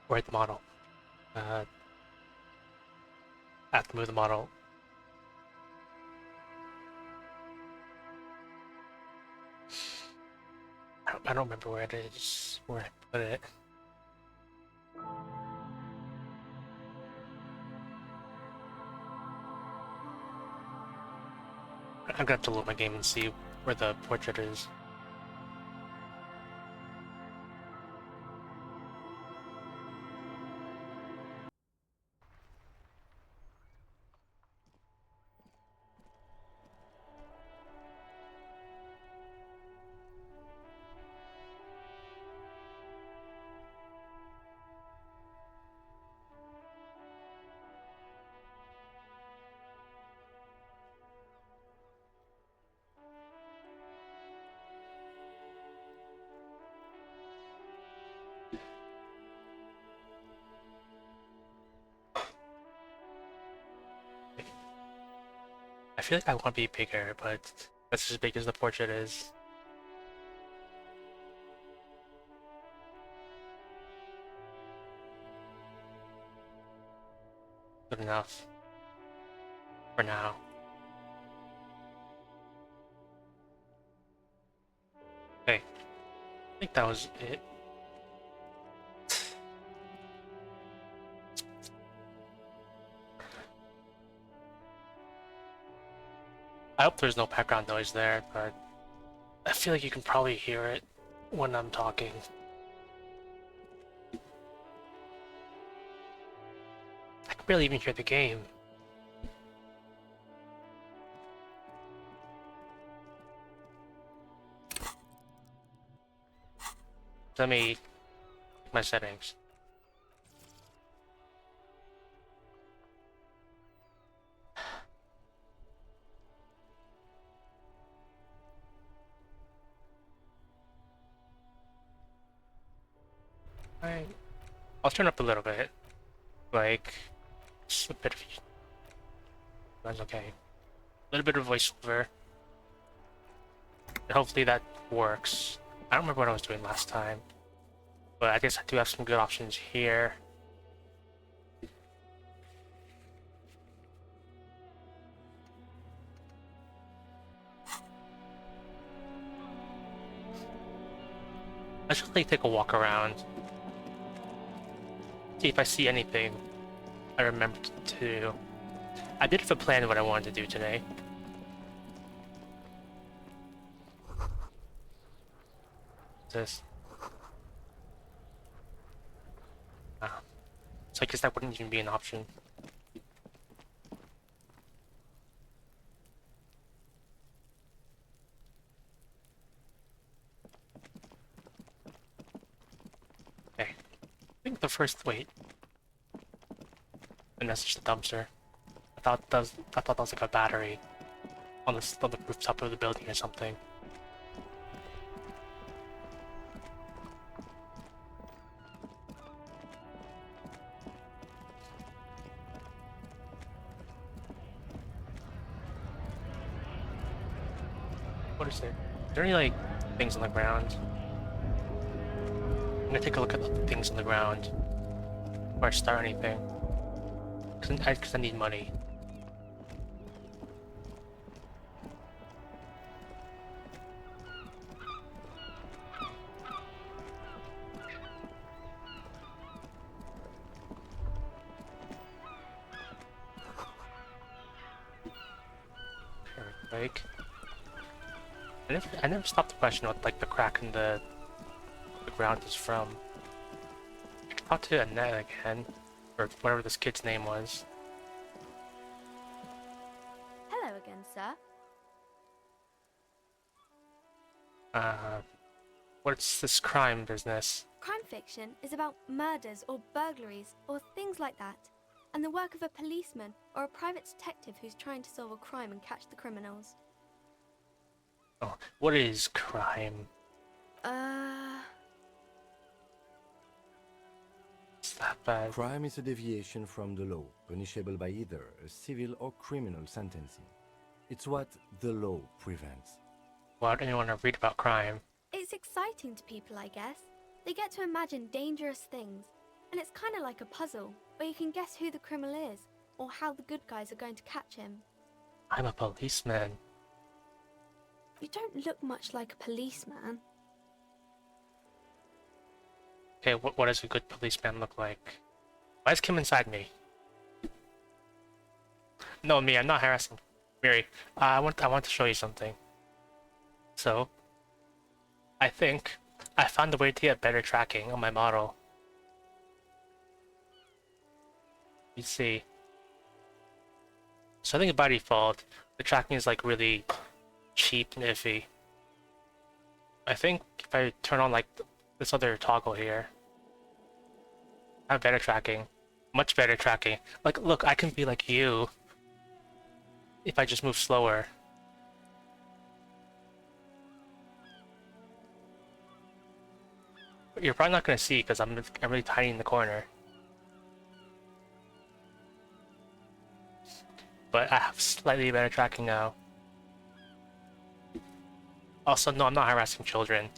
Where's the model? I have to move the model. I don't remember where it is, where I put it. I'm gonna have to load my game and see where the portrait is. I feel like I want to be bigger, but that's as big as the portrait is. Good enough. For now. Okay. I think that was it. I hope there's no background noise there, but I feel like you can probably hear it when I'm talking. I can barely even hear the game. Let me check my settings. I'll turn up a little bit. Like, just a bit of... That's okay. A little bit of voiceover. And hopefully that works. I don't remember what I was doing last time. But I guess I do have some good options here. I should like take a walk around. See if I see anything I remembered to do. I did have a plan what I wanted to do today. What's this? Ah. So I guess that wouldn't even be an option. Okay. I think the first wait. And that's just a dumpster. I thought that was like a battery on the rooftop of the building or something. What is there? Are there any like things on the ground? I'm gonna take a look at the things on the ground before I start anything. Cause I need money. Like, I never stopped to question what like the crack in the ground is from. I can talk to Annette again, or whatever this kid's name was. Hello again, sir. What's this crime business? Crime fiction is about murders or burglaries or things like that, and the work of a policeman or a private detective who's trying to solve a crime and catch the criminals. Oh, what is crime? Uh, It's that bad. Crime is a deviation from the law, punishable by either a civil or criminal sentencing. It's what the law prevents. Why would anyone want to read about crime? it's exciting to people, I guess. They get to imagine dangerous things, and it's kind of like a puzzle where you can guess who the criminal is or how the good guys are going to catch him. I'm a policeman. You don't look much like a policeman. Okay, what does a good policeman look like? Why is Kim inside me? No, me, I'm not harassing. Miri, I want to show you something. So, I think I found a way to get better tracking on my model. You see. So I think by default, the tracking is like really cheap and iffy. I think if I turn on like this other toggle here, I have better tracking. Much better tracking. Like, look, I can be like you if I just move slower. But you're probably not gonna see because I'm really tiny in the corner. But I have slightly better tracking now. Also, no, I'm not harassing children.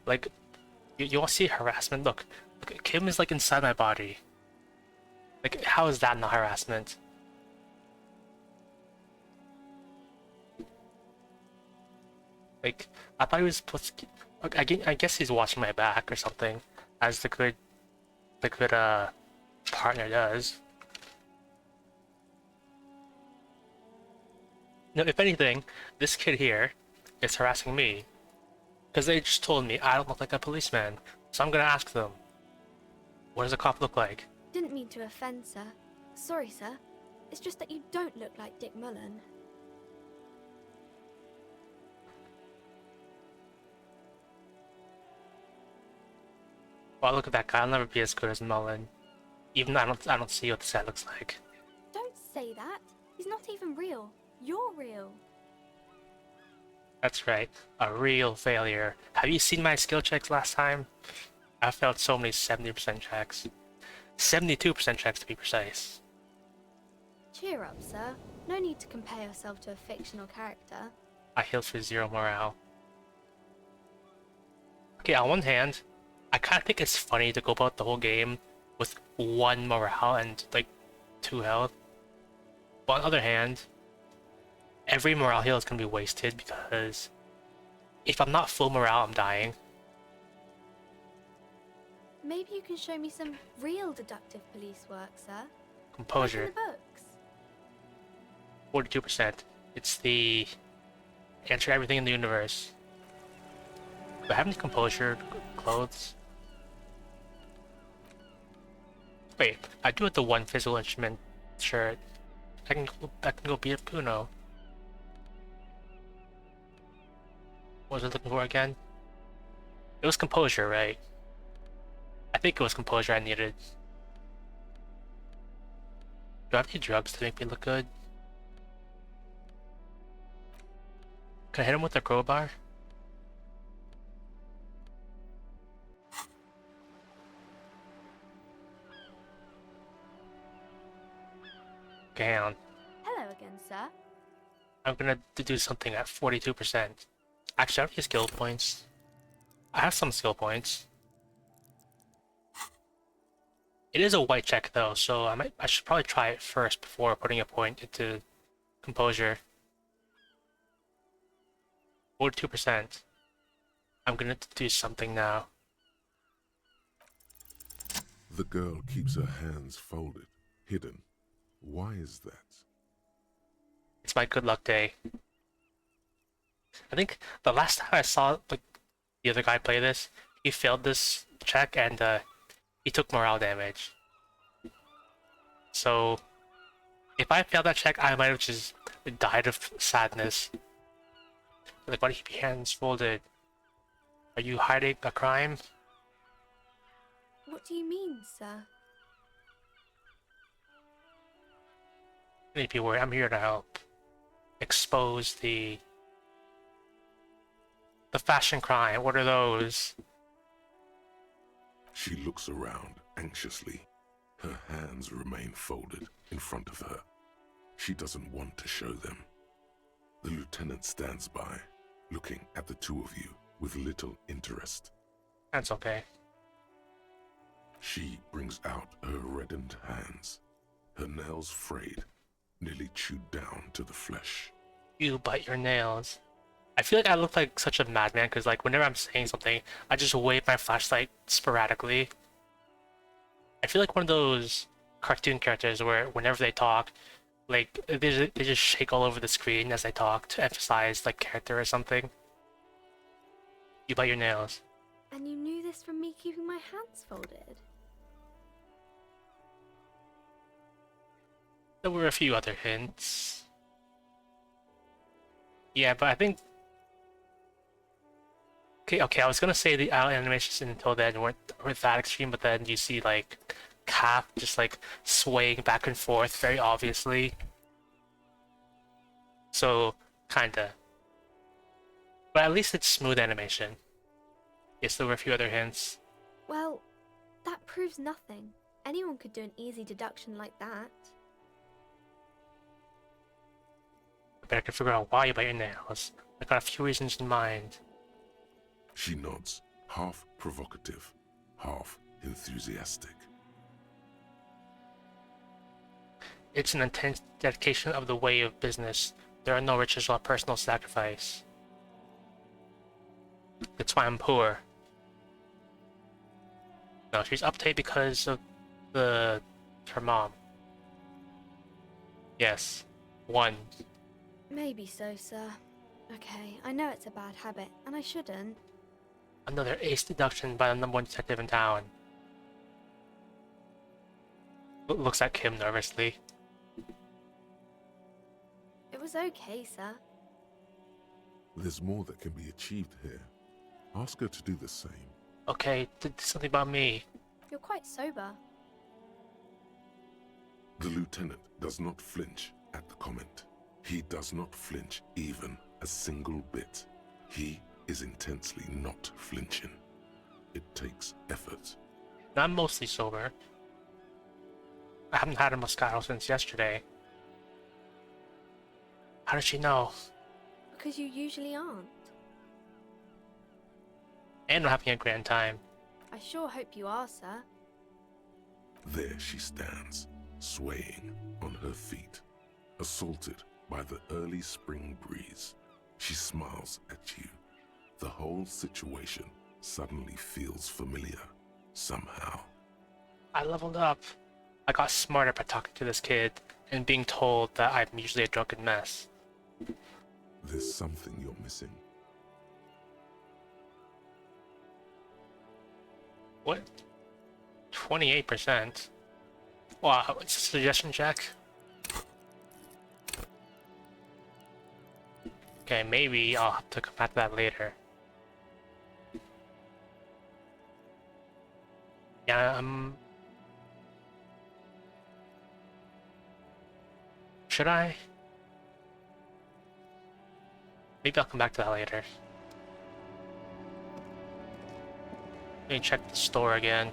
Like, you all see harassment? Look, Kim is like inside my body. Like, how is that not harassment? Like, I thought he was supposed to. I guess he's watching my back or something, as the good partner does. No, if anything, this kid here is harassing me. Because they just told me I don't look like a policeman. So I'm gonna ask them, what does a cop look like? Didn't mean to offend, sir. Sorry, sir. It's just that you don't look like Dick Mullen. Well, look at that guy. I'll never be as good as Mullen. Even though I don't see what the set looks like. Don't say that. He's not even real. You're real. That's right, a real failure. Have you seen my skill checks last time? I failed so many 70% checks. 72% checks to be precise. Cheer up, sir. No need to compare yourself to a fictional character. I healed for 0 morale. Okay, on one hand, I kind of think it's funny to go about the whole game with 1 morale and like 2 health. But on the other hand, every morale heal is going to be wasted because if I'm not full morale, I'm dying. Maybe you can show me some real deductive police work, sir. Composure, Like in the books. 42%. It's the answer to everything in the universe. Do I have any composure clothes? Wait, I do have the 1 physical instrument shirt. I can go beat up Kuno. What was I looking for again? It was composure, right? I think it was composure I needed. Do I have any drugs to make me look good? Can I hit him with a crowbar? Okay, hang on. Hello again, sir. I'm gonna do something at 42%. Actually, I don't have skill points. I have some skill points. It is a white check though, so I should probably try it first before putting a point into composure. 42%. I'm gonna do something now. The girl keeps her hands folded, hidden. Why is that? It's my good luck day. I think the last time I saw like the other guy play this, he failed this check and he took morale damage. So if I failed that check, I might have just died of sadness. Like, why do you keep your hands folded? Are you hiding a crime? What do you mean, sir? Don't need to be worried. I'm here to help expose the The fashion crime, what are those? She looks around anxiously. Her hands remain folded in front of her. She doesn't want to show them. The lieutenant stands by, looking at the two of you with little interest. That's okay. She brings out her reddened hands, her nails frayed, nearly chewed down to the flesh. You bite your nails. I feel like I look like such a madman because like whenever I'm saying something, I just wave my flashlight sporadically. I feel like one of those cartoon characters where whenever they talk, like they just shake all over the screen as they talk to emphasize like character or something. You bite your nails. And you knew this from me keeping my hands folded? There were a few other hints. Yeah, but I think... Okay, I was gonna say the animations until then weren't that extreme, but then you see like Cap just like swaying back and forth very obviously. So, kinda. But at least it's smooth animation. Yes, there were a few other hints. Well, that proves nothing. Anyone could do an easy deduction like that. I bet I can figure out why you bite your nails. I got a few reasons in mind. She nods, half provocative, half enthusiastic. It's an intense dedication of the way of business. There are no riches without personal sacrifice. That's why I'm poor. No, she's uptight because of her mom. Yes. 1. Maybe so, sir. Okay, I know it's a bad habit, and I shouldn't. Another ace deduction by the #1 detective in town. Looks at Kim nervously. It was okay, sir. There's more that can be achieved here. Ask her to do the same. Okay, did something about me. You're quite sober. The lieutenant does not flinch at the comment. He does not flinch even a single bit. He is intensely not flinching. It takes effort. I'm mostly sober. I haven't had a Moscato since yesterday. How does she know? Because you usually aren't. And we're having a grand time. I sure hope you are, sir. There she stands, swaying on her feet, assaulted by the early spring breeze. She smiles at you. The whole situation suddenly feels familiar, somehow. I leveled up. I got smarter by talking to this kid and being told that I'm usually a drunken mess. There's something you're missing. What? 28%? Wow, it's a suggestion check? Okay, maybe I'll have to come back to that later. Yeah, should I? Maybe I'll come back to that later. Let me check the store again.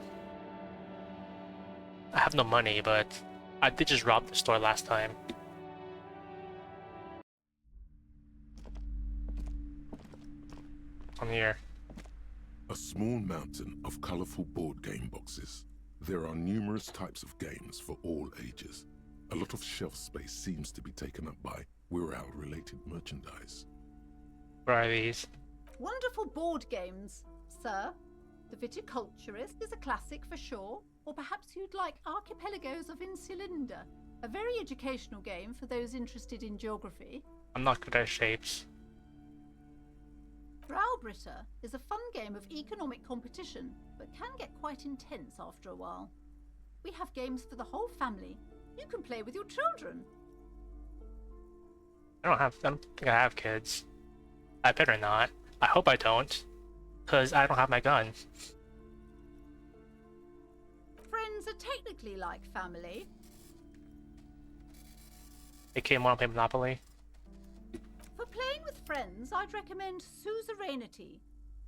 I have no money, but I did just rob the store last time. On here. A small mountain of colorful board game boxes. There are numerous types of games for all ages. A lot of shelf space seems to be taken up by Wirral-related merchandise. Where are these? Wonderful board games, sir. The Viticulturist is a classic for sure, or perhaps you'd like Archipelagos of Insulinda, a very educational game for those interested in geography. I'm not good at shapes. Braubritter is a fun game of economic competition, but can get quite intense after a while. We have games for the whole family. You can play with your children. I don't think I have kids. I better not. I hope I don't. Because I don't have my gun. Friends are technically like family. They came want to play Monopoly. For playing with friends, I'd recommend Suzerainty.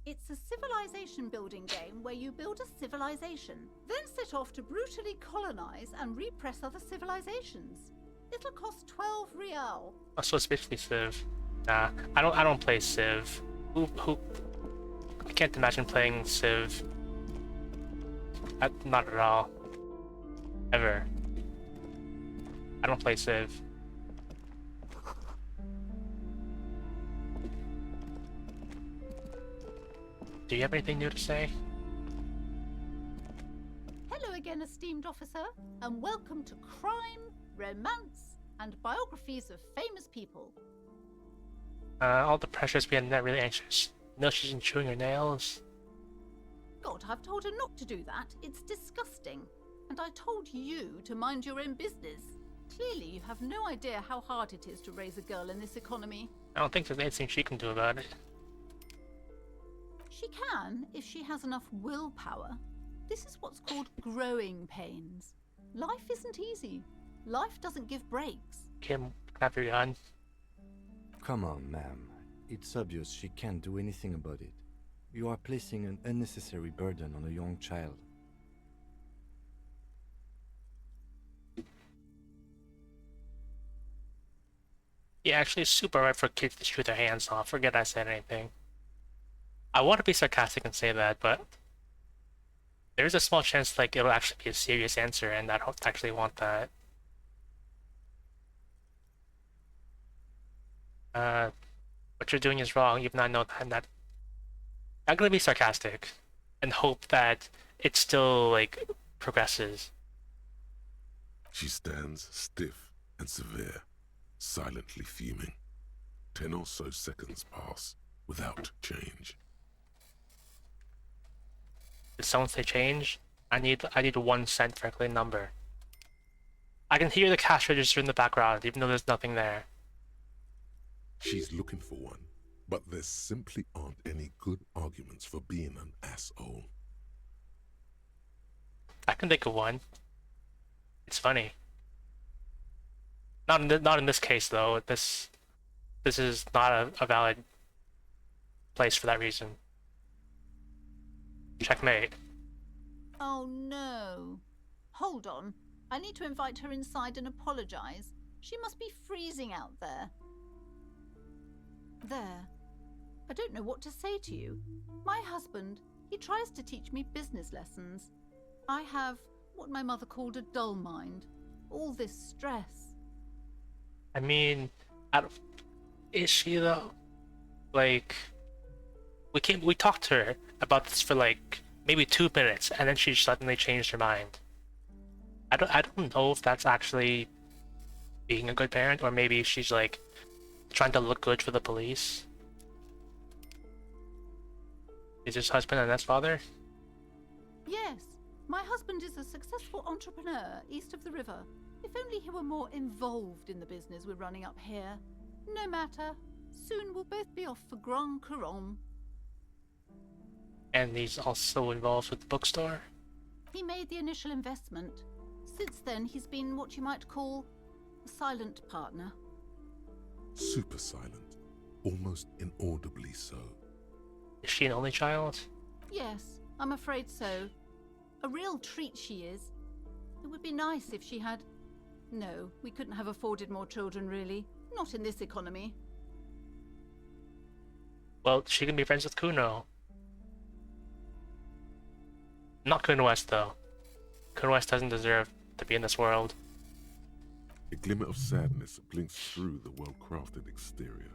It's a civilization building game where you build a civilization, then set off to brutally colonize and repress other civilizations. It'll cost 12 real. Oh, so it's basically Civ. Nah, I don't play Civ. Who? I can't imagine playing Civ. Not at all. Ever. I don't play Civ. Do you have anything new to say? Hello again, esteemed officer, and welcome to Crime, Romance, and Biographies of Famous People. All the pressure's being that really anxious. No, she's been chewing her nails. God, I've told her not to do that. It's disgusting. And I told you to mind your own business. Clearly, you have no idea how hard it is to raise a girl in this economy. I don't think there's anything she can do about it. She can, if she has enough willpower. This is what's called growing pains. Life isn't easy. Life doesn't give breaks. Kim, have your gun. Come on, ma'am. It's obvious she can't do anything about it. You are placing an unnecessary burden on a young child. Yeah, actually, it's super right for kids to shoot their hands off. Forget I said anything. I want to be sarcastic and say that, but there's a small chance like it'll actually be a serious answer, and I don't actually want that. What you're doing is wrong, even though I know that. I'm gonna be sarcastic and hope that it still like progresses. She stands stiff and severe, silently fuming. 10 or so seconds pass without change. Did someone say change? I need 1 cent for a clean number. I can hear the cash register in the background, even though there's nothing there. She's looking for one, but there simply aren't any good arguments for being an asshole. I can think of one. It's funny. Not in this case though. This is not a valid place for that reason. Checkmate. Oh no. Hold on. I need to invite her inside and apologize. She must be freezing out there. There. I don't know what to say to you. My husband, he tries to teach me business lessons. I have what my mother called a dull mind. All this stress. I mean, is she though? Like, we talked to her about this for like maybe 2 minutes, and then she suddenly changed her mind. I don't know if that's actually being a good parent, or maybe she's like trying to look good for the police. Is his husband Annette's father? Yes, my husband is a successful entrepreneur east of the river. If only he were more involved in the business we're running up here. No matter. Soon we'll both be off for Grand Couronne. And he's also involved with the bookstore? He made the initial investment. Since then, he's been what you might call a silent partner. Super silent, almost inaudibly so. Is she an only child? Yes, I'm afraid so. A real treat she is. It would be nice if she had... No, we couldn't have afforded more children, really. Not in this economy. Well, she can be friends with Kuno. Not Kuno West, though. Kuno West doesn't deserve to be in this world. A glimmer of sadness blinks through the well-crafted exterior.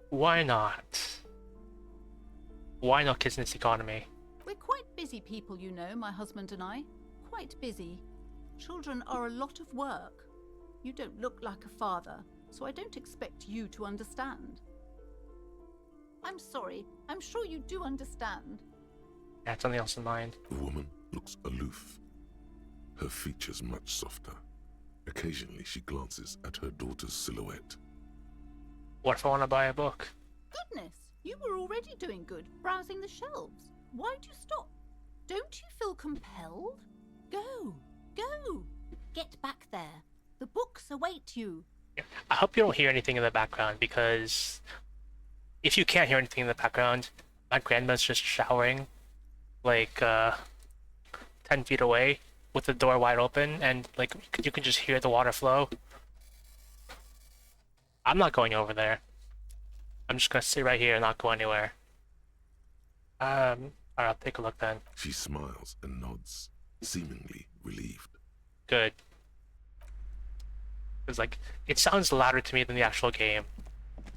Why not? Why not kids in this economy? We're quite busy people, you know, my husband and I. Quite busy. Children are a lot of work. You don't look like a father, so I don't expect you to understand. I'm sorry. I'm sure you do understand. I had something else in mind. The woman looks aloof, her features much softer. Occasionally she glances at her daughter's silhouette. What if I want to buy a book? Goodness, you were already doing good, browsing the shelves. Why'd you stop? Don't you feel compelled? Go, go. Get back there. The books await you. I hope you don't hear anything in the background, because if you can't hear anything in the background, my grandma's just showering, like 10 feet away, with the door wide open, and like you can just hear the water flow. I'm not going over there. I'm just gonna sit right here and not go anywhere. Alright, I'll take a look then. She smiles and nods, seemingly relieved. Good. Because like it sounds louder to me than the actual game.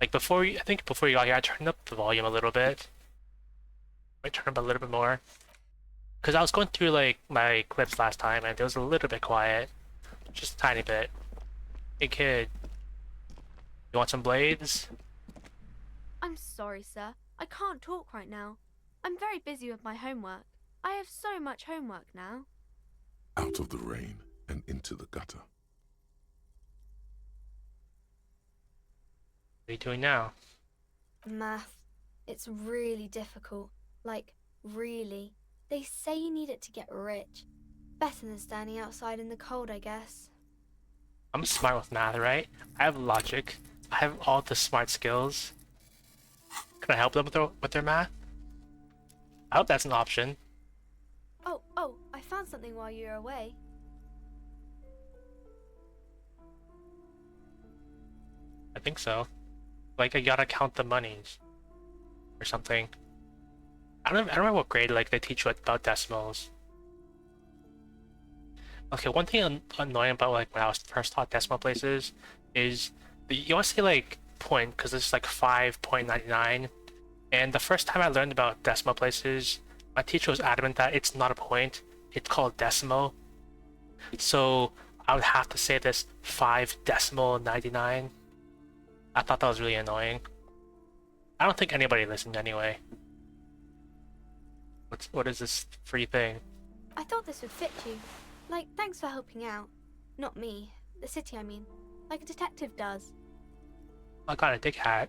Like I think before you got here, I turned up the volume a little bit. I turned up a little bit more. Because I was going through like my clips last time and it was a little bit quiet. Just a tiny bit. Hey kid. You want some blades? I'm sorry, sir. I can't talk right now. I'm very busy with my homework. I have so much homework now. Out of the rain and into the gutter. What are you doing now? Math. It's really difficult. Like, really. They say you need it to get rich. Better than standing outside in the cold, I guess. I'm smart with math, right? I have logic. I have all the smart skills. Can I help them with their math? I hope that's an option. Oh, I found something while you were away. I think so. Like, I gotta count the monies. Or something. I don't remember what grade, like, they teach you about decimals. Okay, one thing annoying about, like, when I was first taught decimal places is you always say, like, point, because it's, like, 5.99. And the first time I learned about decimal places, my teacher was adamant that it's not a point, it's called decimal. So I would have to say this 5.99. I thought that was really annoying. I don't think anybody listened anyway. What is this free thing? I thought this would fit you. Like, thanks for helping out. Not me. The city, I mean. Like a detective does. I got a dick hat.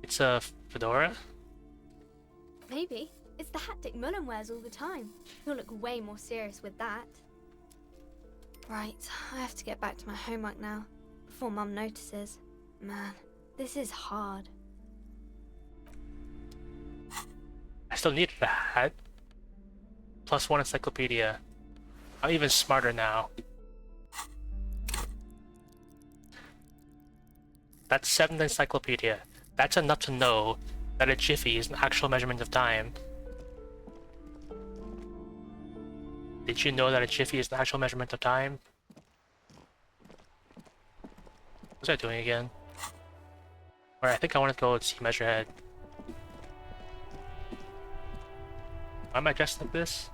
It's a fedora? Maybe. It's the hat Dick Mullen wears all the time. He'll look way more serious with that. Right, I have to get back to my homework now, before Mum notices. Man, this is hard. I still needed a hat. +1 encyclopedia. I'm even smarter now. That's 7th encyclopedia. That's enough to know that a jiffy is an actual measurement of time. Did you know that a jiffy is an actual measurement of time? What was I doing again? Or I think I want to go see Measurehead. Why am I dressed like this?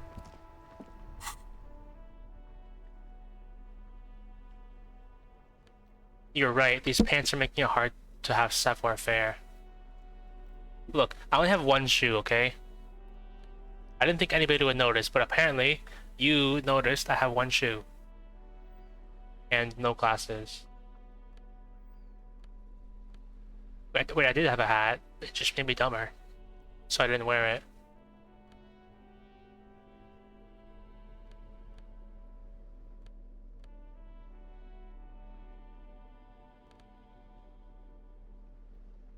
You're right, these pants are making it hard to have savoir-faire. Look, I only have one shoe, okay? I didn't think anybody would notice, but apparently you noticed I have one shoe. And no glasses. Wait, I did have a hat. It just made me dumber. So I didn't wear it.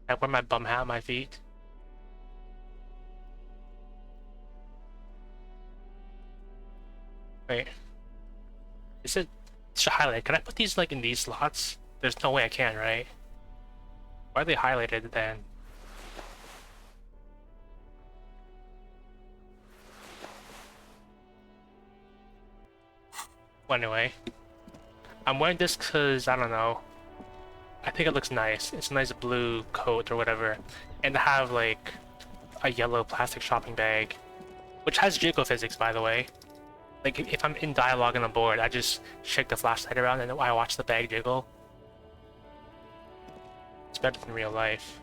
I wear my bum hat on my feet. Wait. Is it should highlight? Can I put these like in these slots? There's no way I can, right? Why are they highlighted then? Well, anyway. I'm wearing this because, I don't know. I think it looks nice. It's a nice blue coat or whatever. And to have like a yellow plastic shopping bag. Which has jiggle physics, by the way. Like if I'm in dialogue on a board, I just shake the flashlight around and I watch the bag jiggle. It's better than real life.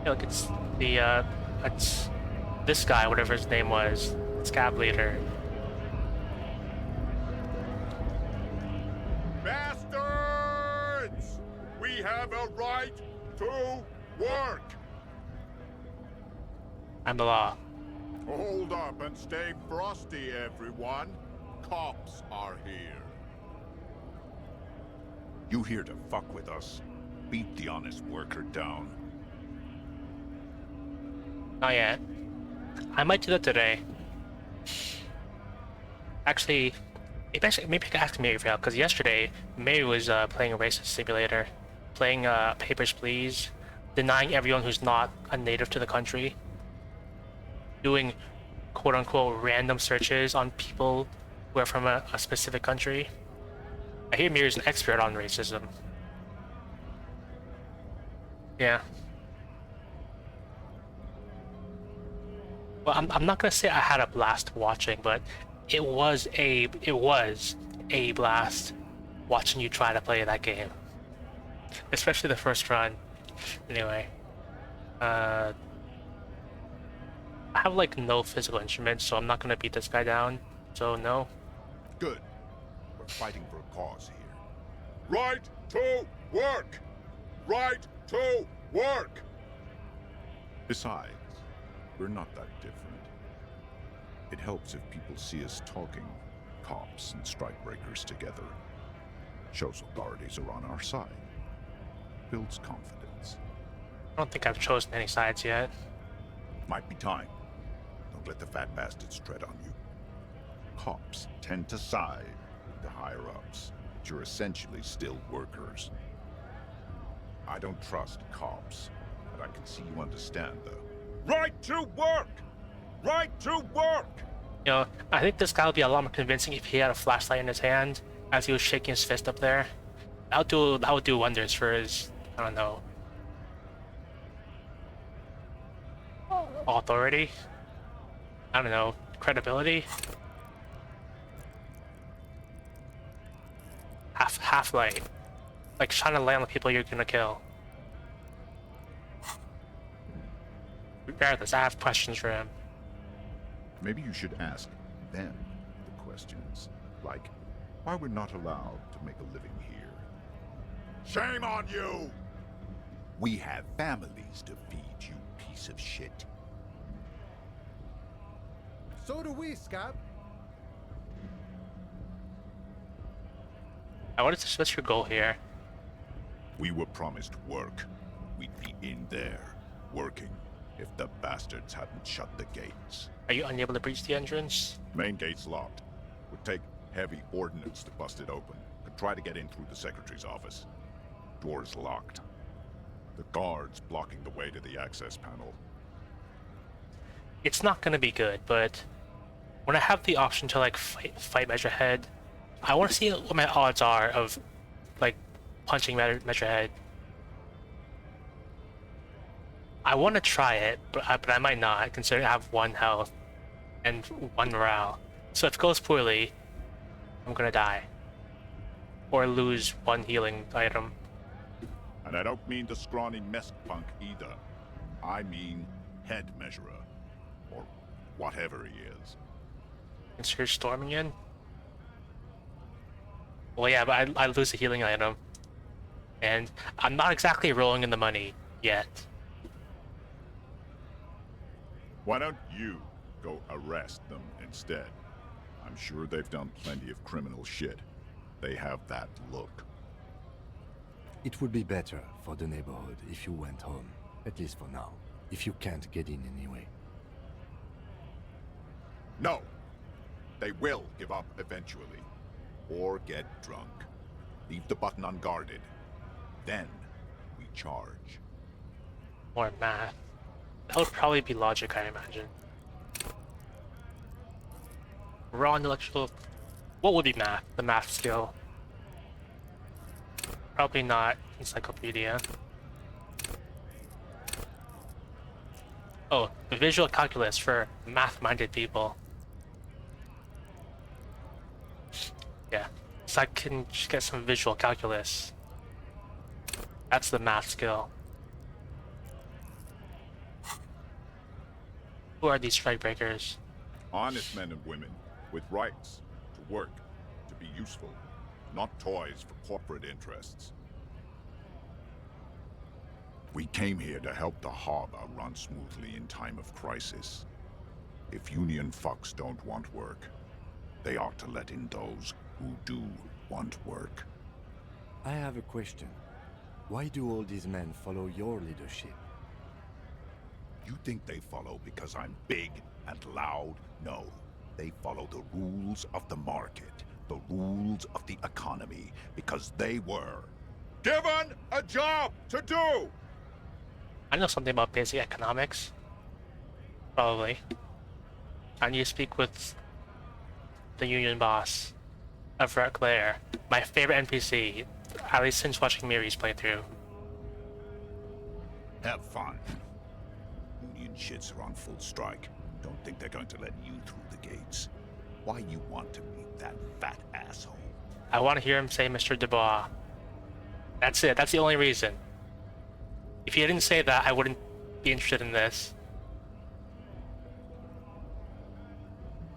Hey, look, it's the it's this guy, whatever his name was, scab leader. Bastards! We have a right to work! I'm the law. Hold up and stay frosty, everyone. Cops are here. You here to fuck with us? Beat the honest worker down. Not yet. I might do that today. Actually, maybe I could ask Mary for help, because yesterday, Mary was playing a racist simulator. Playing Papers, Please. Denying everyone who's not a native to the country. Doing quote-unquote random searches on people who are from a specific country. I hear Mary's an expert on racism. Yeah. Well, I'm not gonna say I had a blast watching, but it was a blast watching you try to play that game. Especially the first run. Anyway. I have like no physical instruments, so I'm not gonna beat this guy down. So no. Good. We're fighting for a cause here. Right to work! Right to work! Besides, we're not that different. It helps if people see us talking, cops and strikebreakers together. Shows authorities are on our side. Builds confidence. I don't think I've chosen any sides yet. Might be time. Don't let the fat bastards tread on you. Cops tend to side with the higher-ups, but you're essentially still workers. I don't trust cops, but I can see you understand, though. Right to work! Right to work! You know, I think this guy would be a lot more convincing if he had a flashlight in his hand as he was shaking his fist up there. That would do wonders for his, I don't know, authority. I don't know, credibility. Half light, like trying to land on the people you're gonna kill. Regardless, I have questions for him. Maybe you should ask them the questions, like why we're not allowed to make a living here. Shame on you! We have families to feed, you piece of shit. So do we, Scott. What's your goal here? We were promised work. We'd be in there, working, if the bastards hadn't shut the gates. Are you unable to breach the entrance? Main gate's locked. Would take heavy ordnance to bust it open. Could try to get in through the secretary's office. Door's locked. The guards blocking the way to the access panel. It's not gonna be good, but when I have the option to like fight Measurehead, I want to see what my odds are of like punching Measurehead. I want to try it, but I might not, considering I have 1 health and 1 morale. So if it goes poorly, I'm gonna die. Or lose 1 healing item. And I don't mean the scrawny mesk punk either. I mean head measurer. Or whatever he is. Consider storming in? Well, yeah, but I lose a healing item. And I'm not exactly rolling in the money yet. Why don't you go arrest them instead? I'm sure they've done plenty of criminal shit. They have that look. It would be better for the neighborhood if you went home, at least for now, if you can't get in anyway. No! They will give up eventually. Or get drunk. Leave the button unguarded. Then we charge. Or math. That would probably be logic, I imagine. Raw intellectual... What would be math? The math skill. Probably not encyclopedia. Oh, the visual calculus for math-minded people. Yeah, so I can just get some visual calculus. That's the math skill. Who are these strikebreakers? Honest men and women with rights to work, to be useful, not toys for corporate interests. We came here to help the harbor run smoothly in time of crisis. If Union fucks don't want work, they ought to let in those who do want work. I have a question. Why do all these men follow your leadership? You think they follow because I'm big and loud? No. They follow the rules of the market, the rules of the economy, because they were Given a job to do! I know something about basic economics. Probably. I need to speak with the union boss, Everett Clare, my favorite NPC, at least since watching Miri's playthrough. Have fun. Union shits are on full strike. Don't think they're going to let you through the gates. Why you want to meet that fat asshole? I want to hear him say Mr. Dubois. That's it. That's the only reason. If he didn't say that, I wouldn't be interested in this.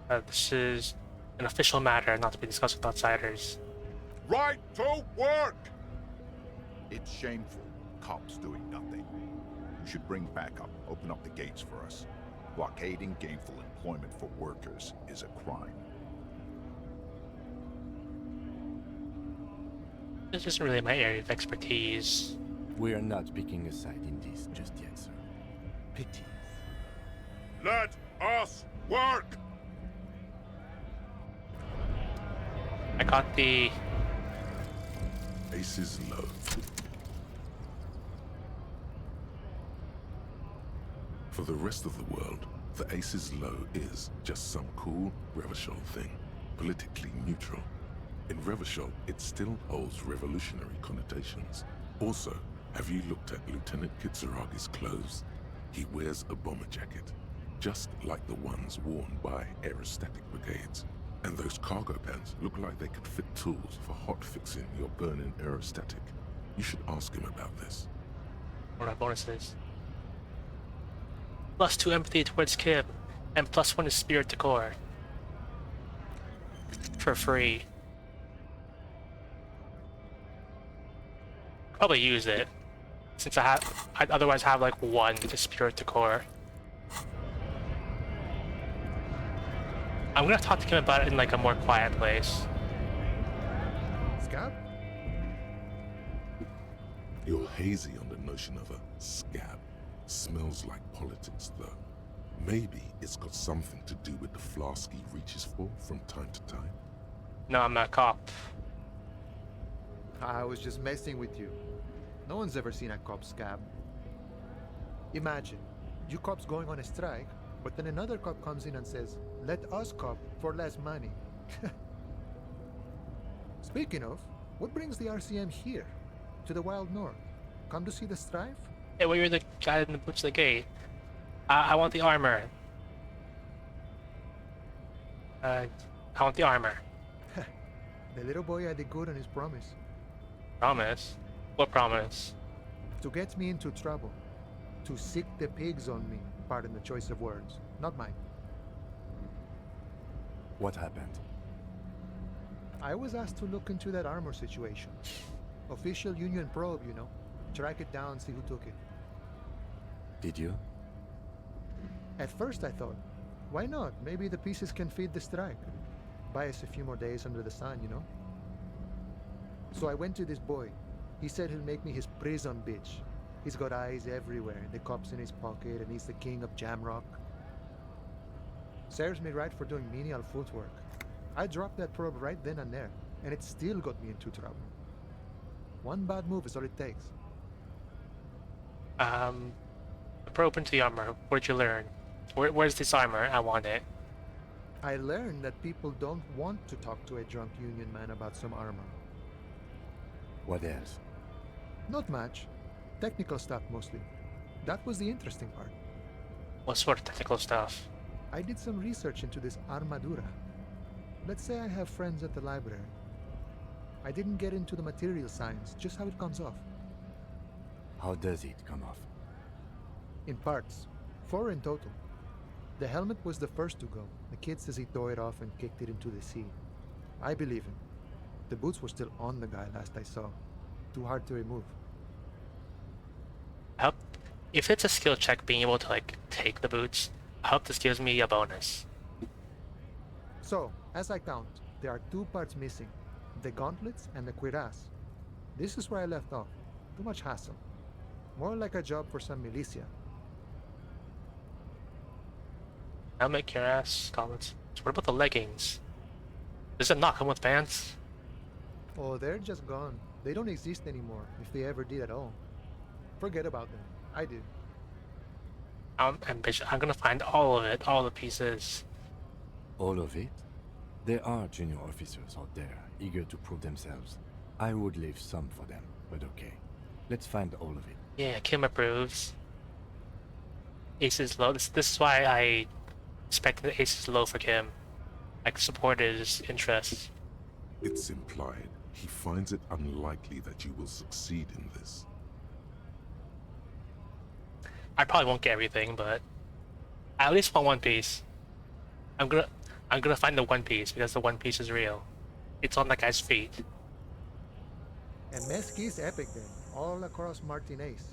This is an official matter, not to be discussed with outsiders. Right to work! It's shameful. Cops doing nothing. You should bring backup. Open up the gates for us. Blockading gainful employment for workers is a crime. This isn't really my area of expertise. We are not picking a side in this just yet, sir. Pity. Let us work! I got the... Aces low. For the rest of the world, the Aces Low is just some cool Revachol thing, politically neutral. In Revachol, it still holds revolutionary connotations. Also, have you looked at Lieutenant Kitsuragi's clothes? He wears a bomber jacket, just like the ones worn by aerostatic brigades. And those cargo pants look like they could fit tools for hot fixing your burning aerostatic. You should ask him about this. What are bonuses? +2 empathy towards Kim, and +1 is spirit to core. For free. Probably use it, since I'd otherwise have like 1 to spirit to core. I'm gonna talk to Kim about it in like a more quiet place. Scab? You're hazy on the notion of a scab. Smells like politics, though. Maybe it's got something to do with the flask he reaches for from time to time. No, I'm not a cop. I was just messing with you. No one's ever seen a cop scab. Imagine, you cops going on a strike, but then another cop comes in and says, "Let us cop for less money." Speaking of, what brings the RCM here? To the Wild North? Come to see the strife? Hey, well, you're the guy in the boots of the gate. I want the armor. I want the armor. The little boy had a good on his promise. Promise? What promise? To get me into trouble. To sick the pigs on me. Pardon the choice of words. Not mine. What happened? I was asked to look into that armor situation. Official Union probe, you know. Track it down, see who took it. Did you? At first I thought, why not? Maybe the pieces can feed the strike. Buy us a few more days under the sun, you know? So I went to this boy. He said he'll make me his prison bitch. He's got eyes everywhere, the cops in his pocket, and he's the king of Jamrock. Serves me right for doing menial footwork. I dropped that probe right then and there, and it still got me into trouble. One bad move is all it takes. Probe into the armor. What'd you learn? Where's this armor? I want it. I learned that people don't want to talk to a drunk Union man about some armor. What else? Not much. Technical stuff mostly. That was the interesting part. What sort of technical stuff? I did some research into this armadura. Let's say I have friends at the library. I didn't get into the material science, just how it comes off. How does it come off? In parts. 4 in total. The helmet was the first to go. The kid says he tore it off and kicked it into the sea. I believe him. The boots were still on the guy last I saw. Too hard to remove. I hope if it's a skill check being able to like take the boots, I hope this gives me a bonus. So, as I count, there are 2 parts missing. The gauntlets and the cuirass. This is where I left off. Too much hassle. More like a job for some militia. Helmet, cuirass, gauntlets. So what about the leggings? Does it not come with pants? Oh, they're just gone. They don't exist anymore, if they ever did at all. Forget about them. I did. I'm ambitious. I'm gonna find all of it, all the pieces. All of it? There are junior officers out there, eager to prove themselves. I would leave some for them, but okay. Let's find all of it. Yeah, Kim approves. Ace is low. This is why I expect the ace is low for Kim. I support his interests. It's implied he finds it unlikely that you will succeed in this. I probably won't get everything, but I at least want one piece. I'm gonna find the one piece because the one piece is real. It's on that guy's feet. And Mesky is epic then, all across Martinez.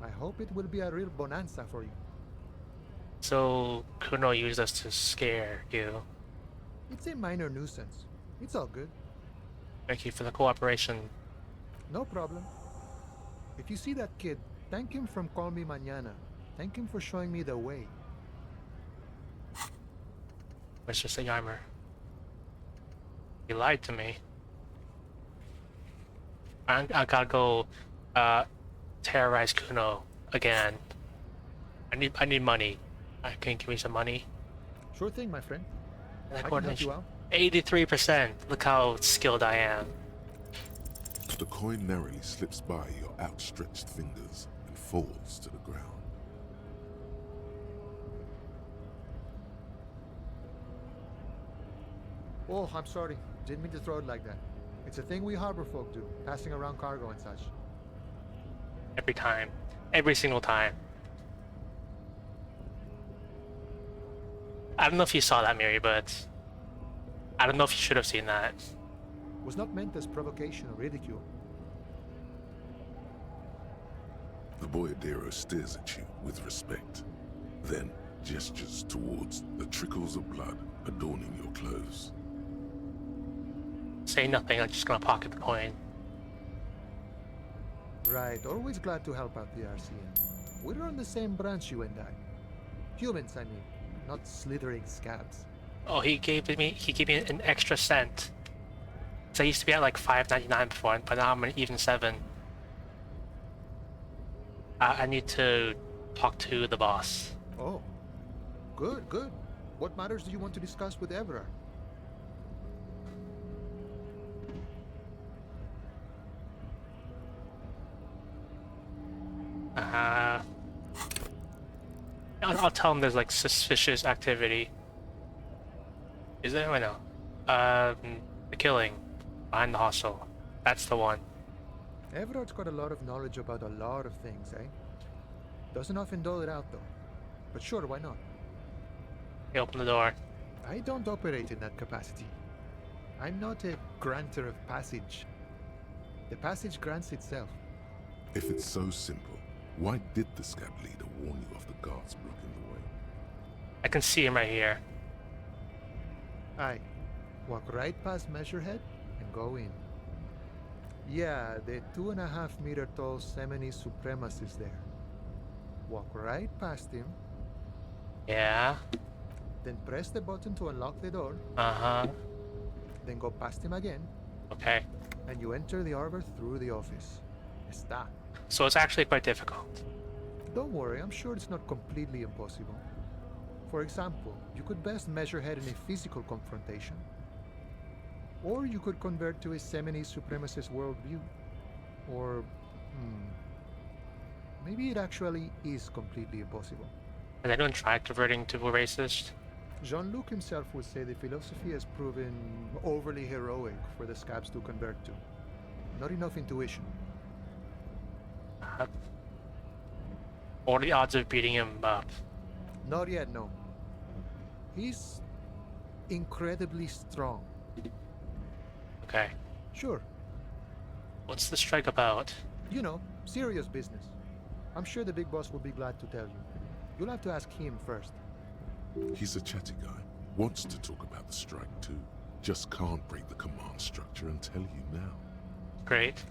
I hope it will be a real bonanza for you. So Kuno used us to scare you. It's a minor nuisance. It's all good. Thank you for the cooperation. No problem. If you see that kid, thank him from Call Me Mañana. Thank him for showing me the way. Mr. Sayarmer. He lied to me. I gotta go terrorize Kuno again. I need money. Can you give me some money? Sure thing, my friend. And I that can help you coordination. out. 83%. Look how skilled I am. The coin narrowly slips by your outstretched fingers and falls to the ground. Oh, I'm sorry. Didn't mean to throw it like that. It's a thing we harbor folk do, passing around cargo and such. Every time. Every single time. I don't know if you saw that, Miri, but I don't know if you should have seen that. Was not meant as provocation or ridicule. The boyadero stares at you with respect, then gestures towards the trickles of blood adorning your clothes. Say nothing, I'm just gonna pocket the coin. Right, always glad to help out the RCM. We're on the same branch, you and I. Humans, I mean, not slithering scabs. Oh, he gave me an extra cent. So I used to be at like $5.99 before, but now I'm an even 7. I need to talk to the boss. Oh, good, good. What matters do you want to discuss with Everard? I'll tell him there's like suspicious activity. Is there? I know. The killing behind the hostel. That's the one. Everard's got a lot of knowledge about a lot of things, eh? Doesn't often dole it out, though. But sure, why not? He opened the door. I don't operate in that capacity. I'm not a granter of passage. The passage grants itself. If it's so simple, why did the scab leader warn you of the guards blocking the way? I can see him right here. Aye. Walk right past Measurehead and go in. Yeah, the 2.5 meter tall Semini supremacist there. Walk right past him, Yeah. then press the button to unlock the door, Uh-huh. then go past him again, Okay. and you enter the arbor through the office. Está. So it's actually quite difficult. Don't worry, I'm sure it's not completely impossible. For example, you could best Measurehead in a physical confrontation. Or you could convert to a Semini supremacist worldview. Or, maybe it actually is completely impossible. Has anyone tried converting to a racist? Jean-Luc himself would say the philosophy has proven overly heroic for the scabs to convert to. Not enough intuition. What are the odds of beating him up? Not yet, no. He's incredibly strong. Okay. Sure, What's the strike about? you know, serious business. I'm sure the big boss will be glad to tell you. You'll have to ask him first. He's a chatty guy. Wants to talk about the strike too. Just can't break the command structure and tell you now. Great.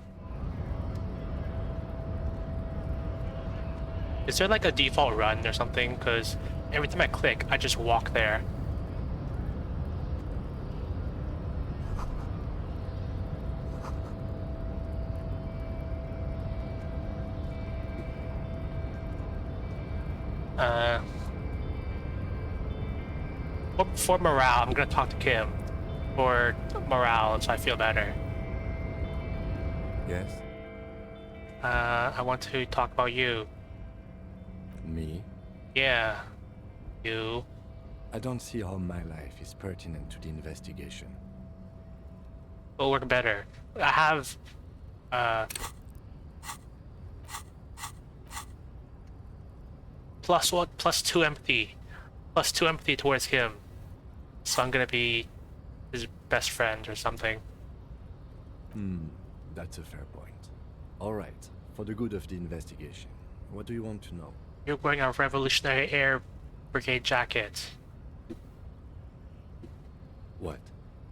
Is there like a default run or something? Because every time I click, I just walk there. For morale, I'm gonna talk to Kim. For morale, so I feel better. Yes? I want to talk about you. Me? Yeah. You. I don't see how my life is pertinent to the investigation. Will work better. I have +2 empathy. +2 empathy towards him. So I'm gonna be his best friend or something. That's a fair point. Alright, for the good of the investigation, what do you want to know? You're wearing a Revolutionary Air Brigade jacket. What?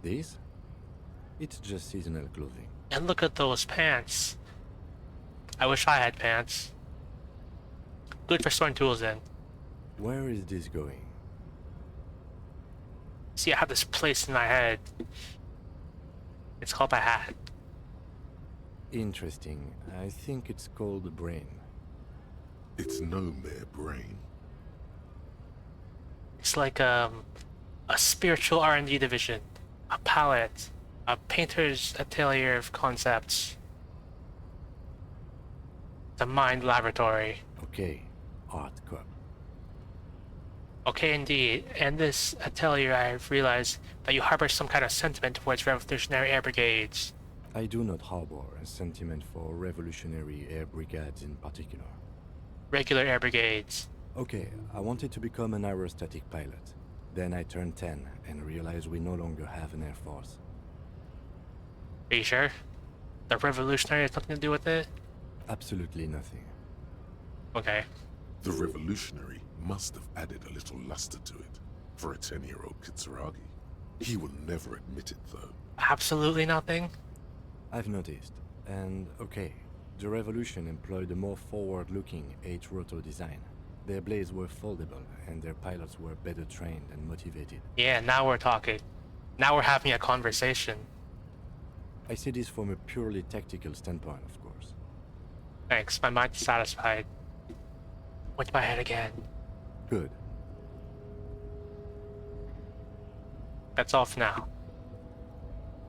These? It's just seasonal clothing. And look at those pants. I wish I had pants. Good for storing tools in. Where is this going? See, I have this place in my head. It's called my hat. Interesting. I think it's called the brain. It's no mere brain. It's like a spiritual R&D division, a palette, a painter's atelier of concepts, the mind laboratory. Okay, art cup. Okay, indeed. And this atelier, I've realized that you harbor some kind of sentiment towards Revolutionary Air Brigades. I do not harbor a sentiment for Revolutionary Air Brigades in particular. Regular air brigades. Okay, I wanted to become an aerostatic pilot. Then I turned 10 and realized we no longer have an air force. Are you sure? The Revolutionary has nothing to do with it? Absolutely nothing. Okay. The revolutionary must have added a little luster to it for a 10-year-old Kitsuragi. He will never admit it, though. Absolutely nothing? I've noticed. And okay, the Revolution employed a more forward-looking 8-rotor design. Their blades were foldable, and their pilots were better trained and motivated. Yeah, now we're talking. Now we're having a conversation. I see this from a purely tactical standpoint, of course. Thanks, my mind's satisfied. Went to my head again. Good. That's all for now.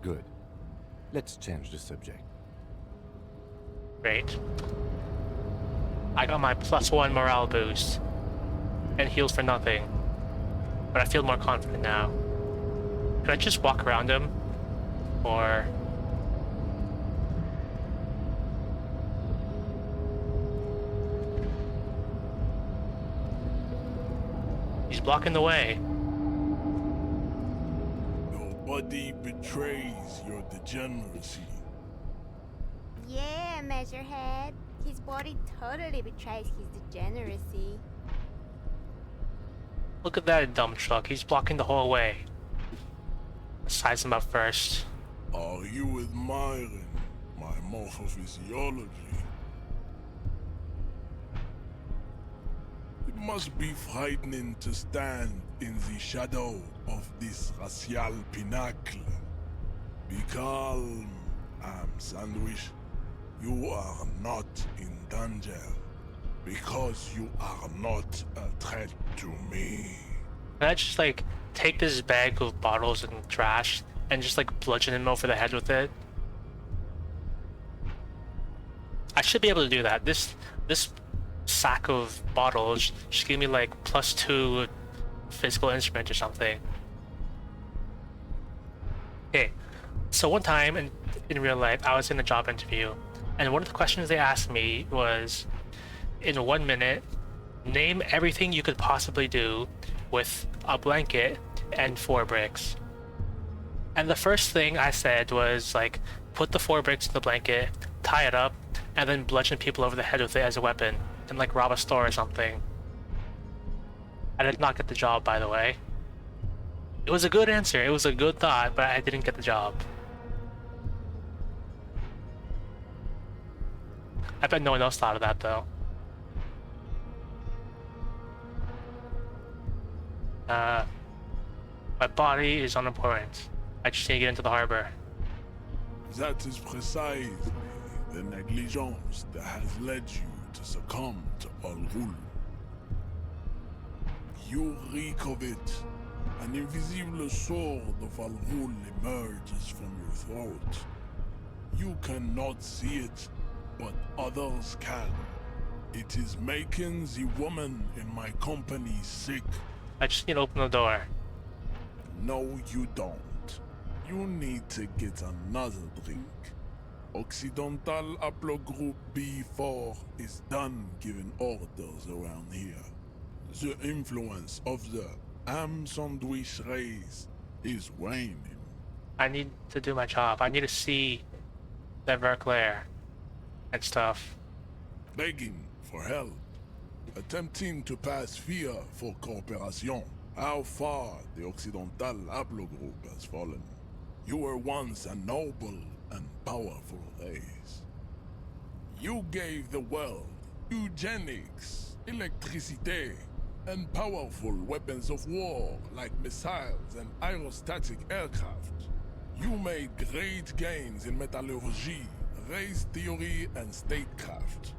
Good. Let's change the subject. Great. I got my +1 morale boost. And heals for nothing. But I feel more confident now. Can I just walk around him? Or... he's blocking the way. Nobody betrays your degeneracy. Yeah, Measurehead. His body totally betrays his degeneracy. Look at that dumb truck. He's blocking the whole way. Let's size him up first. Are you admiring my morphophysiology? It must be frightening to stand in the shadow of this racial pinnacle. Be calm, Sandwich. You are not in danger because you are not a threat to me. Can I just like take this bag of bottles and trash and just like bludgeon him over the head with it? I should be able to do that. This sack of bottles should give me like +2 physical instrument or something. Okay, so one time in real life, I was in a job interview, and one of the questions they asked me was, in 1 minute, name everything you could possibly do with a blanket and 4 bricks. And the first thing I said was like, put the 4 bricks in the blanket, tie it up, and then bludgeon people over the head with it as a weapon. and like rob a store or something. I did not get the job, by the way. It was a good answer, it was a good thought, but I didn't get the job. I bet no one else thought of that, though. My body is unimportant. I just need to get into the harbor. That is precisely the negligence that has led you to succumb to Al Ghul. You reek of it. An invisible sword of Al Ghul emerges from your throat. You cannot see it, but others can. It is making the woman in my company sick. I just need to open the door. No, you don't. You need to get another drink. Occidental Haplogroup B4 is done giving orders around here. The influence of the ham sandwich race is waning. I need to do my job. I need to see the Verclair and stuff. Begging for help. Attempting to pass fear for cooperation. How far the Occidental Haplogroup has fallen. You were once a noble and powerful race. You gave the world eugenics, electricity, and powerful weapons of war like missiles and aerostatic aircraft. You made great gains in metallurgy, race theory, and statecraft.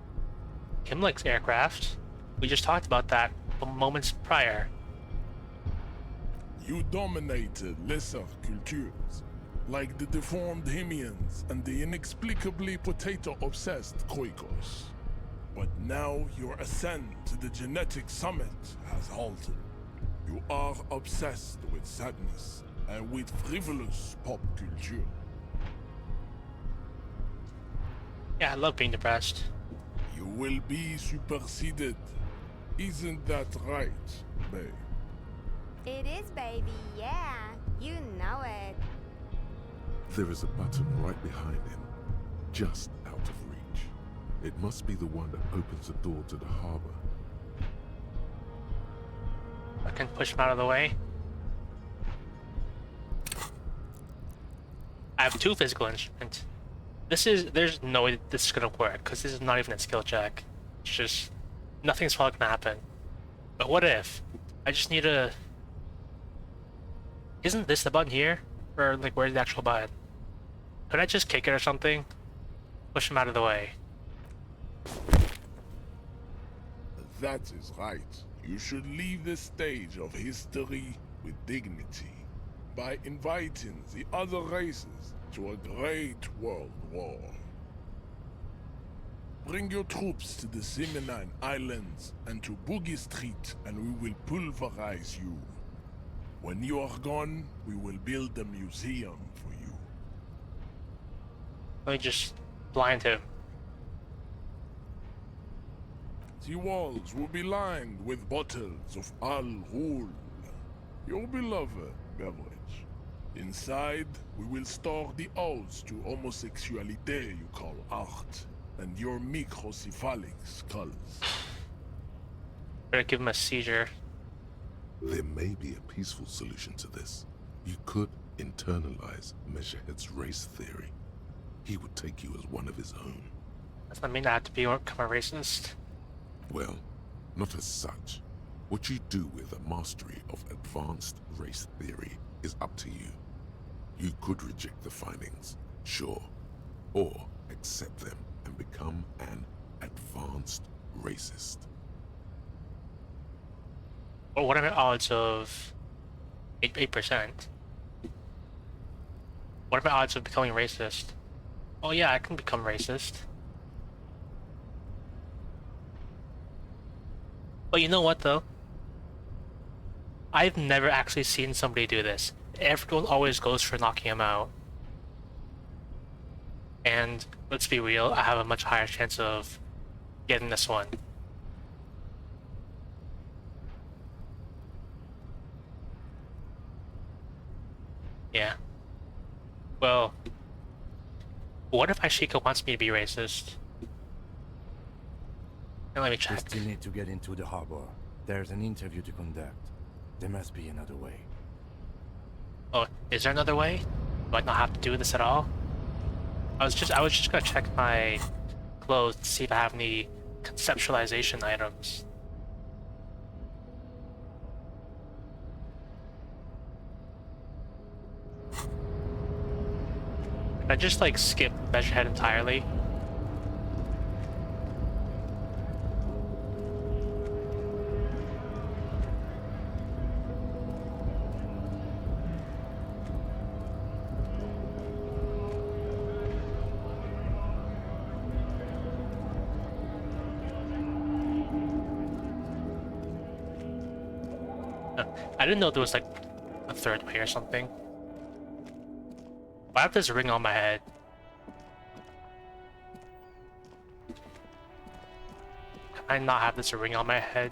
Kim likes aircraft. We just talked about that moments prior. You dominated lesser cultures, like the deformed Hemians and the inexplicably potato-obsessed Khoikos. But now your ascent to the genetic summit has halted. You are obsessed with sadness and with frivolous pop culture. Yeah, I love being depressed. You will be superseded. Isn't that right, babe? It is, baby, yeah. You know it. There is a button right behind him, just out of reach. It must be the one that opens the door to the harbor. I can push him out of the way. I have 2 physical instruments. There's no way this is gonna work, because this is not even a skill check. It's just, nothing's probably gonna happen. But what if? I just need a... Isn't this the button here? Or, like, where's the actual button? Could I just kick it or something? Push him out of the way. That is right. You should leave the stage of history with dignity by inviting the other races to a great world war. Bring your troops to the Simonine Islands and to Boogie Street, and we will pulverize you. When you are gone, we will build a museum for you. Let me just blind him. The walls will be lined with bottles of Al Ghul, your beloved beverage. Inside, we will store the odes to homosexuality you call art, and your microcephalic skulls. Better give him a seizure. There may be a peaceful solution to this. You could internalize Measurehead's race theory. He would take you as one of his own. Does that mean I have to become a racist? Well, not as such. What you do with a mastery of advanced race theory is up to you. You could reject the findings, sure, or accept them and become an advanced racist. Well, what are the odds of 8%? What are the odds of becoming racist? Oh yeah, I can become racist. But you know what though? I've never actually seen somebody do this. Everyone always goes for knocking him out. And let's be real, I have a much higher chance of getting this one. Yeah. Well, what if Ashika wants me to be racist? Let me We check. still need to get into the harbor. There's an interview to conduct. There must be another way. Oh, is there another way? Do I not have to do this at all? I was just gonna check my clothes to see if I have any conceptualization items. Did I just like skip Measurehead entirely? I didn't know there was like a third way or something. I have this ring on my head. Can I not have this ring on my head?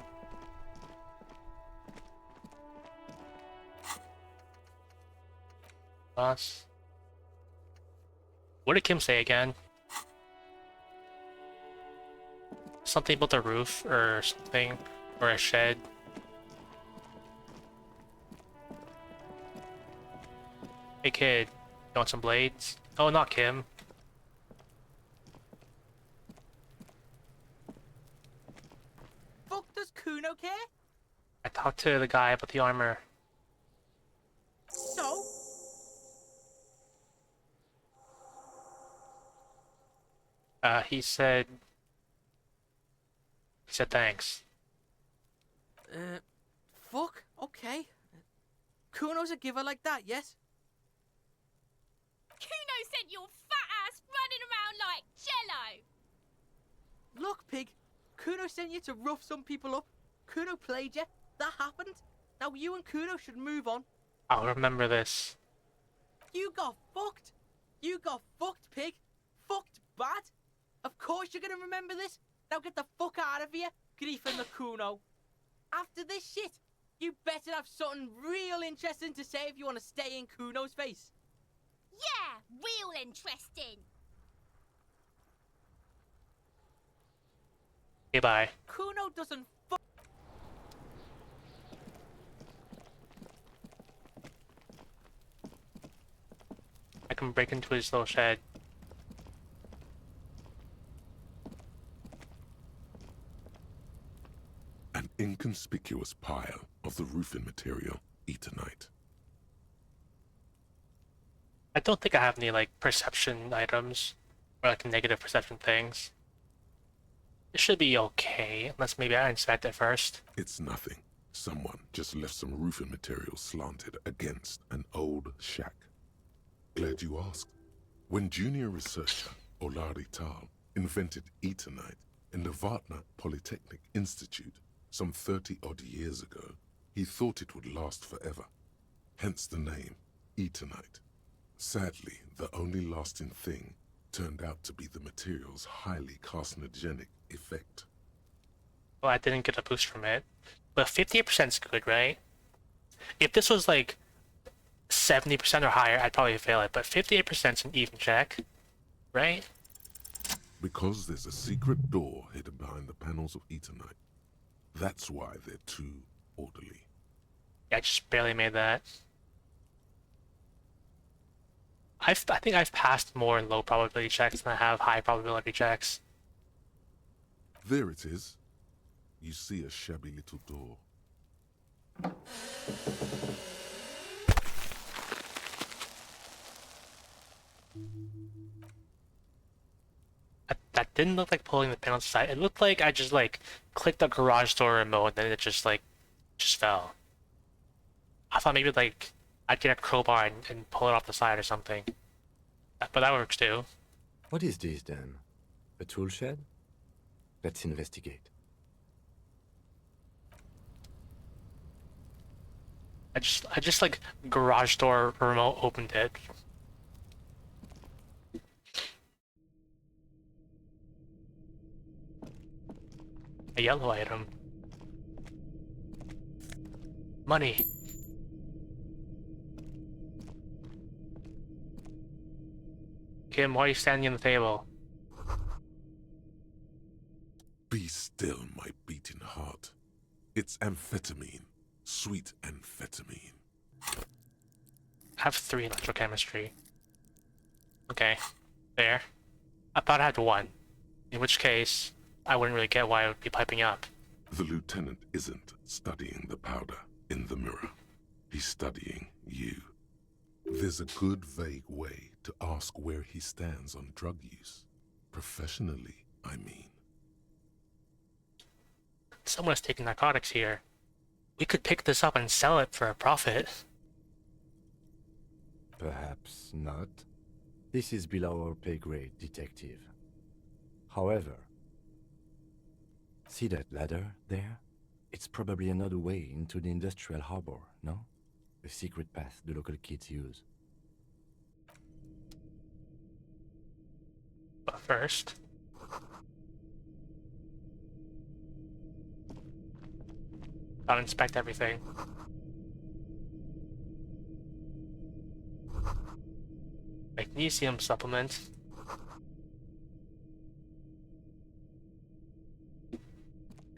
Boss. What did Kim say again? Something about the roof or something, or a shed. Hey kid, you want some blades? Oh, not Kim. Fuck does Kuno care? I talked to the guy about the armor. So? He said thanks. Fuck, okay. Kuno's a giver like that, yes? Kuno sent your fat ass running around like jello! Look, pig. Kuno sent you to rough some people up. Kuno played you. That happened. Now you and Kuno should move on. I'll remember this. You got fucked. You got fucked, pig. Fucked bad. Of course you're gonna remember this. Now get the fuck out of here, Grief and the Kuno. After this shit, you better have something real interesting to say if you want to stay in Kuno's face. Yeah, real interesting. Okay, bye. Kuno doesn't fuck. I can break into his little shed. An inconspicuous pile of the roofing material, Eternite. I don't think I have any like perception items or like negative perception things. It should be okay, unless maybe I inspect it first. It's nothing. Someone just left some roofing material slanted against an old shack. Glad you asked. When junior researcher Olari Tal invented Eternite in the Vartna Polytechnic Institute some 30-odd years ago, he thought it would last forever. Hence the name, Eternite. Sadly, the only lasting thing turned out to be the material's highly carcinogenic effect. Well, I didn't get a boost from it. But 58% is good, right? If this was like 70% or higher, I'd probably fail it. But 58% is an even check, right? Because there's a secret door hidden behind the panels of Eternite. That's why they're too orderly. Yeah, I just barely made that. I think I've passed more low probability checks than I have high probability checks. There it is. You see a shabby little door. That didn't look like pulling the pin on the side. It looked like I just like clicked the garage door remote and then it just fell. I thought maybe like I'd get a crowbar and pull it off the side or something. But that works too. What is this then? A tool shed? Let's investigate. I just like garage door remote opened it. A yellow item. Money. Kim, why are you standing on the table? Be still. still my beating heart. It's amphetamine. Sweet amphetamine. I have 3 electrochemistry. Okay, fair. I thought I had 1. In which case, I wouldn't really get why I would be piping up. The lieutenant isn't studying the powder in the mirror. He's studying you. There's a good vague way to ask where he stands on drug use. Professionally, I mean. Someone is taking narcotics here. We could pick this up and sell it for a profit. Perhaps not. This is below our pay grade, detective. However, see that ladder there? It's probably another way into the industrial harbor, no? A secret path the local kids use. But first... Gotta inspect everything. Magnesium supplement.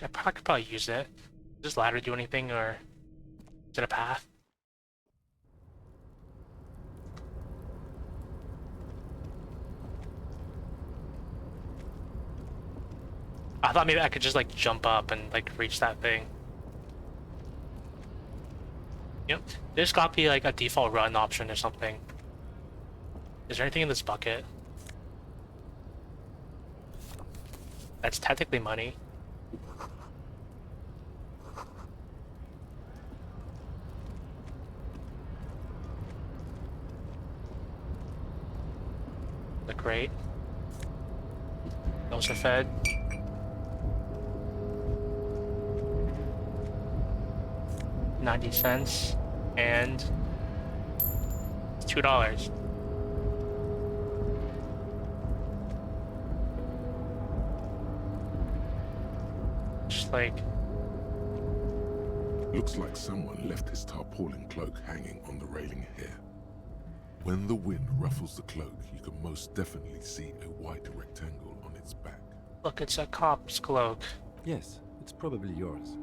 I could probably use it. Does this ladder do anything, or is it a path? I thought maybe I could just like jump up and like reach that thing. Yep, there's gotta be like a default run option or something. Is there anything in this bucket? That's technically money. The crate. Those are fed. $0.90 and $2. Just like Looks like someone left his tarpaulin cloak hanging on the railing here. When the wind ruffles the cloak, you can most definitely see a white rectangle on its back. look, it's a cop's cloak. Yes, it's probably yours.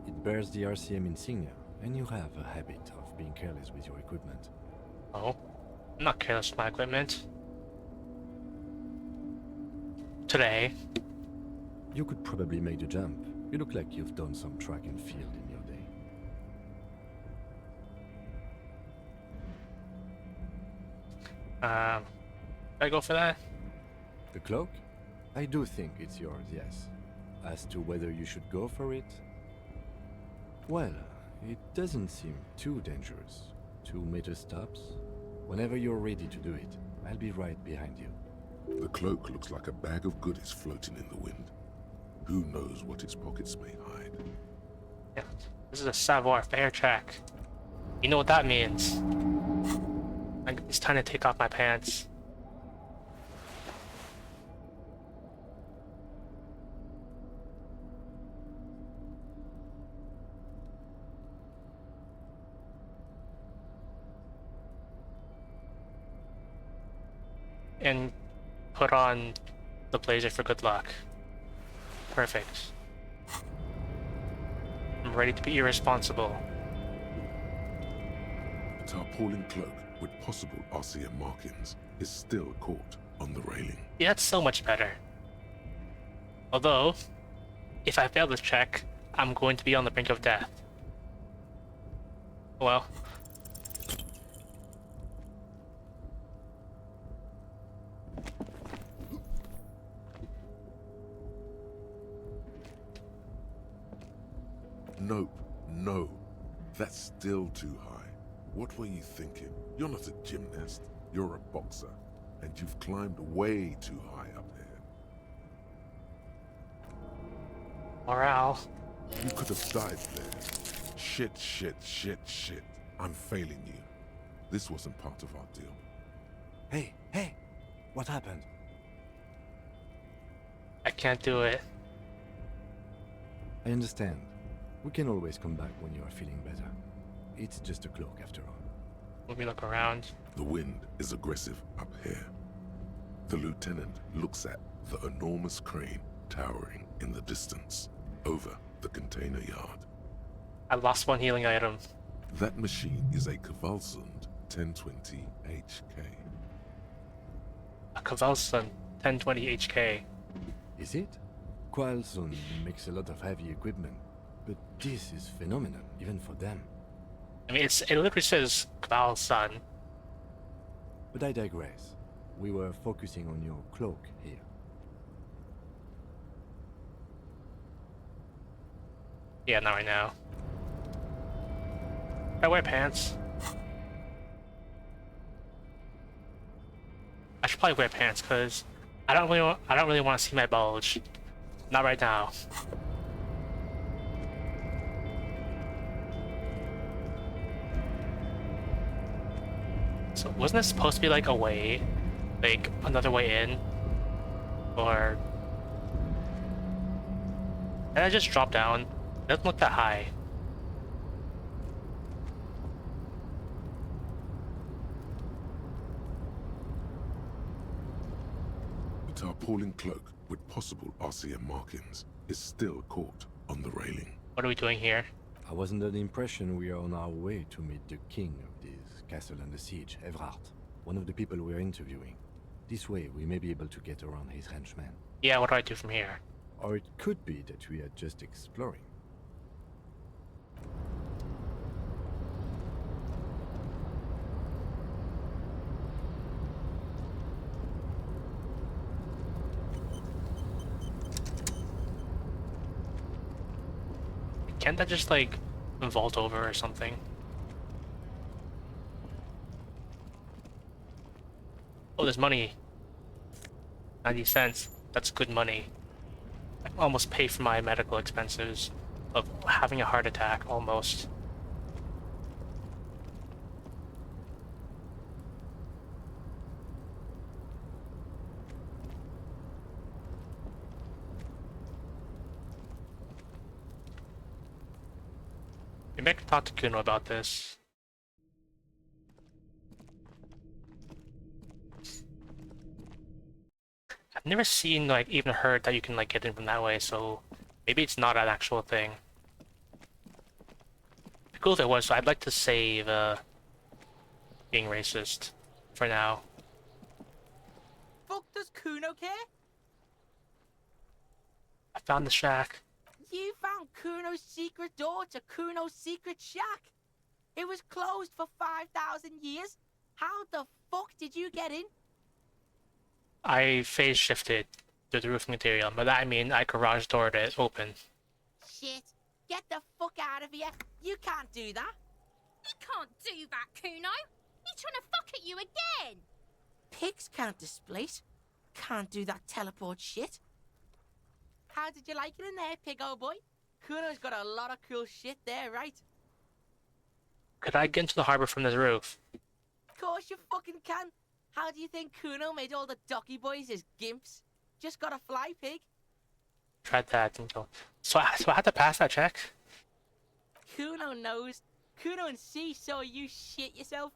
It bears the RCM insignia, and you have a habit of being careless with your equipment. Oh, I'm not careless with my equipment. Today. You could probably make the jump. You look like you've done some track and field in your day. Should I go for that? The cloak? I do think it's yours, yes. As to whether you should go for it? Well, it doesn't seem too dangerous. 2 meter stops. Whenever you're ready to do it, I'll be right behind you. The cloak looks like a bag of goodies floating in the wind. Who knows what its pockets may hide? Yeah, this is a savoir-faire check. You know what that means. It's time to take off my pants. And put on the blazer for good luck. Perfect. I'm ready to be irresponsible. A tarpaulin cloak with possible RCM markings is still caught on the railing. Yeah, that's so much better. Although, if I fail this check, I'm going to be on the brink of death. Well. Nope, no. That's still too high. What were you thinking? You're not a gymnast. You're a boxer. And you've climbed way too high up there. Morale. You could have died there. Shit. I'm failing you. This wasn't part of our deal. Hey! What happened? I can't do it. I understand. We can always come back when you are feeling better. It's just a cloak after all. Let me look around. The wind is aggressive up here. The lieutenant looks at the enormous crane towering in the distance, over the container yard. I lost one healing item. That machine is a Kvalsund 1020 HK. A Kvalsund 1020 HK. Is it? Qualzone makes a lot of heavy equipment, but this is phenomenal, even for them. I mean, it literally says Kvalsund. But I digress. We were focusing on your cloak here. Yeah, not right now. I wear pants. I should probably wear pants because I don't really want to see my bulge. Not right now. So wasn't this supposed to be like a way, like another way in, or did I just drop down? It doesn't look that high. The tarpaulin cloak with possible RCM markings is still caught on the railing. What are we doing here? I was under the impression we are on our way to meet the king of this castle under siege, Evrard, one of the people we're interviewing. This way, we may be able to get around his henchmen. Yeah, what do I do from here? Or it could be that we are just exploring. Can't that just like vault over or something? Oh, there's money. 90 cents. That's good money. I can almost pay for my medical expenses of having a heart attack, almost. Maybe I can talk to Kuno about this. I've never seen, like, even heard that you can, like, get in from that way, so maybe it's not an actual thing. It'd be cool if it was, so I'd like to save, being racist for now. Fuck does Kuno care? I found the shack. You found Kuno's secret door to Kuno's secret shack. It was closed for 5,000 years. How the fuck did you get in? I phase shifted to the roofing material, but that I mean I garage doored it open. Shit. Get the fuck out of here. You can't do that. He can't do that, Kuno. He's trying to fuck at you again. Pigs can't displace. Can't do that teleport shit. How did you like it in there, pig old boy? Kuno's got a lot of cool shit there, right? Could I get into the harbor from this roof? Of course you fucking can. How do you think Kuno made all the docky boys his gimps? Just gotta fly, pig. Tried that, didn't go. So I had to pass that check? Kuno knows. Kuno and C saw you shit yourself.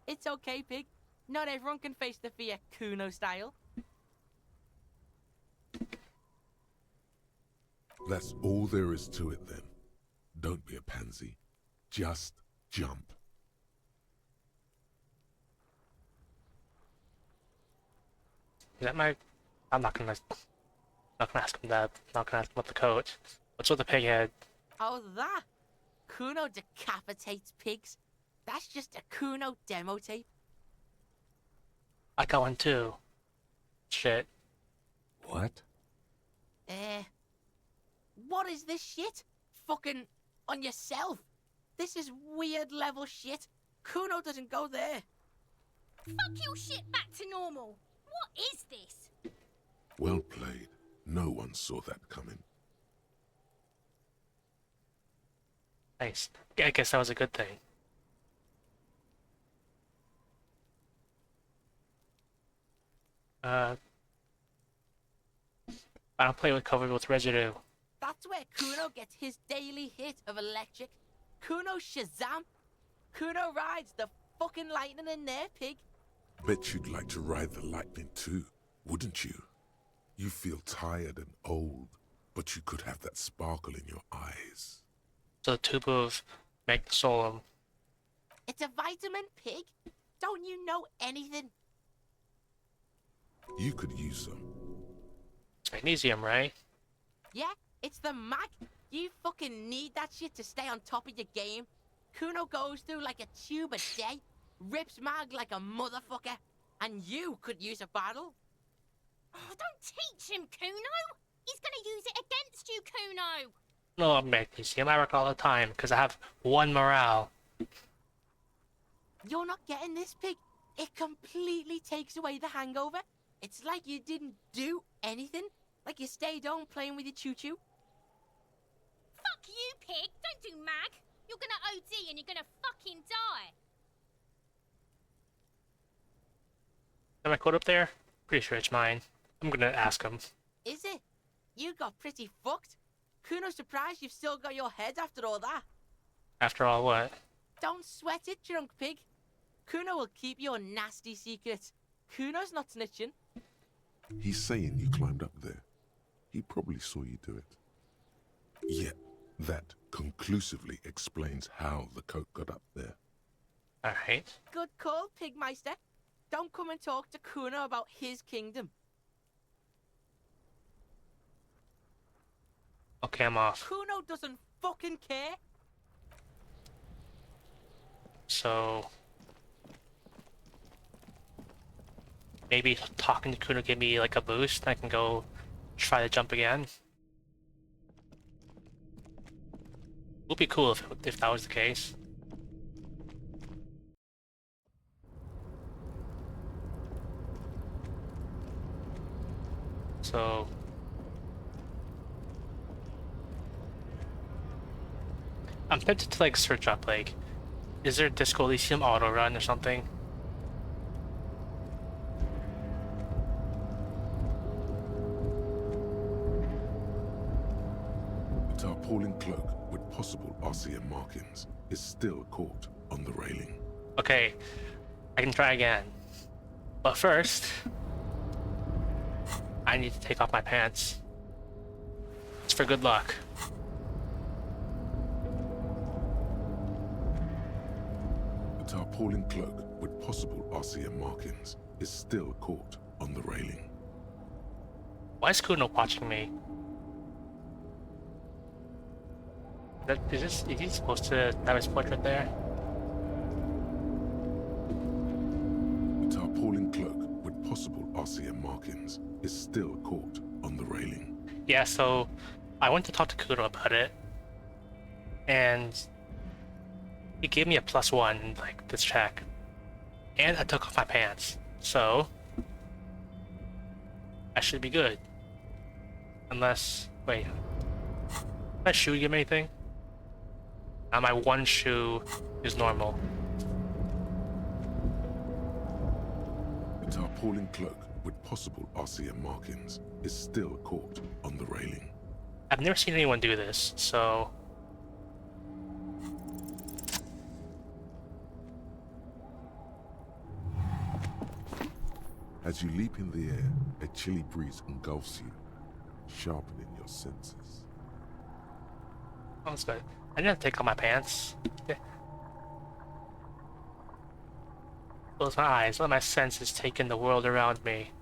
It's okay, pig. Not everyone can face the fear Kuno style. That's all there is to it then. Don't be a pansy. Just jump. Is that my... I'm not gonna ask him that. I'm not gonna ask him about the coat. What's with the pig head? Oh, that? Kuno decapitates pigs. That's just a Kuno demo tape. I got one too. Shit. What? What is this shit? Fucking on yourself. This is weird level shit. Kuno doesn't go there. Fuck your shit back to normal. What is this? Well played. No one saw that coming. Nice. I guess that was a good thing. I don't play with covered with residue. That's where Kuno gets his daily hit of electric. Kuno Shazam. Kuno rides the fucking lightning in there, pig. Bet you'd like to ride the lightning too, wouldn't you? You feel tired and old, but you could have that sparkle in your eyes. So the tube of magnesium. It's a vitamin, Pig. Don't you know anything? You could use some. It's magnesium, right? Yeah, it's the mag. You fucking need that shit to stay on top of your game. Kuno goes through like a tube a day, rips mag like a motherfucker, and you could use a battle. Oh, don't teach him, Kuno. He's gonna use it against you, Kuno. No, magnesium. I work all the time because I have 1 morale. You're not getting this, Pig. It completely takes away the hangover. It's like you didn't do anything. Like you stayed home playing with your choo-choo. Fuck you, Pig. Don't do mag. You're gonna OD and you're gonna fucking die. Am I code up there? Pretty sure it's mine. I'm gonna ask him. Is it? You got pretty fucked. Kuno's surprised you've still got your head after all that. After all, what? Don't sweat it, drunk pig. Kuno will keep your nasty secrets. Kuno's not snitching. He's saying you climbed up there. He probably saw you do it. Yet, that conclusively explains how the coke got up there. Alright. Good call, Pigmeister. Don't come and talk to Kuno about his kingdom. Okay, I'm off. Kuno doesn't fucking care. So... maybe talking to Kuno give me like a boost and I can go try to jump again. Would be cool if that was the case. So... I'm tempted to like search up like, is there Disco Elysium auto run or something? The tarpaulin cloak with possible RCM markings is still caught on the railing. Okay, I can try again. But first, I need to take off my pants. It's for good luck. The tarpaulin cloak with possible RCM markings is still caught on the railing. Why is Kuno watching me? Is he supposed to have his portrait there? The tarpaulin cloak with possible RCM markings is still caught on the railing. Yeah, so I went to talk to Kuno about it, and he gave me a +1 in like this check, and I took off my pants, so I should be good. Unless, wait, did my shoe give me anything? Now my one shoe is normal. The tarpaulin cloak with possible RCM markings is still caught on the railing. I've never seen anyone do this, so... As you leap in the air, a chilly breeze engulfs you, sharpening your senses. Oh, that's good. I didn't take off my pants. Yeah. Close my eyes, let my senses take in the world around me.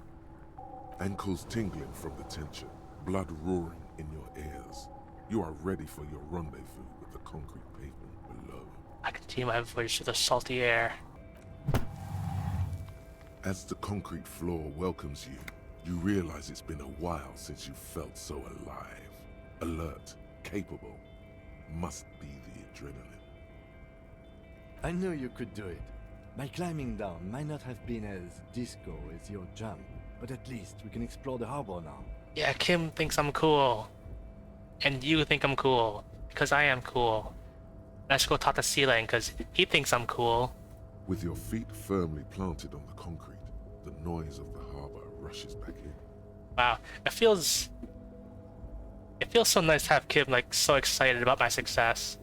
Ankles tingling from the tension, blood roaring in your ears. You are ready for your rendezvous with the concrete pavement below. I can see my voice through the salty air. As the concrete floor welcomes you, you realize it's been a while since you felt so alive. Alert, capable. Must be the adrenaline. I knew you could do it. My climbing down might not have been as disco as your jump, but at least we can explore the harbor now. Yeah, Kim thinks I'm cool. And you think I'm cool. Because I am cool. Let's go talk to Sealand because he thinks I'm cool. With your feet firmly planted on the concrete, the noise of the harbor rushes back in. Wow, it feels so nice to have Kim like so excited about my success.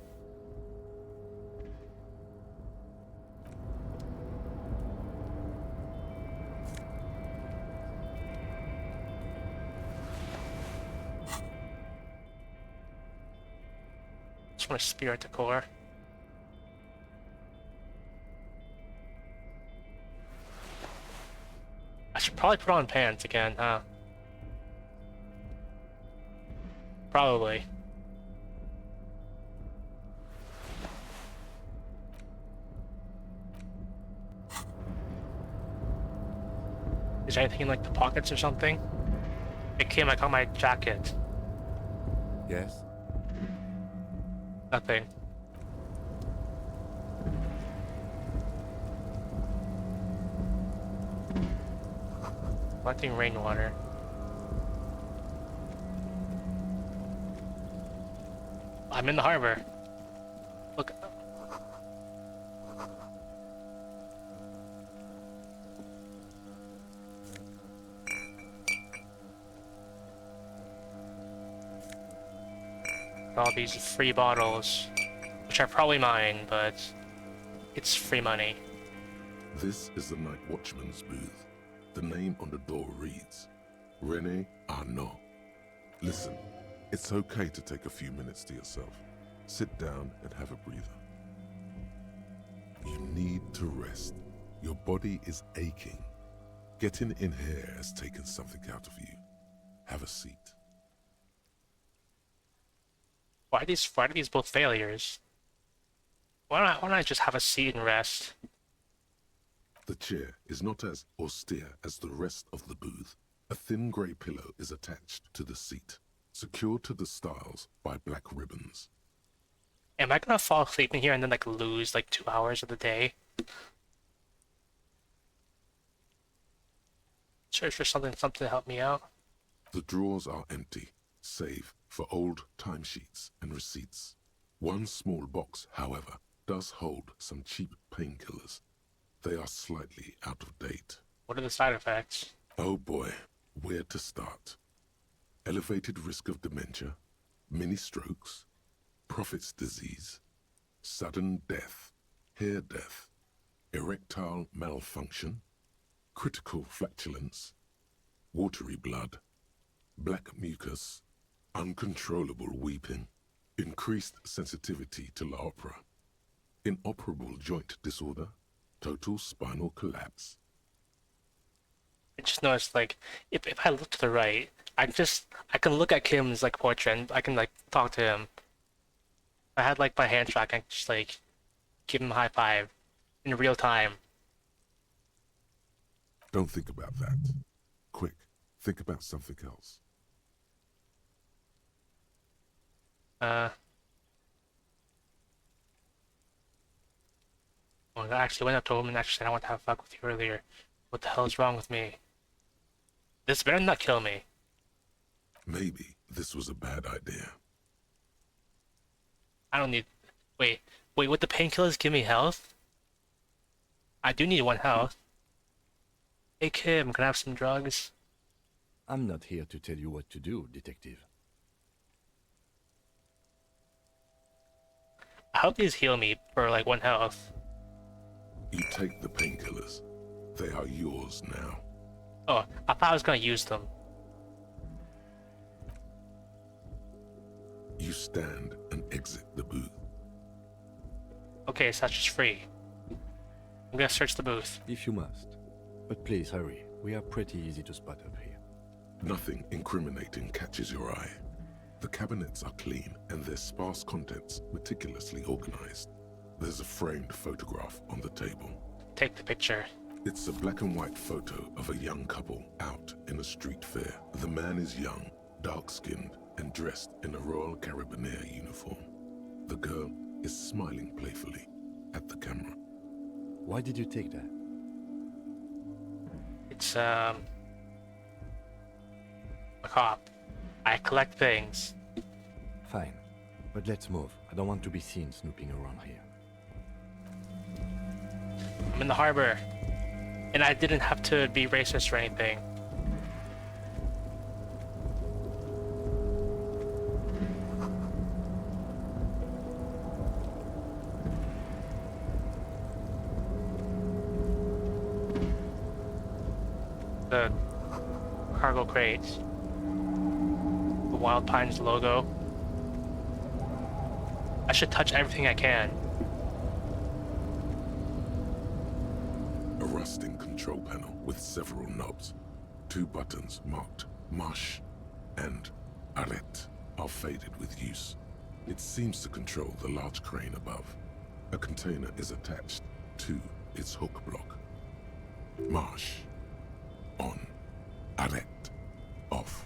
just want to spear at the core. I should probably put on pants again, huh? Probably. Is there anything in like the pockets or something? It came like on my jacket. Yes? Nothing. Collecting rainwater. I'm in the harbor. Look. All these free bottles, which are probably mine, but it's free money. This is the night watchman's booth. The name on the door reads, Rene Arnaud. Listen, it's okay to take a few minutes to yourself. Sit down and have a breather. You need to rest. Your body is aching. Getting in here has taken something out of you. Have a seat. Why are these both failures? Why don't I just have a seat and rest? The chair is not as austere as the rest of the booth. A thin grey pillow is attached to the seat, secured to the stiles by black ribbons. Am I gonna fall asleep in here and then like lose like 2 hours of the day? Search for something to help me out. The drawers are empty, save for old timesheets and receipts. One small box, however, does hold some cheap painkillers. They are slightly out of date. What are the side effects? Oh boy, where to start? Elevated risk of dementia, mini strokes, prophet's disease, sudden death, hair death, erectile malfunction, critical flatulence, watery blood, black mucus, uncontrollable weeping, increased sensitivity to la opera, inoperable joint disorder, total spinal collapse. I just noticed like if I look to the right, I can look at Kim's like portrait and I can like talk to him. If I had like my hand track, I could just like give him a high five in real time. Don't think about that. Quick, think about something else. Well, I actually went up to him and actually said I want to have a fuck with you earlier. What the hell is wrong with me? This better not kill me. Maybe this was a bad idea. I don't need... Wait, would the painkillers give me health? I do need 1 health. Hey Kim, can I have some drugs? I'm not here to tell you what to do, detective. I hope these heal me for like 1 health. You take the painkillers. They are yours now. Oh, I thought I was gonna use them. You stand and exit the booth. Okay, so that's just free. I'm gonna search the booth. If you must. But please hurry. We are pretty easy to spot up here. Nothing incriminating catches your eye. The cabinets are clean and their sparse contents meticulously organized. There's a framed photograph on the table. Take the picture. It's a black and white photo of a young couple out in a street fair. The man is young, dark-skinned, and dressed in a Royal Carabinieri uniform. The girl is smiling playfully at the camera. Why did you take that? It's, a cop. I collect things. Fine. But let's move. I don't want to be seen snooping around here. I'm in the harbor. And I didn't have to be racist or anything. The cargo crates. The Wild Pines logo. I should touch everything I can. A rusting control panel with several knobs. 2 buttons marked Marsh and Arrête are faded with use. It seems to control the large crane above. A container is attached to its hook block. Marsh. On. Arrête. Off.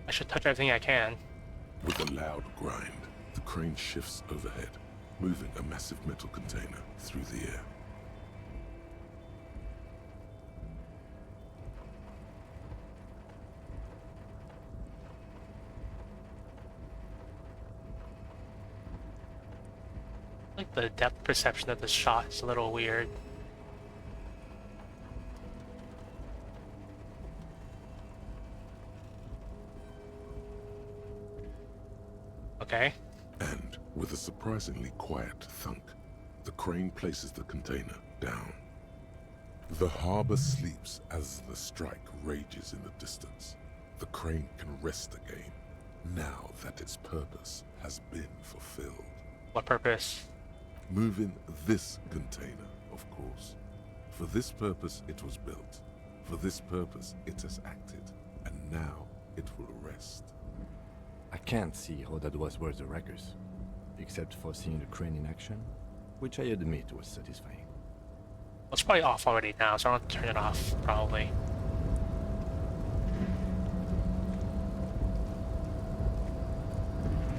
I should touch everything I can. With a loud grind, the crane shifts overhead, moving a massive metal container through the air. Like the depth perception of the shot is a little weird. Okay. And with a surprisingly quiet thunk, the crane places the container down. The harbor sleeps as the strike rages in the distance. The crane can rest again, now that its purpose has been fulfilled. What purpose? Moving this container, of course. For this purpose it was built. For this purpose it has acted. And now it will rest. I can't see how that was worth the wreckers, except for seeing the crane in action, which I admit was satisfying. Well, it's probably off already now, so I don't have to turn it off, probably.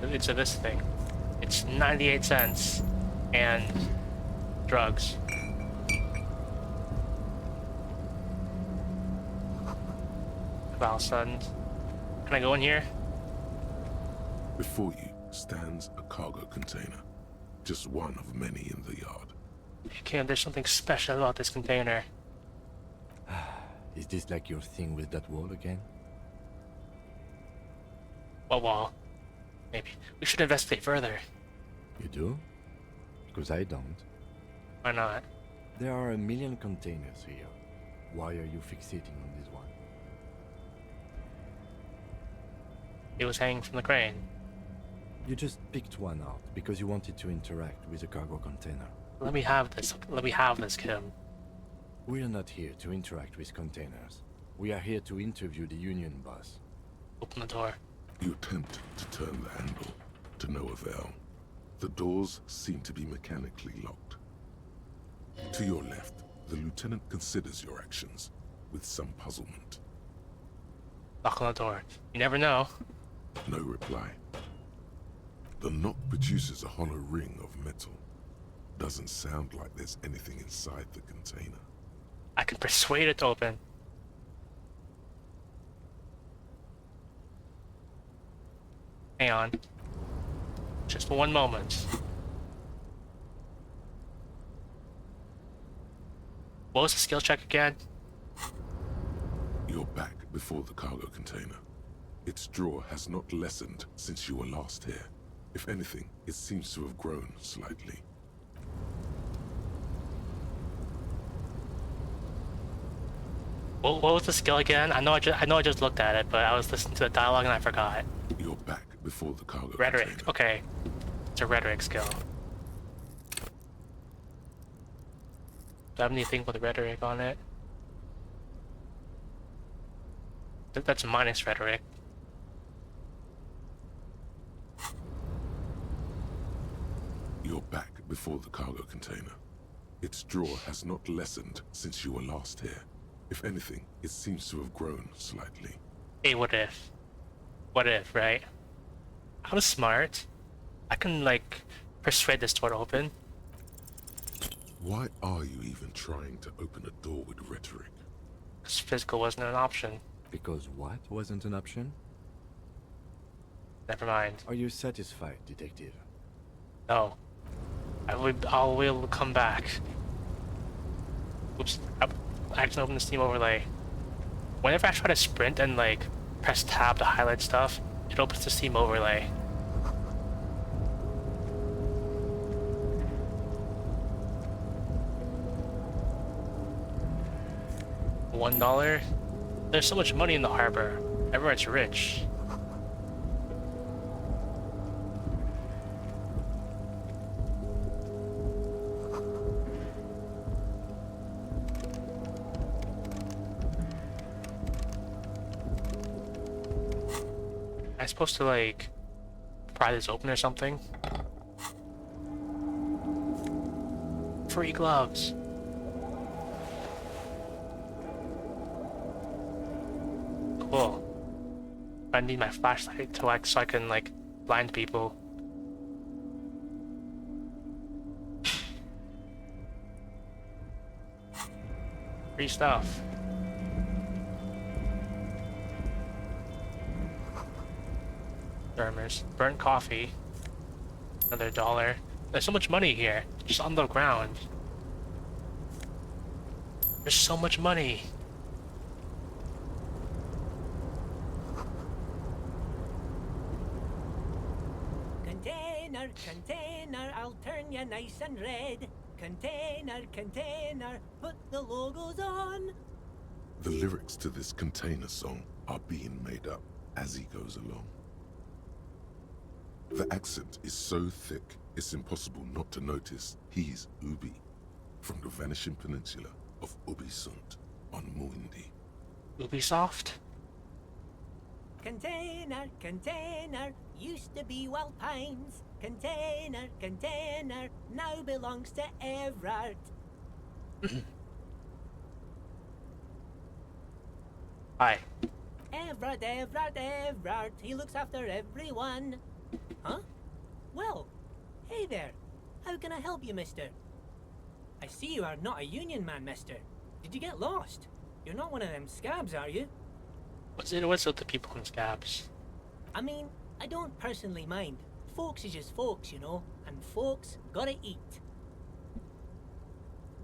It's a this thing. It's 98 cents and drugs. Valsund. Can I go in here? Before you stands a cargo container, just one of many in the yard. Okay, there's something special about this container. Is this like your thing with that wall again? What wall? Maybe. We should investigate further. You do? Because I don't. Why not? There are a million containers here. Why are you fixating on this one? It was hanging from the crane. You just picked one out because you wanted to interact with a cargo container. Let me have this. Let me have this, Kim. We are not here to interact with containers. We are here to interview the union boss. Open the door. You attempt to turn the handle, to no avail. The doors seem to be mechanically locked. To your left, the lieutenant considers your actions with some puzzlement. Knock on the door. You never know. No reply. The knock produces a hollow ring of metal. Doesn't sound like there's anything inside the container. I can persuade it to open. Hang on. Just for one moment. What was the skill check again? You're back before the cargo container. Its drawer has not lessened since you were last here. If anything, it seems to have grown slightly. What was the skill again? I know I just looked at it, but I was listening to the dialogue and I forgot. You're back before the cargo Rhetoric. container. Okay. It's a rhetoric skill. Do I have anything with rhetoric on it? That's minus rhetoric. You're back before the cargo container. Its drawer has not lessened since you were last here. If anything, it seems to have grown slightly. Hey, what if? What if, right? I'm smart. I can, like, persuade this door to open. Why are you even trying to open a door with rhetoric? Because physical wasn't an option. Because what wasn't an option? Never mind. Are you satisfied, detective? No. I will come back. Oops. I accidentally opened the Steam overlay. Whenever I try to sprint and, like, press tab to highlight stuff, it opens the Steam overlay. $1? There's so much money in the harbor. Everyone's rich. supposed to like pry this open or something? Free gloves. Cool. I need my flashlight to like so I can like blind people. Free stuff. Dermers. Burnt coffee. Another $1. There's so much money here. Just on the ground. There's so much money. Container, container, I'll turn you nice and red. Container, container, put the logos on. The lyrics to this container song are being made up as he goes along. The accent is so thick, it's impossible not to notice he's Ubi, from the vanishing peninsula of Ubisunt on Muindi. Ubisoft? Container, container, used to be Wild Pines. Container, container, now belongs to Everard. Hi. Everard, Everard, Everard, he looks after everyone. Huh? Well, hey there. How can I help you, mister? I see you are not a union man, mister. Did you get lost? You're not one of them scabs, are you? What's with the people in scabs? I mean, I don't personally mind. Folks is just folks, you know, and folks gotta eat.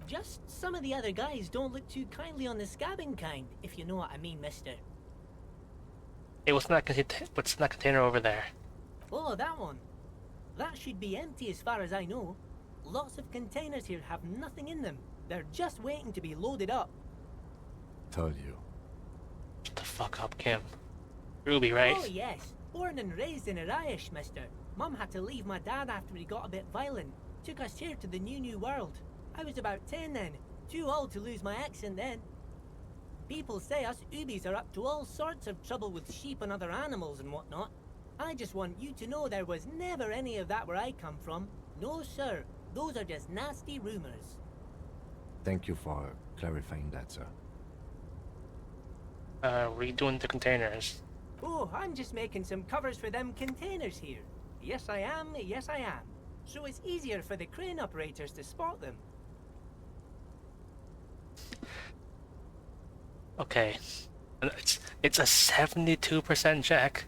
Just some of the other guys don't look too kindly on the scabbing kind, if you know what I mean, mister. Hey, what's in that container over there? Oh, that one. That should be empty as far as I know. Lots of containers here have nothing in them. They're just waiting to be loaded up. Told you. Shut the fuck up, Kim. Ruby, right? Oh, yes. Born and raised in Irish, mister. Mum had to leave my dad after he got a bit violent. Took us here to the new world. I was about 10 then. Too old to lose my accent then. People say us Ubis are up to all sorts of trouble with sheep and other animals and whatnot. I just want you to know there was never any of that where I come from. No, sir. Those are just nasty rumors. Thank you for clarifying that, sir. Redoing the containers. Oh, I'm just making some covers for them containers here. Yes, I am. Yes, I am. So it's easier for the crane operators to spot them. Okay. It's a 72% check.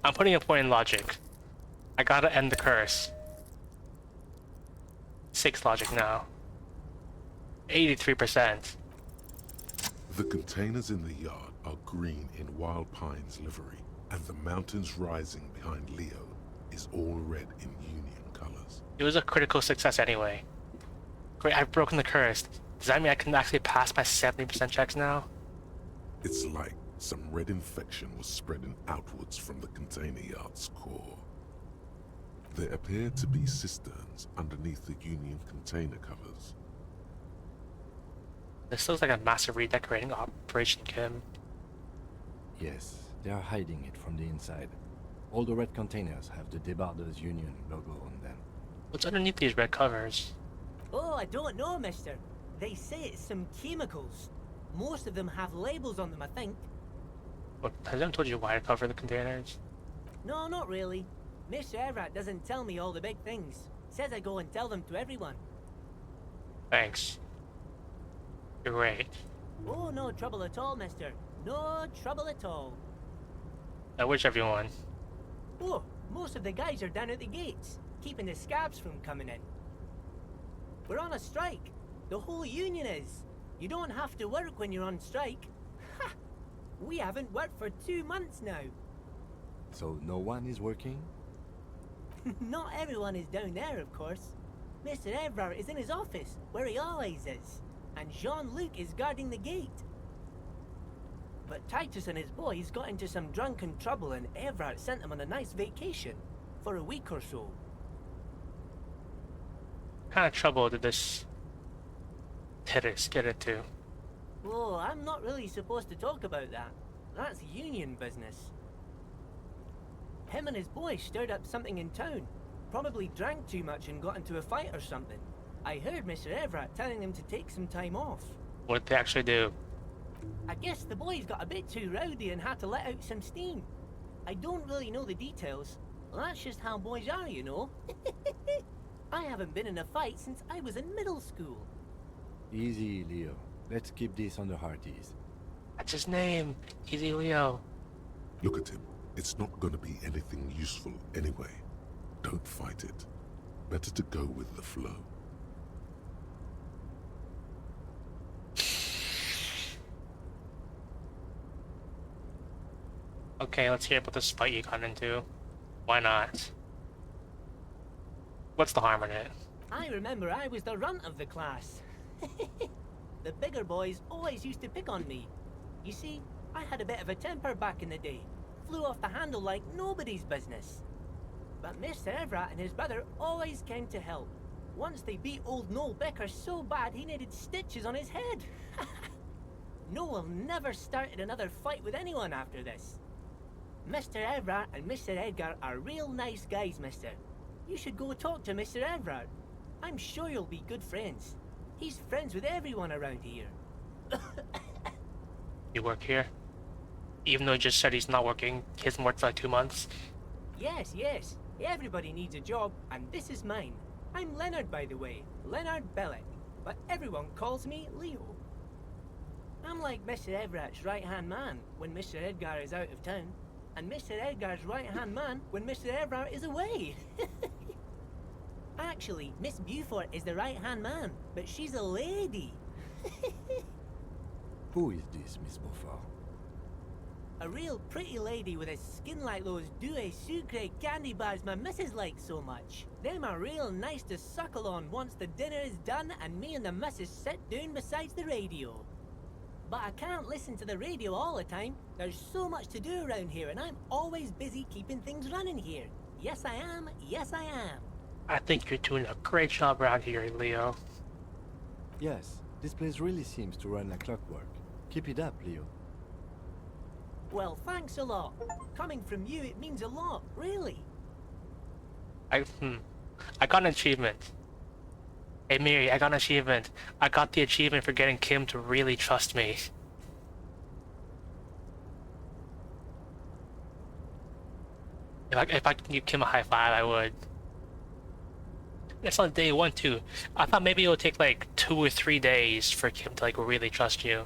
I'm putting a point in logic. I gotta end the curse. 6 logic now. 83%. The containers in the yard are green in Wild Pine's livery, and the mountains rising behind Leo is all red in Union colors. It was a critical success anyway. Great, I've broken the curse. Does that mean I can actually pass my 70% checks now? It's like some red infection was spreading outwards from the container yard's core. There appear to be cisterns underneath the Union container covers. This looks like a massive redecorating operation, Kim. Yes, they are hiding it from the inside. All the red containers have the Debarders Union logo on them. What's underneath these red covers? Oh, I don't know, mister. They say it's some chemicals. Most of them have labels on them, I think. What, has anyone told you why to cover the containers? No, not really. Mr. Everett doesn't tell me all the big things. Says I go and tell them to everyone. Thanks. You're great. Oh, no trouble at all, mister. No trouble at all. I wish everyone. Oh, most of the guys are down at the gates, keeping the scabs from coming in. We're on a strike. The whole union is. You don't have to work when you're on strike. Ha! We haven't worked for 2 months now. So no one is working? Not everyone is down there, of course. Mr. Everard is in his office, where he always is. And Jean-Luc is guarding the gate. But Titus and his boys got into some drunken trouble and Everard sent them on a nice vacation. For a week or so. kind of trouble did this terrorist get into? Whoa, I'm not really supposed to talk about that. That's union business. Him and his boys stirred up something in town. Probably drank too much and got into a fight or something. I heard Mr. Everett telling them to take some time off. What did they actually do? I guess the boys got a bit too rowdy and had to let out some steam. I don't really know the details. Well, that's just how boys are, you know. I haven't been in a fight since I was in middle school. Easy, Leo. Let's keep this on the hearties. That's his name. Easy Leo. Look at him. It's not going to be anything useful anyway. Don't fight it. Better to go with the flow. Okay, let's hear about this fight you got into. Why not? What's the harm in it? I remember I was the runt of the class. The bigger boys always used to pick on me. You see, I had a bit of a temper back in the day. Flew off the handle like nobody's business. But Mr. Everett and his brother always came to help. Once they beat old Noel Becker so bad he needed stitches on his head. Noel never started another fight with anyone after this. Mr. Everett and Mr. Edgar are real nice guys, mister. You should go talk to Mr. Everett. I'm sure you'll be good friends. He's friends with everyone around here. You work here? Even though he just said he's not working, he hasn't worked for like 2 months. Yes, yes. Everybody needs a job, and this is mine. I'm Leonard, by the way. Leonard Bellick. But everyone calls me Leo. I'm like Mr. Everett's right-hand man when Mr. Edgar is out of town, and Mr. Edgar's right-hand man when Mr. Everett is away. Actually, Miss Beaufort is the right-hand man, but she's a lady. Who is this, Miss Beaufort? A real pretty lady with a skin like those Douai Sucre candy bars my missus likes so much. Them are real nice to suckle on once the dinner is done and me and the missus sit down beside the radio. But I can't listen to the radio all the time. There's so much to do around here and I'm always busy keeping things running here. Yes I am, yes I am. I think you're doing a great job around here, Leo. Yes, this place really seems to run like clockwork. Keep it up, Leo. Well, thanks a lot. Coming from you, it means a lot, really. I got an achievement. Hey Miri, I got an achievement. I got the achievement for getting Kim to really trust me. If I could give Kim a high five, I would. It's on day 1 too. I thought maybe it would take like 2 or 3 days for Kim to like really trust you.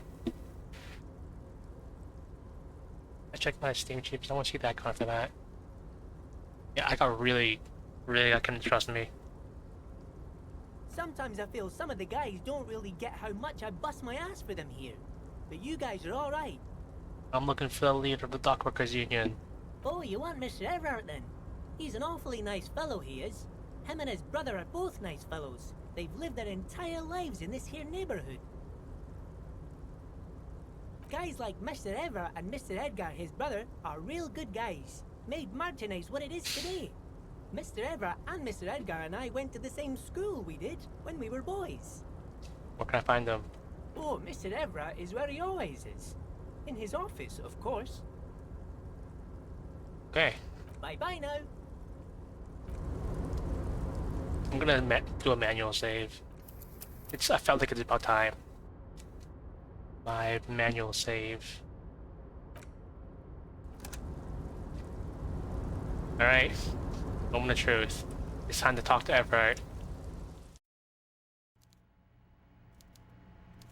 I checked my Steam achievements. I want to see that card for that. Yeah, I got really got Kim to trust me. Sometimes I feel some of the guys don't really get how much I bust my ass for them here. But you guys are alright. I'm looking for the leader of the Dockworkers Union. Oh, you want Mr. Everett then? He's an awfully nice fellow, he is. Him and his brother are both nice fellows. They've lived their entire lives in this here neighborhood. Guys like Mr. Everett and Mr. Edgar, his brother, are real good guys. Made Martinez what it is today. Mr. Everett and Mr. Edgar and I went to the same school we did when we were boys. Where can I find them? Oh, Mr. Everett is where he always is. In his office, of course. Okay. Bye-bye now. I'm gonna do a manual save. I felt like it's about time. My manual save. Alright. Moment of truth. It's time to talk to Everett.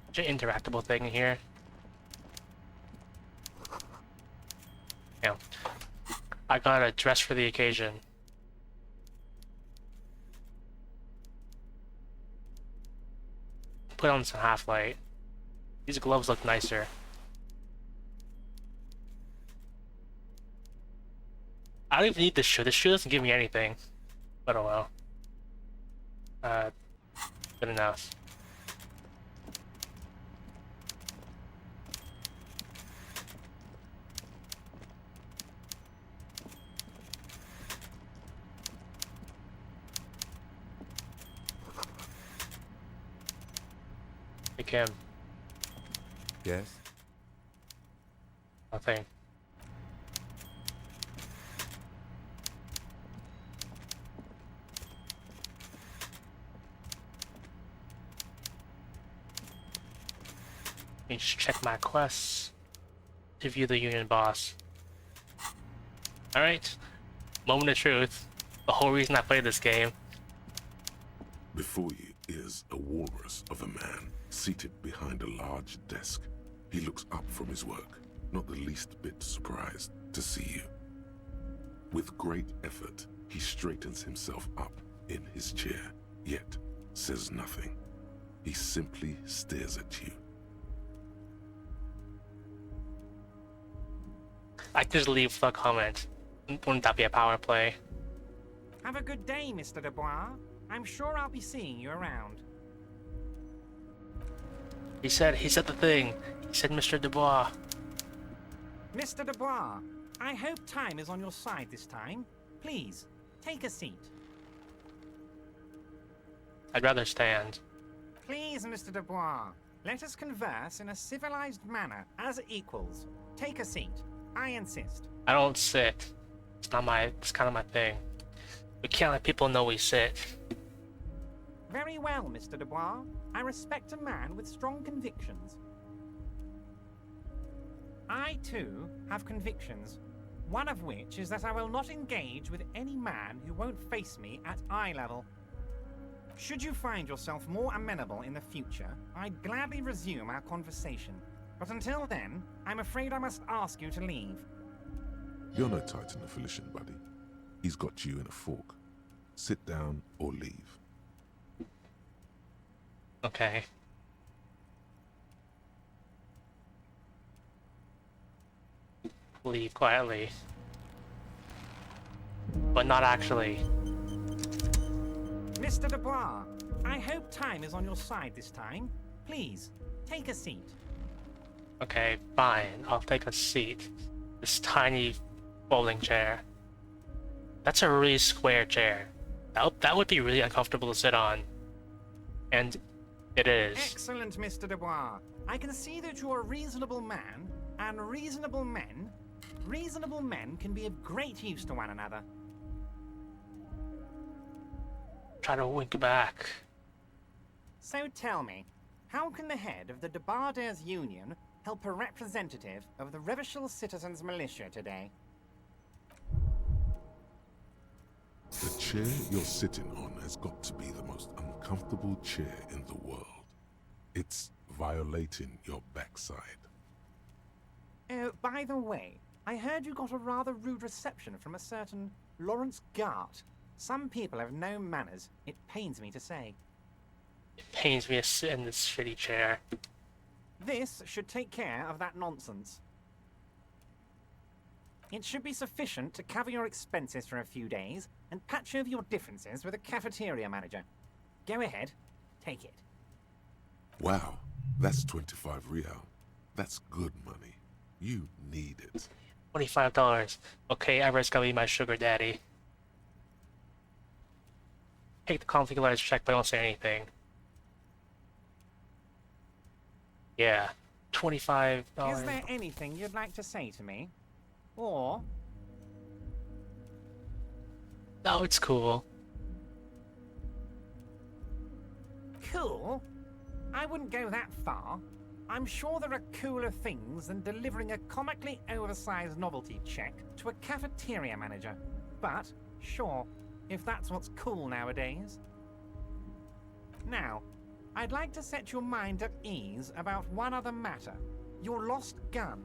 Such an interactable thing here. Yeah. I got a dress for the occasion. Put on some half-light. These gloves look nicer. I don't even need this shoe. This shoe doesn't give me anything. But oh well. Good enough. him. Yes? Nothing. Let me just check my quests to view the Union boss. Alright. Moment of truth. The whole reason I played this game. Before you is a walrus of a man seated behind a large desk. He looks up from his work, not the least bit surprised to see you. With great effort, he straightens himself up in his chair, yet says nothing. He simply stares at you. I could just leave the comment. Wouldn't that be a power play? Have a good day, Mr. Dubois. I'm sure I'll be seeing you around. He said the thing. He said Mr. Dubois. Mr. Dubois, I hope time is on your side this time. Please, take a seat. I'd rather stand. Please, Mr. Dubois, let us converse in a civilized manner, as equals. Take a seat. I insist. I don't sit. It's kind of my thing. We can't let people know we sit. Very well, Mr. Dubois. I respect a man with strong convictions. I, too, have convictions. One of which is that I will not engage with any man who won't face me at eye level. Should you find yourself more amenable in the future, I'd gladly resume our conversation. But until then, I'm afraid I must ask you to leave. You're no Titan affiliation, buddy. He's got you in a fork. Sit down or leave. Okay. Leave quietly. But not actually. Mr. Dubois, I hope time is on your side this time. Please, take a seat. Okay, fine. I'll take a seat. This tiny bowling chair. That's a really square chair. That would be really uncomfortable to sit on. And it is. Excellent, Mr. Dubois. I can see that you're a reasonable man, and reasonable men can be of great use to one another. Try to wink back. So tell me, how can the head of the Debarders Union help a representative of the Revachol Citizens Militia today? The chair you're sitting on has got to be the most uncomfortable chair in the world. It's violating your backside. Oh, by the way, I heard you got a rather rude reception from a certain Lawrence Gart. Some people have no manners, it pains me to say. It pains me to sit in this shitty chair. This should take care of that nonsense. It should be sufficient to cover your expenses for a few days and patch over your differences with a cafeteria manager. Go ahead, take it. Wow, that's 25 real. That's good money. You need it. $25. Okay, Everett's gonna be my sugar daddy. Take the conflict check, but don't say anything. Yeah, $25. Is there anything you'd like to say to me? Or... No, it's cool. Cool? I wouldn't go that far. I'm sure there are cooler things than delivering a comically oversized novelty check to a cafeteria manager. But, sure, if that's what's cool nowadays. Now, I'd like to set your mind at ease about one other matter. Your lost gun.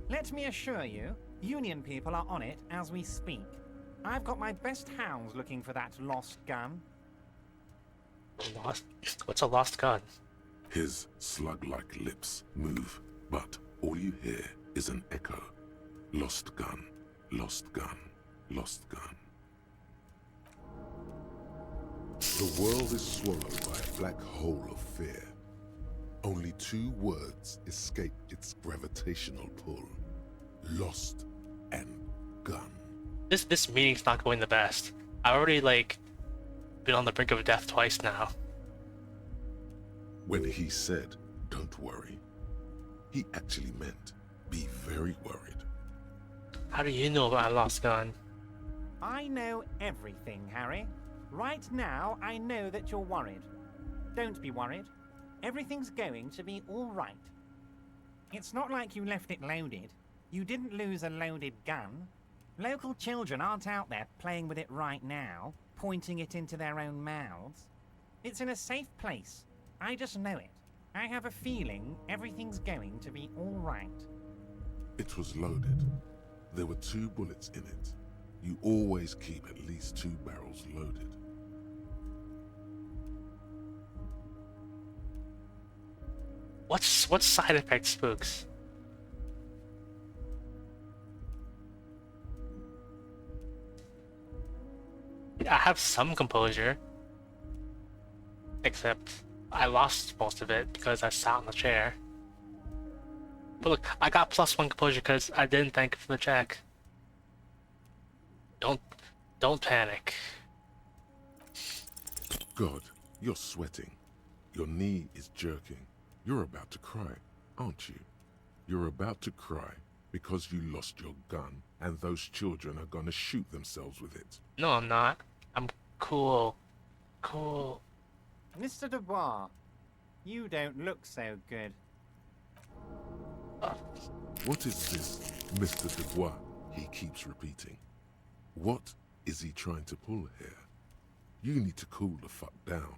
Let me assure you, Union people are on it as we speak. I've got my best hounds looking for that lost gun. Lost? What's a lost gun? His slug-like lips move, but all you hear is an echo. Lost gun, lost gun, lost gun. The world is swallowed by a black hole of fear. Only two words escape its gravitational pull. Lost and gun. This meeting's not going the best. I already, been on the brink of death twice now. When he said, Don't worry. He actually meant be very worried. How do you know about my lost gun? I know everything, Harry. Right now, I know that you're worried. Don't be worried. Everything's going to be all right. It's not like you left it loaded. You didn't lose a loaded gun. Local children aren't out there playing with it right now, pointing it into their own mouths. It's in a safe place. I just know it. I have a feeling everything's going to be all right. It was loaded. There were 2 bullets in it. You always keep at least 2 barrels loaded. What side effect spooks? I have some composure. Except I lost most of it because I sat on the chair. But look, I got +1 composure because I didn't thank you for the check. Don't panic. God, you're sweating. Your knee is jerking. You're about to cry, aren't you? You're about to cry because you lost your gun and those children are gonna shoot themselves with it. No, I'm not. I'm cool. Cool. Mr. Dubois, you don't look so good. What is this, Mr. Dubois? He keeps repeating. What is he trying to pull here? You need to cool the fuck down.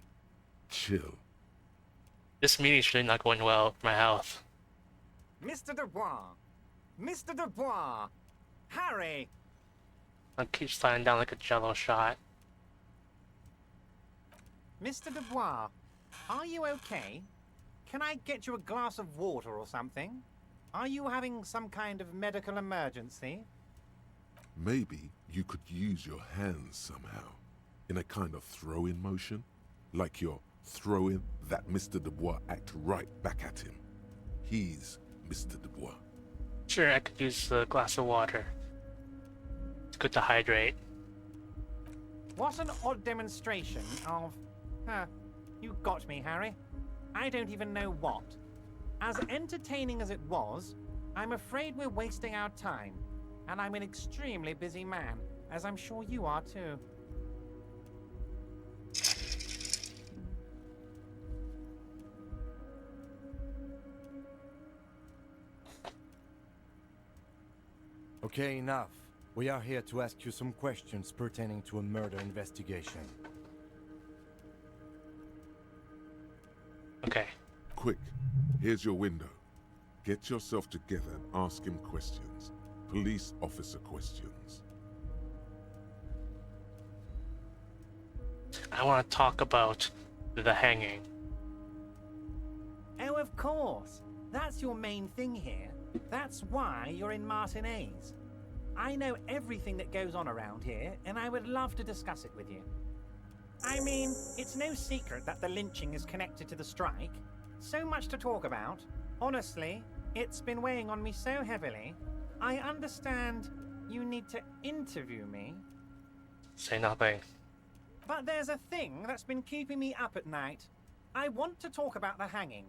Chill. This meeting's really not going well for my health. Mr. Dubois! Mr. Dubois! Harry! I keep sliding down like a jello shot. Mr. Dubois, are you okay? Can I get you a glass of water or something? Are you having some kind of medical emergency? Maybe you could use your hands somehow, in a kind of throw-in motion, like you're throwing that Mr. Dubois act right back at him. He's Mr. Dubois. Sure, I could use a glass of water. It's good to hydrate. What an odd demonstration of... you got me, Harry. I don't even know what. As entertaining as it was, I'm afraid we're wasting our time. And I'm an extremely busy man, as I'm sure you are too. Okay, enough. We are here to ask you some questions pertaining to a murder investigation. Okay. Quick, here's your window. Get yourself together and ask him questions. Police officer questions. I want to talk about the hanging. Oh, of course. That's your main thing here. That's why you're in Martinez. I know everything that goes on around here, and I would love to discuss it with you. I mean, it's no secret that the lynching is connected to the strike. So much to talk about. Honestly, it's been weighing on me so heavily. I understand you need to interview me. Say nothing. But there's a thing that's been keeping me up at night. I want to talk about the hanging.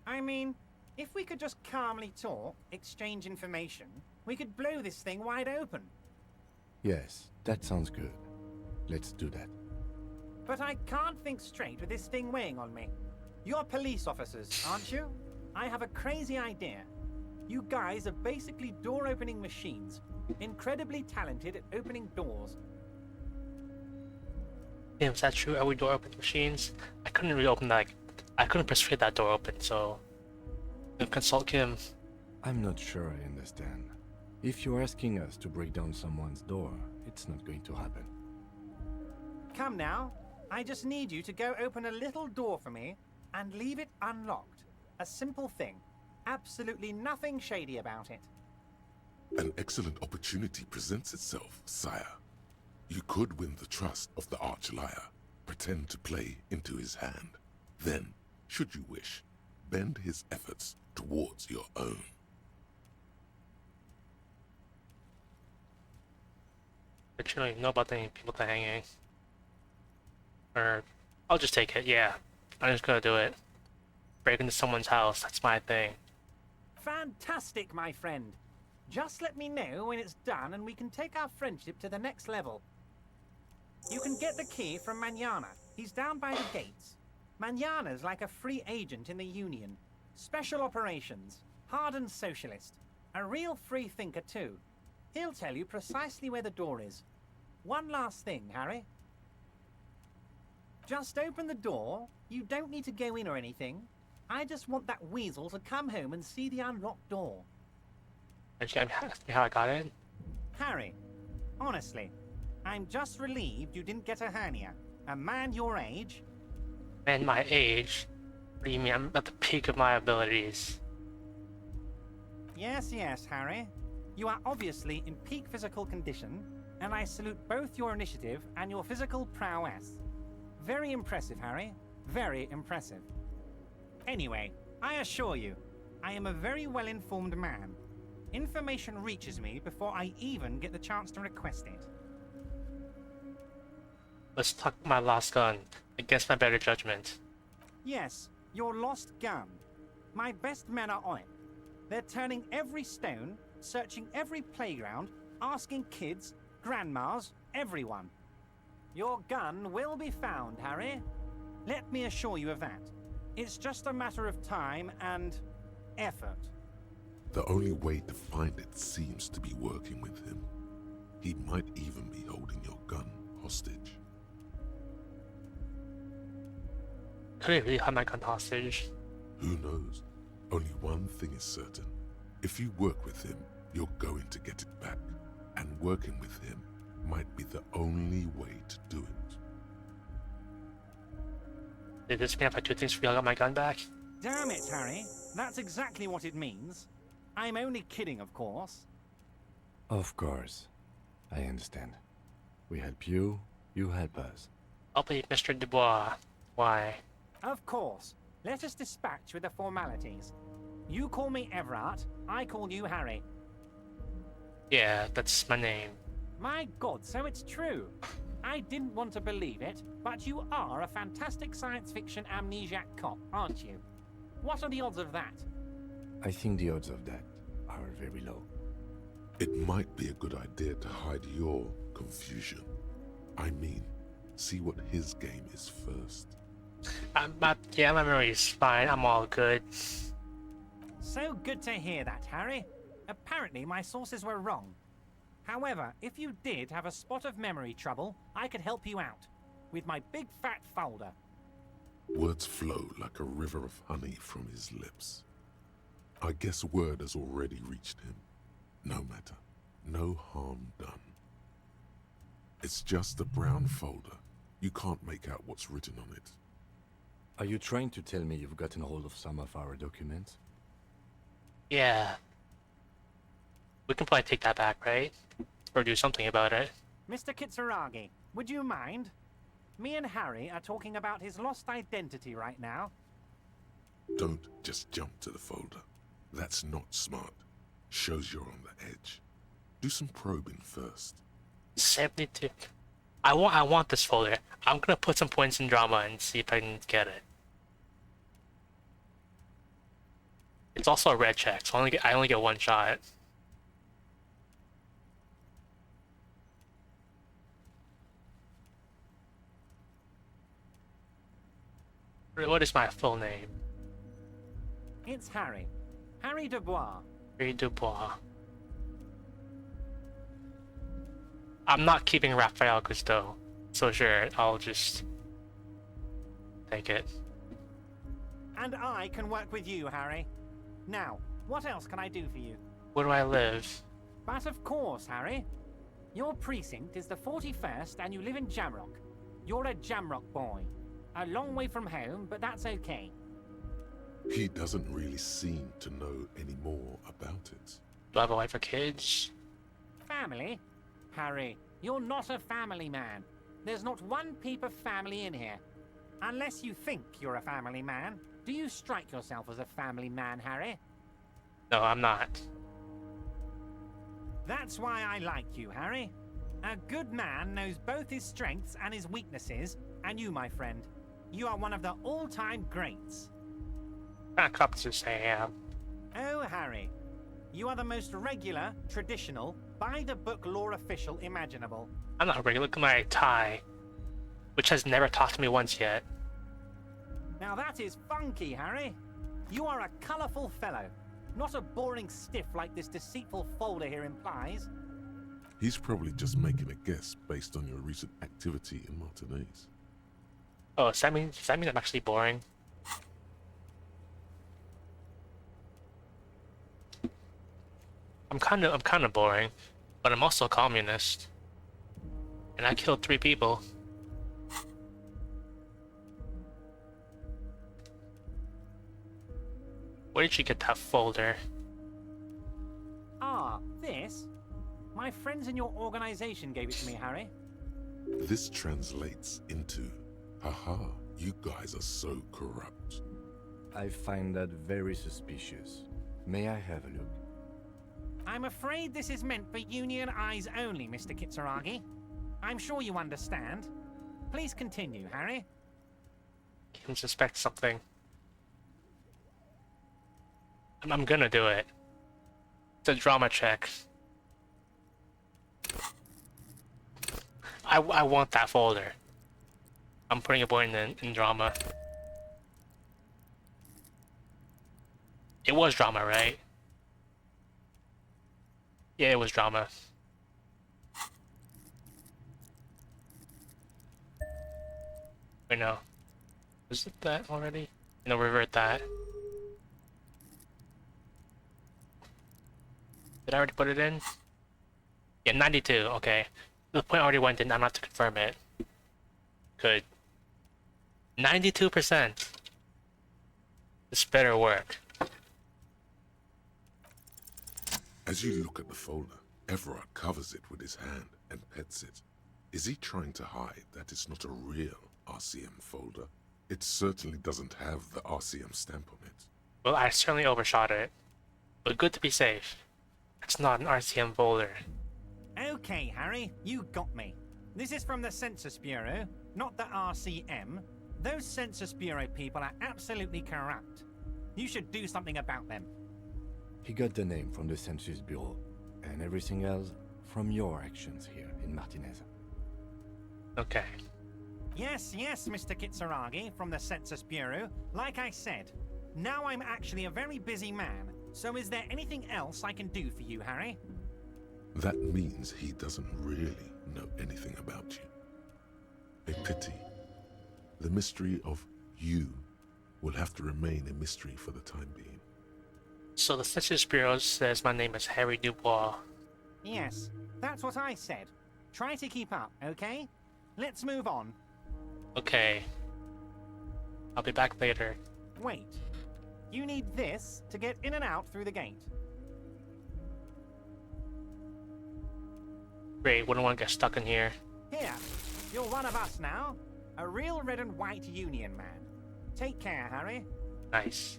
I mean, if we could just calmly talk, exchange information, we could blow this thing wide open. Yes, that sounds good. Let's do that. But I can't think straight with this thing weighing on me. You're police officers, aren't you? I have a crazy idea. You guys are basically door-opening machines. Incredibly talented at opening doors. Yeah, is that true? Are we door opening machines? I couldn't really open that. I couldn't persuade that door open, so... consult Kim. I'm not sure I understand. If you're asking us to break down someone's door, it's not going to happen. Come now. I just need you to go open a little door for me and leave it unlocked. A simple thing. Absolutely nothing shady about it. An excellent opportunity presents itself, sire. You could win the trust of the arch-liar, pretend to play into his hand. Then, should you wish, bend his efforts towards your own. But you don't even know about any people to hanging. Or, I'll just take it, yeah. I'm just gonna do it. break into someone's house. That's my thing. Fantastic, my friend. Just let me know when it's done and we can take our friendship to the next level. You can get the key from Manana. He's down by the gates. Manana's like a free agent in the Union. Special operations. Hardened socialist. A real free thinker too. He'll tell you precisely where the door is. One last thing, Harry. Just open the door. You don't need to go in or anything. I just want that weasel to come home and see the unlocked door. Actually, I'm asking how I got in. Harry, honestly, I'm just relieved you didn't get a hernia. A man your age... Man, my age? What do you mean? I'm at the peak of my abilities. Yes, yes, Harry. You are obviously in peak physical condition, and I salute both your initiative and your physical prowess. Very impressive, Harry. Very impressive. Anyway, I assure you, I am a very well-informed man. Information reaches me before I even get the chance to request it. Let's tuck my lost gun against my better judgment. Yes, your lost gun. My best men are on it. They're turning every stone, searching every playground, asking kids, grandmas, everyone. Your gun will be found, Harry. Let me assure you of that. It's just a matter of time and effort. The only way to find it seems to be working with him. He might even be holding your gun hostage. Could he really have my gun hostage? Who knows? Only one thing is certain. If you work with him, you're going to get it back. And working with him might be the only way to do it. Did this mean if I do things for you, I'll get my gun back? Damn it, Harry. That's exactly what it means. I'm only kidding, of course. Of course. I understand. We help you, you help us. I'll be Mr. Dubois. Why? Of course. Let us dispatch with the formalities. You call me Everard, I call you Harry. Yeah, that's my name. My God, so it's true. I didn't want to believe it, but you are a fantastic science fiction amnesiac cop, aren't you? What are the odds of that? I think the odds of that are very low. It might be a good idea to hide your confusion. I mean, see what his game is first. Yeah, my memory's fine. I'm all good. So good to hear that, Harry. Apparently my sources were wrong. However, if you did have a spot of memory trouble, I could help you out. With my big fat folder. Words flow like a river of honey from his lips. I guess word has already reached him. No matter. No harm done. It's just a brown folder. You can't make out what's written on it. Are you trying to tell me you've gotten hold of some of our documents? Yeah. We can probably take that back, right? Or do something about it. Mr. Kitsuragi, would you mind? Me and Harry are talking about his lost identity right now. Don't just jump to the folder. That's not smart. Shows you're on the edge. Do some probing first. 72. I want this folder. I'm gonna put some points in drama and see if I can get it. It's also a red check, so I only get one shot. What is my full name? It's Harry. Harry Dubois. Harry Dubois. I'm not keeping Raphael Cousteau, so sure, I'll just take it. And I can work with you, Harry. Now, what else can I do for you? Where do I live? But of course, Harry. Your precinct is the 41st and you live in Jamrock. You're a Jamrock boy. A long way from home, but that's okay. He doesn't really seem to know any more about it. Do I have a wife or kids? Family? Harry, you're not a family man. There's not one peep of family in here. Unless you think you're a family man. Do you strike yourself as a family man, Harry? No, I'm not. That's why I like you, Harry. A good man knows both his strengths and his weaknesses, and you, my friend, you are one of the all-time greats. kind of cups to say I am? Oh, Harry. You are the most regular, traditional, by-the-book law official imaginable. I'm not regular. Look at my tie, which has never talked to me once yet. Now that is funky, Harry. You are a colourful fellow, not a boring stiff like this deceitful folder here implies. He's probably just making a guess based on your recent activity in Martinez. Oh, does that mean I'm actually boring? I'm kind of boring, but I'm also a communist, and I killed 3 people. Where did you get that folder? Ah, this? My friends in your organization gave it to me, Harry. This translates into, haha, you guys are so corrupt. I find that very suspicious. May I have a look? I'm afraid this is meant for Union eyes only, Mr. Kitsuragi. I'm sure you understand. Please continue, Harry. Can suspect something. I'm gonna do it. It's a drama check. I want that folder. I'm putting a point in drama. It was drama, right? Yeah, it was drama. Wait, no. Was it that already? No, revert that. Did I already put it in? Yeah, 92, okay. The point already went in, I'm not to confirm it. Good. 92%. This better work. As you look at the folder, Everard covers it with his hand and pets it. Is he trying to hide that it's not a real RCM folder? It certainly doesn't have the RCM stamp on it. Well, I certainly overshot it. But good to be safe. It's not an RCM folder. Okay, Harry, you got me. This is from the Census Bureau, not the RCM. Those Census Bureau people are absolutely corrupt. You should do something about them. He got the name from the Census Bureau, and everything else from your actions here in Martinez. Okay. Yes, Mr. Kitsuragi from the Census Bureau. Like I said, now I'm actually a very busy man, so is there anything else I can do for you, Harry? That means he doesn't really know anything about you. A pity. The mystery of you will have to remain a mystery for the time being. So the Census Bureau says my name is Harry Dubois. Yes, that's what I said. Try to keep up, okay? Let's move on. Okay. I'll be back later. Wait. You need this to get in and out through the gate. Great, wouldn't want to get stuck in here. Here, you're one of us now. A real red and white Union man. Take care, Harry. Nice.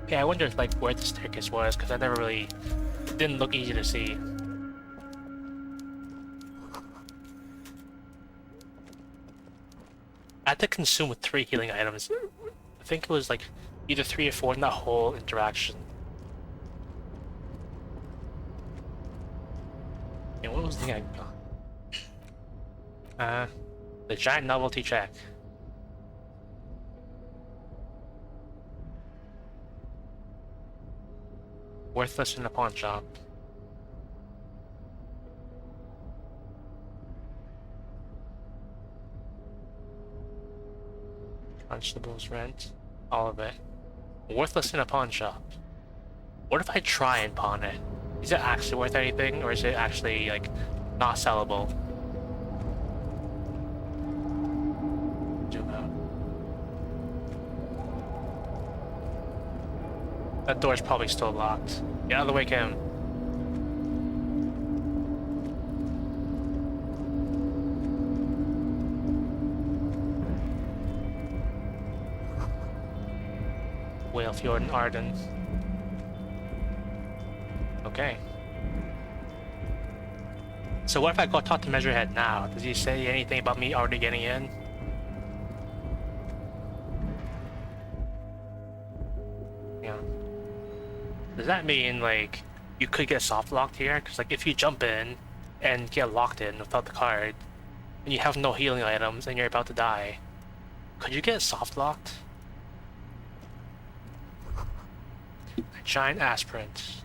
Okay, I wonder like where the staircase was, because I never really... It didn't look easy to see. I had to consume 3 healing items. I think it was like either 3 or 4 in that whole interaction. Yeah, what was the thing I got? The giant novelty check. Worthless in a pawn shop. Constables rent. All of it. Worthless in a pawn shop. What if I try and pawn it? Is it actually worth anything, or is it actually, like, not sellable? Zoom out. That door's probably still locked. Get out of the way, Kim. Whalefjord and Arden. Okay. So what if I go talk to Measurehead now? Does he say anything about me already getting in? Yeah. Does that mean, like, you could get soft locked here? Because, like, if you jump in and get locked in without the card, and you have no healing items and you're about to die, could you get soft locked? A giant aspirant.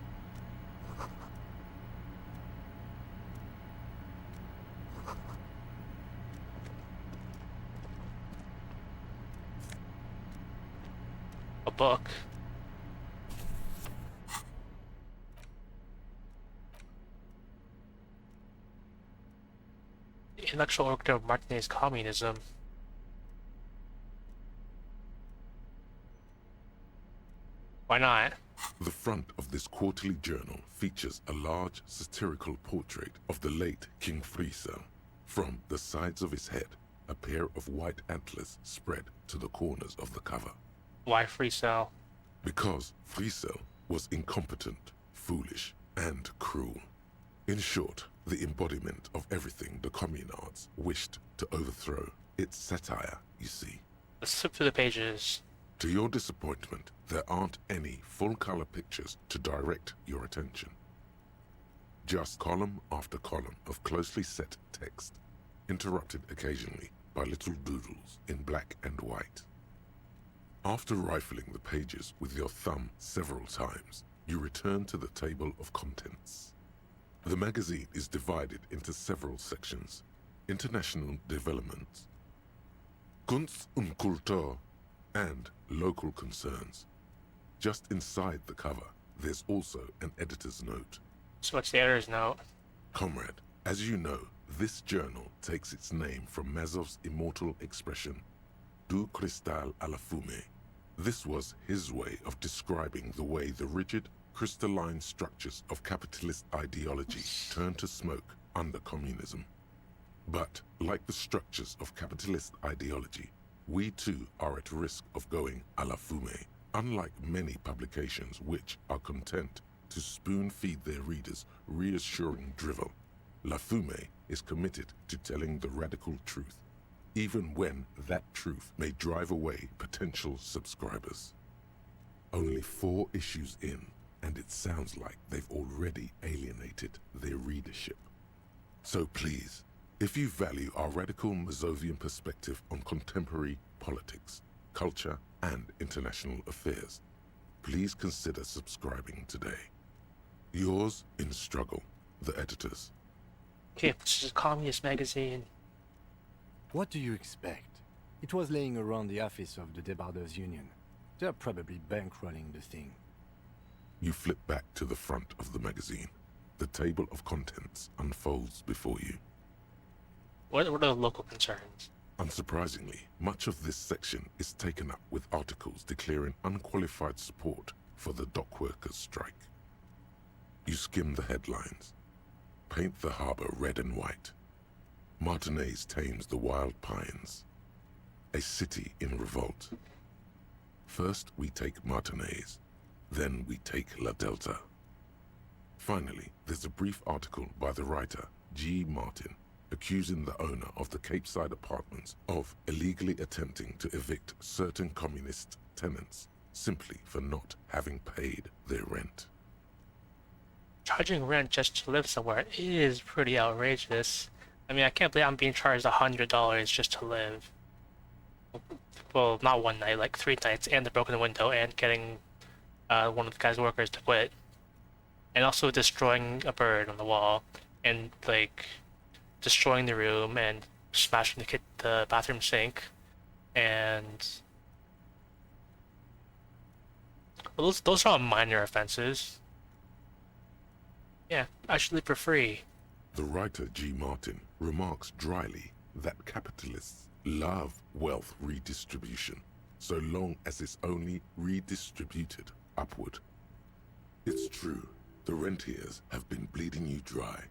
A book. The intellectual organ of Martinez communism. Why not? The front of this quarterly journal features a large satirical portrait of the late King Friesel. From the sides of his head, a pair of white antlers spread to the corners of the cover. Why Friesel? Because Friesel was incompetent, foolish, and cruel. In short, the embodiment of everything the communards wished to overthrow. It's satire, you see. Let's flip through the pages. To your disappointment, there aren't any full-color pictures to direct your attention. Just column after column of closely set text, interrupted occasionally by little doodles in black and white. After rifling the pages with your thumb several times, you return to the table of contents. The magazine is divided into several sections: international developments, Kunst und Kultur, and local concerns. Just inside the cover, there's also an editor's note. So what's the editor's note? Comrade, as you know, this journal takes its name from Mazov's immortal expression, Du cristal à la fumée. This was his way of describing the way the rigid, crystalline structures of capitalist ideology turn to smoke under communism. But, like the structures of capitalist ideology, we too are at risk of going à la fumée, unlike many publications which are content to spoon-feed their readers reassuring drivel. La Fumée is committed to telling the radical truth, even when that truth may drive away potential subscribers. Only 4 issues in, and it sounds like they've already alienated their readership. So please, if you value our radical Mazovian perspective on contemporary politics, culture, and international affairs, please consider subscribing today. Yours in struggle, the editors. Okay, this is a communist magazine. What do you expect? It was laying around the office of the Debarders Union. They're probably bankrolling the thing. You flip back to the front of the magazine. The table of contents unfolds before you. What are the local concerns? Unsurprisingly, much of this section is taken up with articles declaring unqualified support for the dock workers' strike. You skim the headlines. Paint the harbor red and white. Martinez tames the wild pines. A city in revolt. First we take Martinez, then we take La Delta. Finally, there's a brief article by the writer, G. Martin, accusing the owner of the Capeside Apartments of illegally attempting to evict certain communist tenants simply for not having paid their rent. Charging rent just to live somewhere is pretty outrageous. I mean, I can't believe I'm being charged $100 just to live. Well, not one night, like 3 nights, and the broken window, and getting one of the guy's workers to quit. And also destroying a bird on the wall, and like destroying the room, and smashing the bathroom sink, and well, those are all minor offenses. Yeah, I should live for free. The writer G. Martin remarks dryly that capitalists love wealth redistribution, so long as it's only redistributed upward. It's true, the rentiers have been bleeding you dry.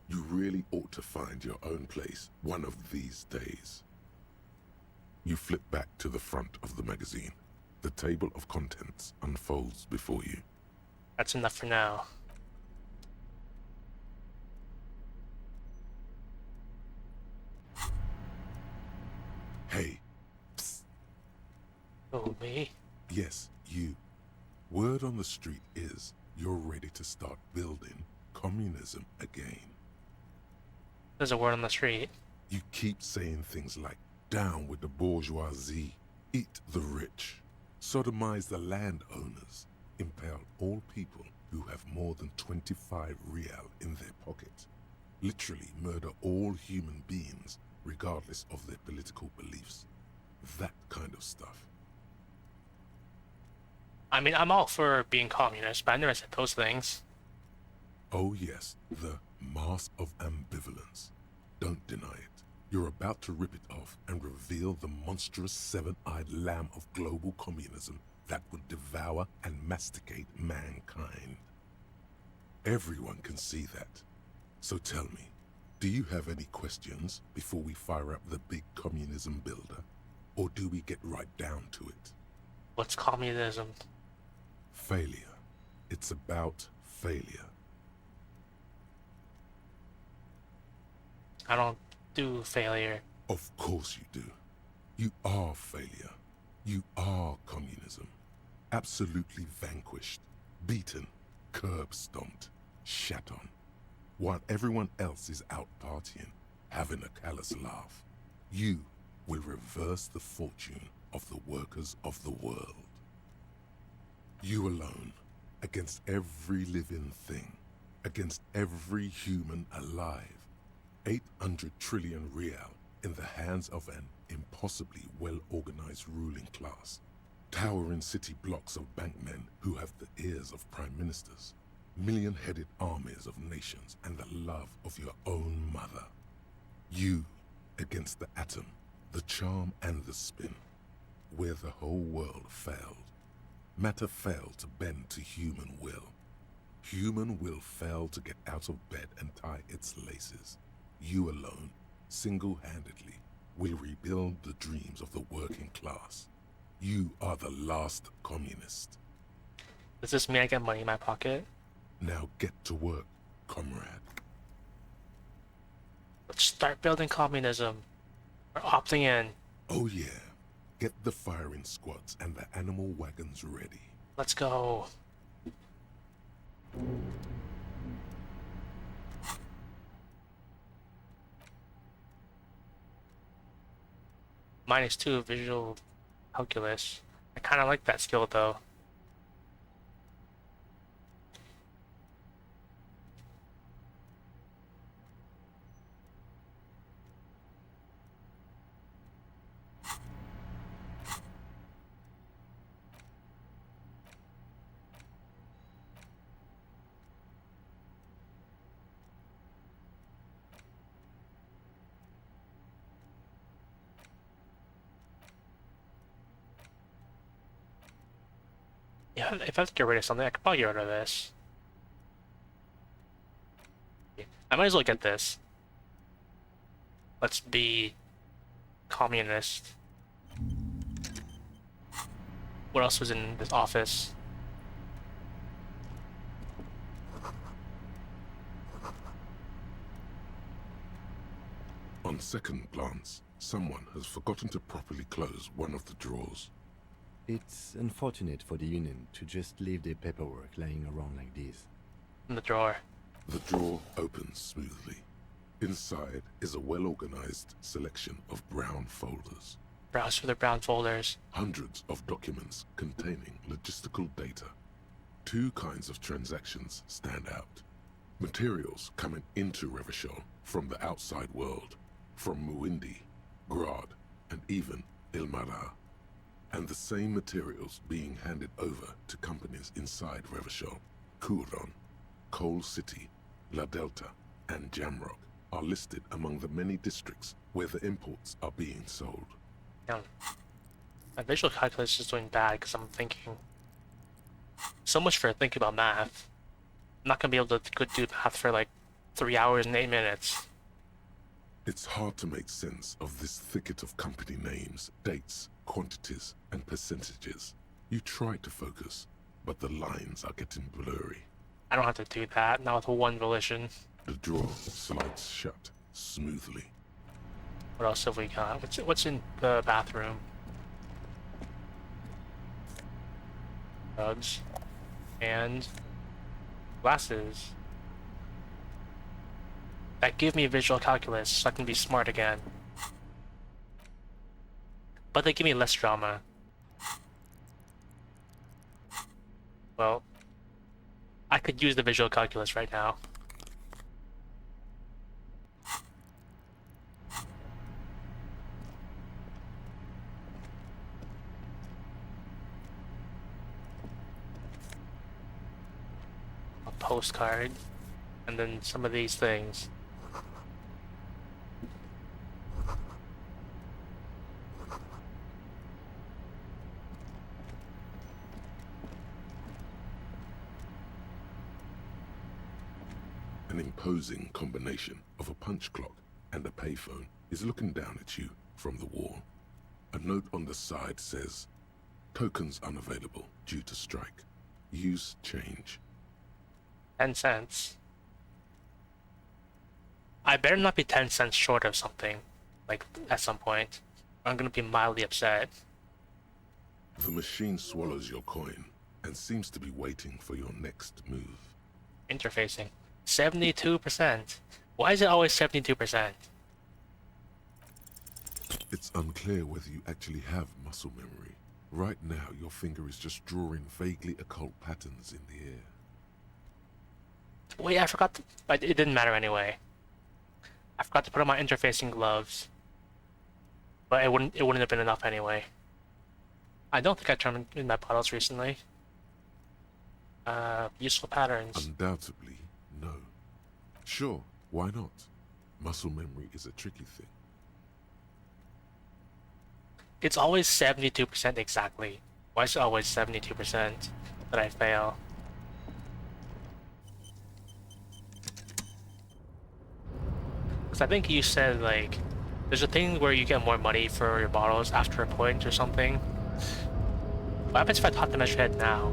You really ought to find your own place one of these days. You flip back to the front of the magazine. The table of contents unfolds before you. That's enough for now. Hey, psst. Oh, me? Yes, you. Word on the street is you're ready to start building communism again. There's a word on the street. You keep saying things like, down with the bourgeoisie, eat the rich, sodomize the landowners, impale all people who have more than 25 real in their pocket, literally murder all human beings regardless of their political beliefs. That kind of stuff. I mean, I'm all for being communist, but I never said those things. Oh yes, the mask of ambivalence. Don't deny it. You're about to rip it off and reveal the monstrous seven-eyed lamb of global communism that would devour and masticate mankind. Everyone can see that. So tell me, do you have any questions before we fire up the big communism builder? Or do we get right down to it? What's communism? Failure. It's about failure. I don't do failure. Of course you do. You are failure. You are communism. Absolutely vanquished, beaten, curb-stomped, shat on. While everyone else is out partying, having a callous laugh, you will reverse the fortune of the workers of the world. You alone, against every living thing, against every human alive. 800 trillion real in the hands of an impossibly well-organized ruling class. Towering city blocks of bankmen who have the ears of prime ministers. Million-headed armies of nations and the love of your own mother. You against the atom, the charm and the spin. Where the whole world failed. Matter failed to bend to human will. Human will failed to get out of bed and tie its laces. You alone, single-handedly, will rebuild the dreams of the working class. You are the last communist. Does this mean I get money in my pocket? Now get to work, comrade. Let's start building communism. We're opting in. Oh yeah. Get the firing squads and the animal wagons ready. Let's go. -2 visual calculus. I kind of like that skill though. Yeah, if I have to get rid of something, I could probably get rid of this. I might as well get this. Let's be communist. What else was in this office? On second glance, someone has forgotten to properly close one of the drawers. It's unfortunate for the Union to just leave their paperwork lying around like this. In the drawer. The drawer opens smoothly. Inside is a well-organized selection of brown folders. Browse through the brown folders. Hundreds of documents containing logistical data. Two kinds of transactions stand out. Materials coming into Revachol from the outside world, from Muindi, Grad, and even Ilmara. And the same materials being handed over to companies inside Revachol. Kuron, Coal City, La Delta, and Jamrock are listed among the many districts where the imports are being sold. Yeah. My visual calculus is doing bad because I'm thinking. So much for thinking about math. I'm not gonna be able to do math for like 3 hours and 8 minutes. It's hard to make sense of this thicket of company names, dates, quantities, and percentages. You try to focus, but the lines are getting blurry. I don't have to do that, not with one volition. The drawer slides shut smoothly. What else have we got? What's in the bathroom? Drugs. And glasses. That give me visual calculus so I can be smart again. But they give me less drama. Well, I could use the visual calculus right now. A postcard, and then some of these things. An imposing combination of a punch clock and a payphone is looking down at you from the wall. A note on the side says, "Tokens unavailable due to strike. Use change." 10 cents. I better not be 10 cents short of something, like, at some point. I'm gonna be mildly upset. The machine swallows your coin and seems to be waiting for your next move. Interfacing. 72%. Why is it always 72%? It's unclear whether you actually have muscle memory. Right now, your finger is just drawing vaguely occult patterns in the air. Wait, I forgot to, but it didn't matter anyway. I forgot to put on my interfacing gloves. But it wouldn't have been enough anyway. I don't think I turned in my bottles recently. Useful patterns. Undoubtedly, no. Sure, why not? Muscle memory is a tricky thing. It's always 72% exactly. Why is it always 72% that I fail? Because I think you said, like, there's a thing where you get more money for your bottles after a point or something. What happens if I taught them at your head now?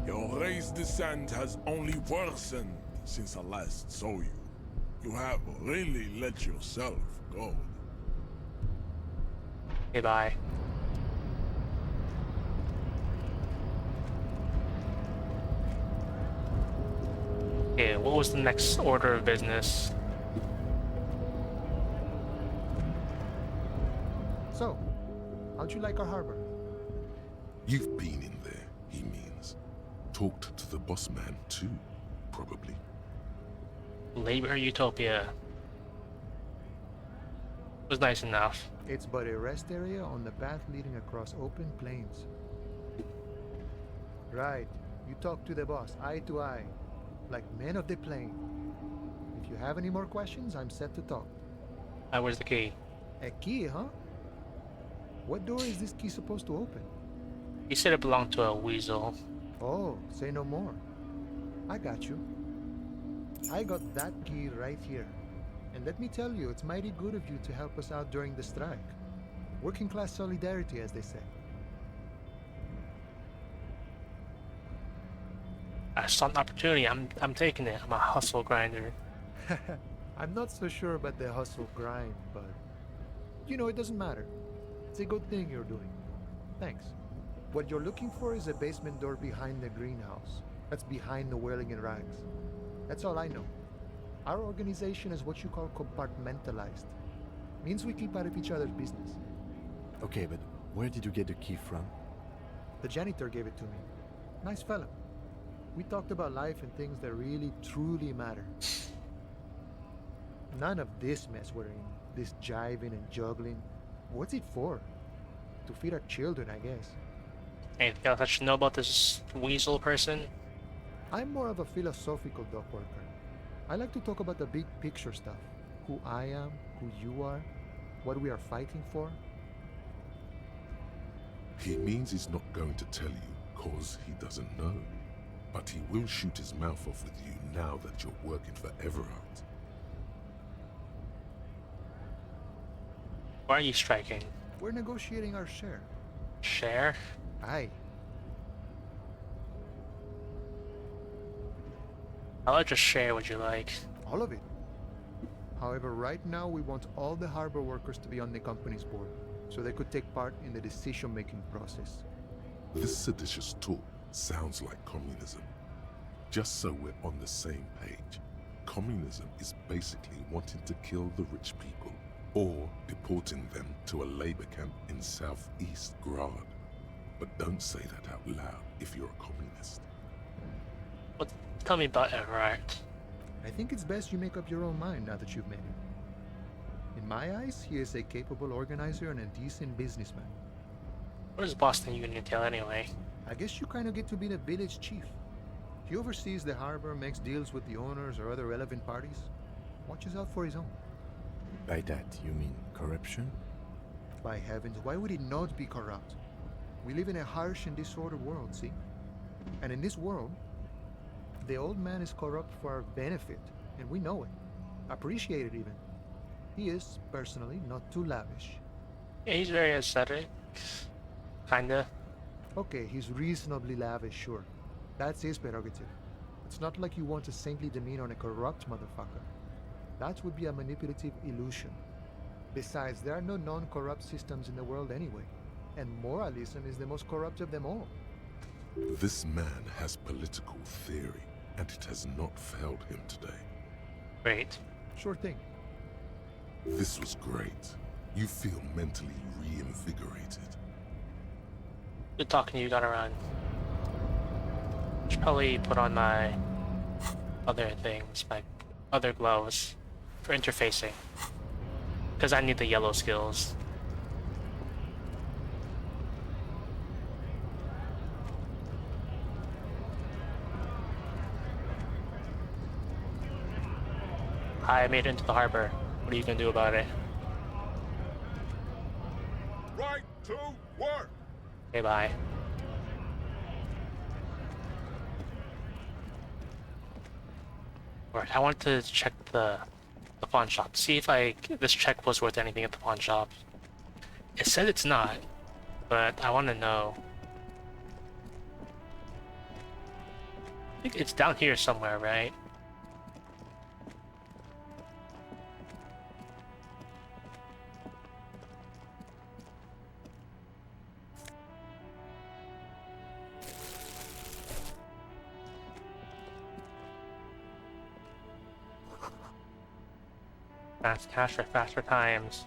Your race descent has only worsened since I last saw you. You have really let yourself go. Okay, bye. Okay, what was the next order of business? So, how'd you like our harbor? You've been in there, he means. Talked to the boss man too, probably. Labor Utopia. Was nice enough. It's but a rest area on the path leading across open plains. Right. You talk to the boss, eye to eye. Like men of the plain. If you have any more questions, I'm set to talk. Where's the key? A key, huh? What door is this key supposed to open? He said it belonged to a weasel. Oh, say no more. I got you. I got that key right here. And let me tell you, it's mighty good of you to help us out during the strike. Working class solidarity, as they say. I saw an opportunity. I'm taking it. I'm a hustle grinder. I'm not so sure about the hustle grind, but you know, it doesn't matter. It's a good thing you're doing. Thanks. What you're looking for is a basement door behind the greenhouse. That's behind the whirling in rags. That's all I know. Our organization is what you call compartmentalized. Means we keep out of each other's business. Okay, but where did you get the key from? The janitor gave it to me. Nice fella. We talked about life and things that really, truly matter. None of this mess we're in. This jiving and juggling. What's it for? To feed our children, I guess. Anything else I should know about this weasel person? I'm more of a philosophical dock worker. I like to talk about the big picture stuff. Who I am, who you are, what we are fighting for. He means he's not going to tell you, cause he doesn't know. But he will shoot his mouth off with you now that you're working for Everard. Why are you striking? We're negotiating our share. Share? Aye. How much a share would you like? All of it. However, right now we want all the harbor workers to be on the company's board, so they could take part in the decision-making process. This seditious talk sounds like communism. Just so we're on the same page, communism is basically wanting to kill the rich people or deporting them to a labor camp in southeast Grad. But don't say that out loud if you're a communist. Well, tell me about it, right? I think it's best you make up your own mind now that you've met him. In my eyes, he is a capable organizer and a decent businessman. What does Boston Union entail anyway? I guess you kind of get to be the village chief. He oversees the harbor, makes deals with the owners or other relevant parties, watches out for his own. By that, you mean corruption? By heavens, why would he not be corrupt? We live in a harsh and disordered world, see? And in this world, the old man is corrupt for our benefit, and we know it. Appreciate it even. He is, personally, not too lavish. Yeah, he's very aesthetic. Kinda. Okay, he's reasonably lavish, sure. That's his prerogative. It's not like you want a saintly demeanor on a corrupt motherfucker. That would be a manipulative illusion. Besides, there are no non-corrupt systems in the world anyway, and moralism is the most corrupt of them all. This man has political theory, and it has not failed him today. Great. Sure thing. This was great. You feel mentally reinvigorated. Good talking to you, gotta run. Should probably put on my other things, my other gloves for interfacing. Because I need the yellow skills. Hi, I made it into the harbor. What are you gonna do about it? Right to work! Okay, bye. Alright, I want to check the pawn shop. See if this check was worth anything at the pawn shop. It said it's not, but I want to know. I think it's down here somewhere, right? Fast cash for faster times.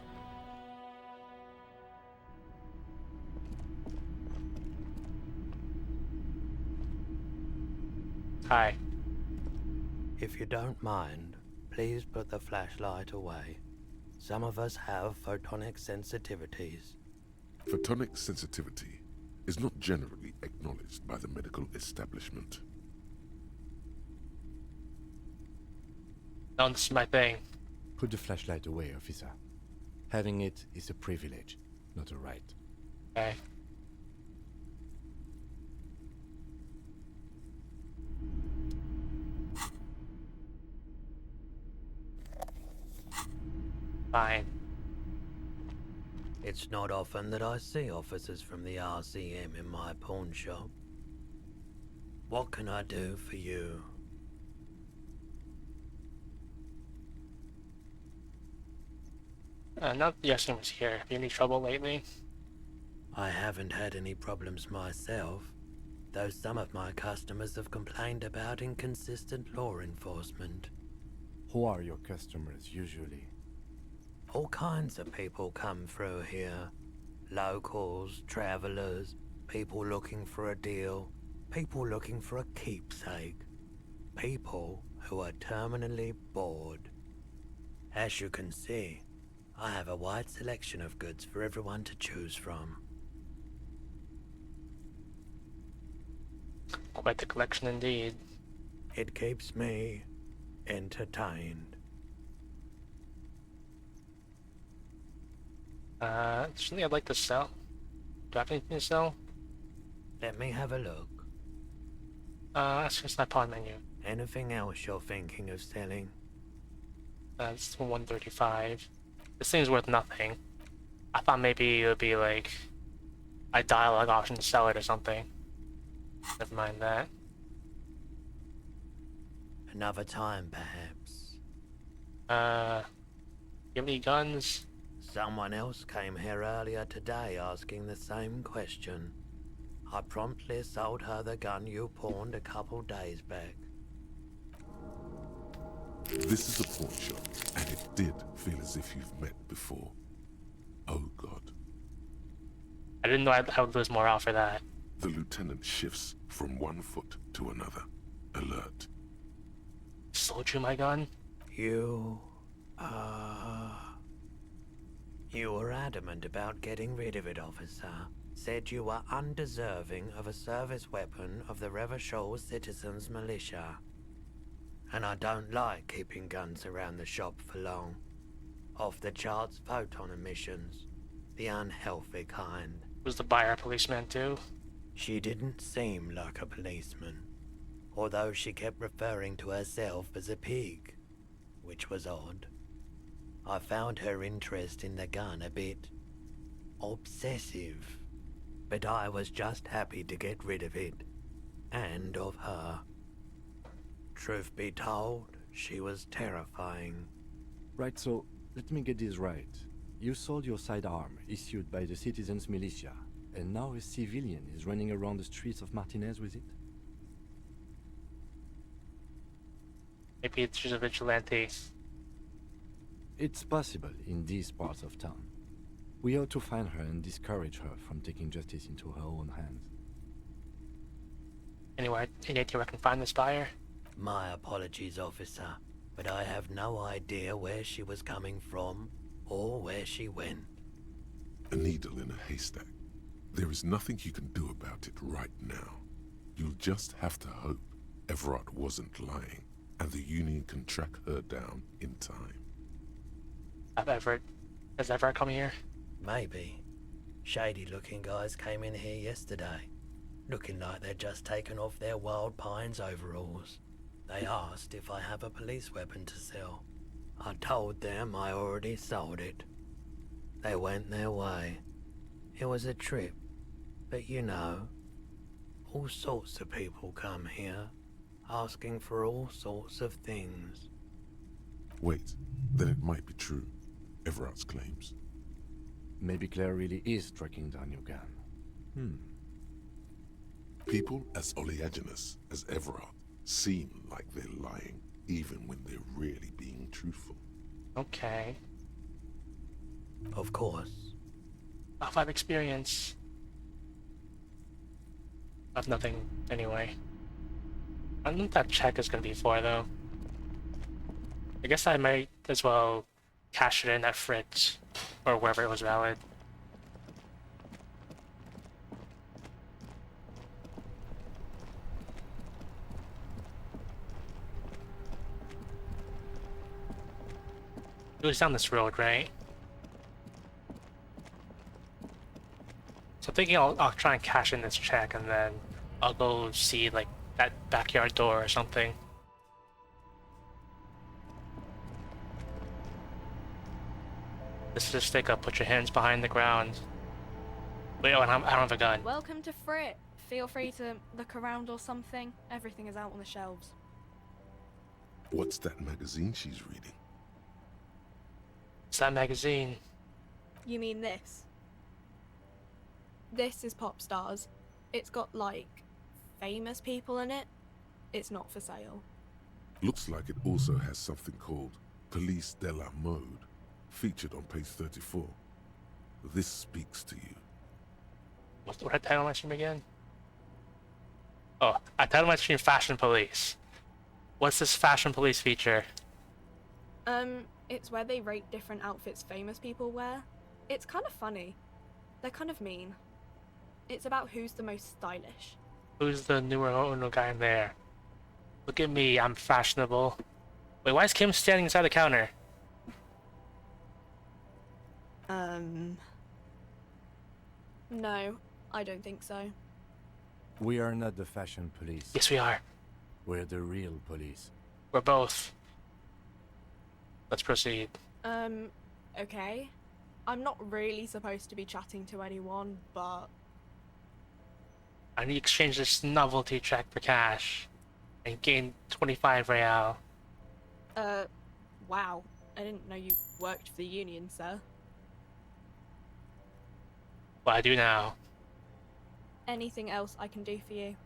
Hi. If you don't mind, please put the flashlight away. Some of us have photonic sensitivities. Photonic sensitivity is not generally acknowledged by the medical establishment. No, this is my thing. Put the flashlight away, officer. Having it is a privilege, not a right. Okay. Fine. It's not often that I see officers from the RCM in my pawn shop. What can I do for you? Not that the RCM was here. Have you any trouble lately? I haven't had any problems myself, though some of my customers have complained about inconsistent law enforcement. Who are your customers usually? All kinds of people come through here. Locals, travelers, people looking for a deal, people looking for a keepsake, people who are terminally bored. As you can see, I have a wide selection of goods for everyone to choose from. Quite the collection indeed. It keeps me entertained. Actually, I'd like to sell. Do I have anything to sell? Let me have a look. That's just my pawn menu. Anything else you're thinking of selling? That's 135. This thing's worth nothing. I thought maybe it would be like a dialogue option to sell it or something. Never mind that. Another time, perhaps. You have any guns? Someone else came here earlier today asking the same question. I promptly sold her the gun you pawned a couple days back. This is a pawn shop, and it did feel as if you've met before. Oh God. I didn't know I would lose morale for that. The lieutenant shifts from one foot to another, alert. Sold you my gun? You were adamant about getting rid of it, officer. Said you were undeserving of a service weapon of the Revachol Citizens Militia. And I don't like keeping guns around the shop for long. Off-the-charts photon emissions. The unhealthy kind. Was the buyer a policeman too? She didn't seem like a policeman. Although she kept referring to herself as a pig. Which was odd. I found her interest in the gun a bit obsessive. But I was just happy to get rid of it. And of her. Truth be told, she was terrifying. Right, so let me get this right. You sold your sidearm, issued by the Citizens Militia, and now a civilian is running around the streets of Martinez with it? Maybe she's a vigilante. It's possible in these parts of town. We ought to find her and discourage her from taking justice into her own hands. Anyway, any idea where I can find this buyer? My apologies, officer, but I have no idea where she was coming from or where she went. A needle in a haystack. There is nothing you can do about it right now. You'll just have to hope Everard wasn't lying, and the Union can track her down in time. Has Everard come here? Maybe. Shady-looking guys came in here yesterday, looking like they'd just taken off their Wild Pines overalls. They asked if I have a police weapon to sell. I told them I already sold it. They went their way. It was a trip, but you know, all sorts of people come here, asking for all sorts of things. Wait, then it might be true. Everard's claims. Maybe Claire really is tracking down your gun. People as oleaginous as Everard seem like they're lying, even when they're really being truthful. Okay. Of course. I'll have experience. I have nothing anyway. I don't know what that check is gonna be for though. I guess I might as well cash it in at Fritz or wherever it was valid. It was down this road, right? So I'm thinking I'll try and cash in this check and then I'll go see like that backyard door or something. This is stick up, put your hands behind the ground. Wait, oh, and I don't have a gun. Welcome to Frit. Feel free to look around or something. Everything is out on the shelves. What's that magazine she's reading? It's that magazine. You mean this? This is Pop Stars. It's got, like, famous people in it. It's not for sale. Looks like it also has something called Police de la Mode, featured on page 34. This speaks to you. What did I title my stream again? Oh, I titled my stream Fashion Police. What's this Fashion Police feature? It's where they rate different outfits famous people wear. It's kind of funny. They're kind of mean. It's about who's the most stylish. Who's the newer owner guy in there? Look at me, I'm fashionable. Wait, why is Kim standing inside the counter? No, I don't think so. We are not the fashion police. Yes, we are. We're the real police. We're both. Let's proceed. Okay. I'm not really supposed to be chatting to anyone, but... I need to exchange this novelty check for cash and gain 25 real. Wow. I didn't know you worked for the Union, sir. What I do now. Anything else I can do for you?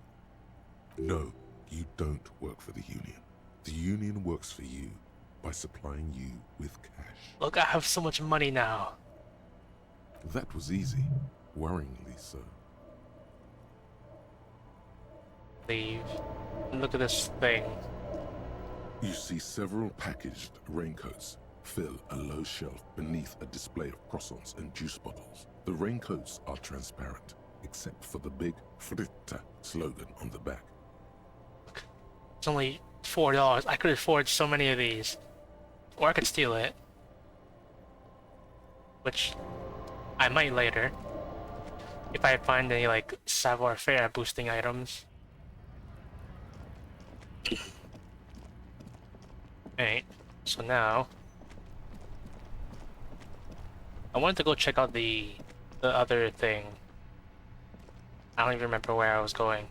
No, you don't work for the Union. The Union works for you by supplying you with cash. Look, I have so much money now. That was easy. Worryingly so. Leave. Look at this thing. You see several packaged raincoats fill a low shelf beneath a display of croissants and juice bottles. The raincoats are transparent, except for the big Fritta slogan on the back. It's only $4. I could afford so many of these. Or I could steal it. Which I might later. If I find any like savoir-faire boosting items. Alright, so now I wanted to go check out the other thing. I don't even remember where I was going.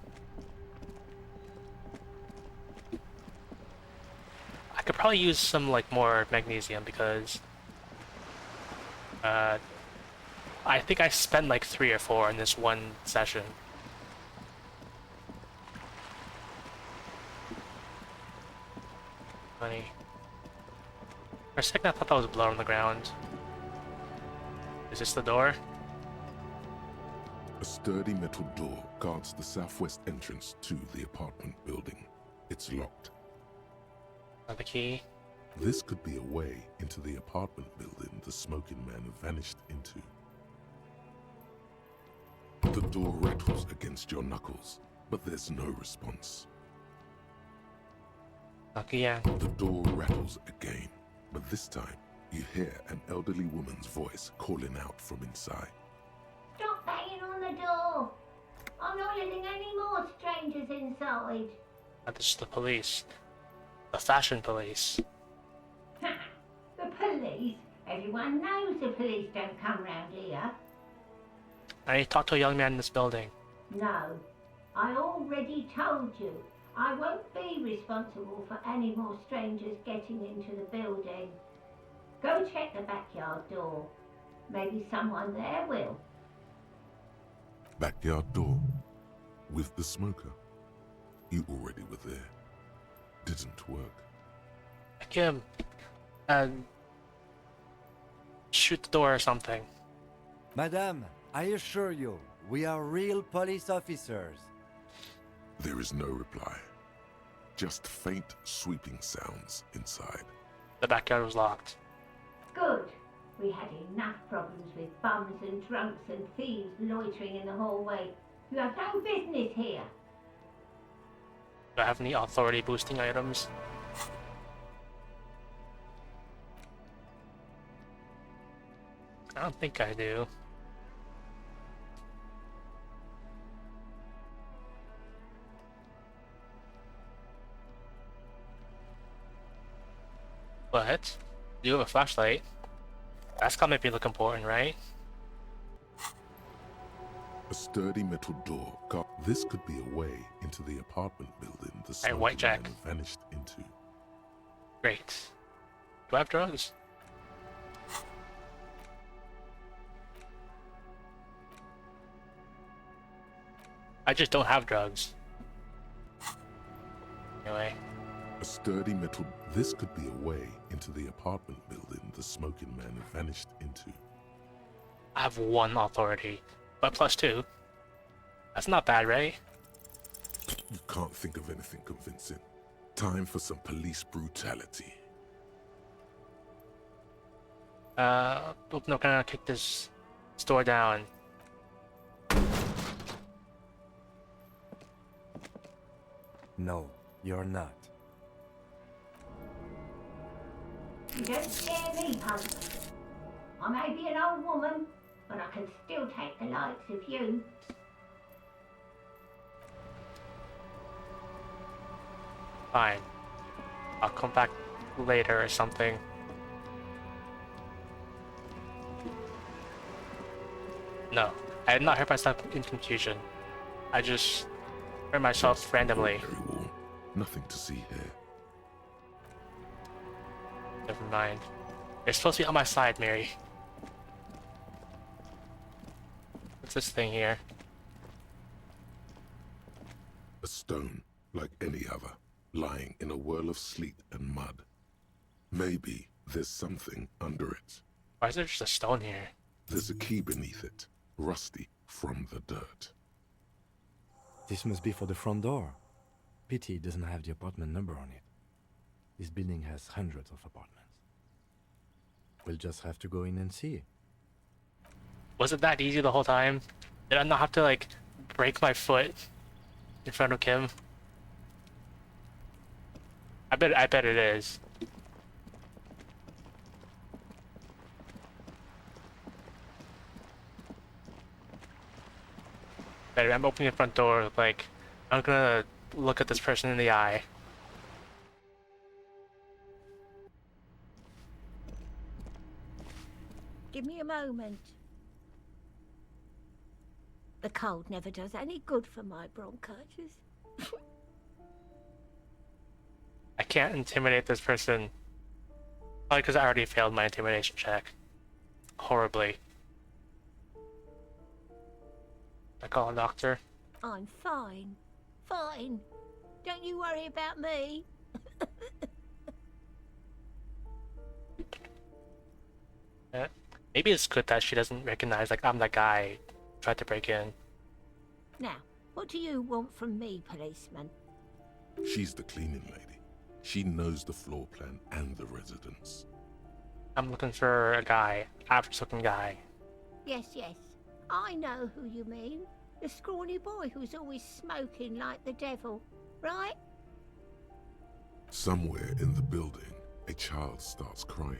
I could probably use some like more magnesium because I think I spent like 3 or 4 in this one session. Funny. For a second I thought that was blood on the ground. Is this the door? A sturdy metal door guards the southwest entrance to the apartment building. It's locked. Not the key. This could be a way into the apartment building the smoking man vanished into. The door rattles against your knuckles, but there's no response. Yeah. The door rattles again, but this time you hear an elderly woman's voice calling out from inside. Stop banging on the door! I'm not letting any more strangers inside. This is the police. The fashion police. Ha! The police? Everyone knows the police don't come round here. I need to talk to a young man in this building. No, I already told you. I won't be responsible for any more strangers getting into the building. Go check the backyard door. Maybe someone there will. Backyard door? With the smoker? You already were there. Didn't work. I can shoot the door or something. Madame, I assure you, we are real police officers. There is no reply. Just faint, sweeping sounds inside. The backyard was locked. Good. We had enough problems with bums and drunks and thieves loitering in the hallway. You have no business here. Do I have any authority boosting items? I don't think I do. But you have a flashlight. That's gotta make me look important, right? A sturdy metal door. This could be a way into the apartment building the Hey, White Jack. man vanished into. Great. Do I have drugs? I just don't have drugs. Anyway. A sturdy metal. This could be a way into the apartment building the smoking man vanished into. I have 1 authority, but +2. That's not bad, right? You can't think of anything convincing. Time for some police brutality. Oop, no, gonna kick this store down. No, you're not. You don't scare me, punk. I may be an old woman, but I can still take the likes of you. Fine. I'll come back later or something. No, I did not hurt myself in confusion. I just hurt myself randomly. Very warm. Nothing to see here. Never mind. You're supposed to be on my side, Mary. What's this thing here? A stone, like any other, lying in a whirl of sleet and mud. Maybe there's something under it. Why is there just a stone here? There's a key beneath it, rusty from the dirt. This must be for the front door. Pity it doesn't have the apartment number on it. This building has hundreds of apartments. We'll just have to go in and see. Was it that easy the whole time? Did I not have to, like, break my foot in front of Kim? I bet it is. Better, I'm opening the front door, like, I'm gonna look at this person in the eye. Give me a moment. The cold never does any good for my bronchitis. I can't intimidate this person. Probably because I already failed my intimidation check. Horribly. I call a doctor. I'm fine. Fine. Don't you worry about me. Yeah. Maybe it's good that she doesn't recognize, like, I'm that guy who tried to break in. Now, what do you want from me, policeman? She's the cleaning lady. She knows the floor plan and the residence. I'm looking for a guy, average-looking guy. Yes, yes. I know who you mean. The scrawny boy who's always smoking like the devil, right? Somewhere in the building, a child starts crying.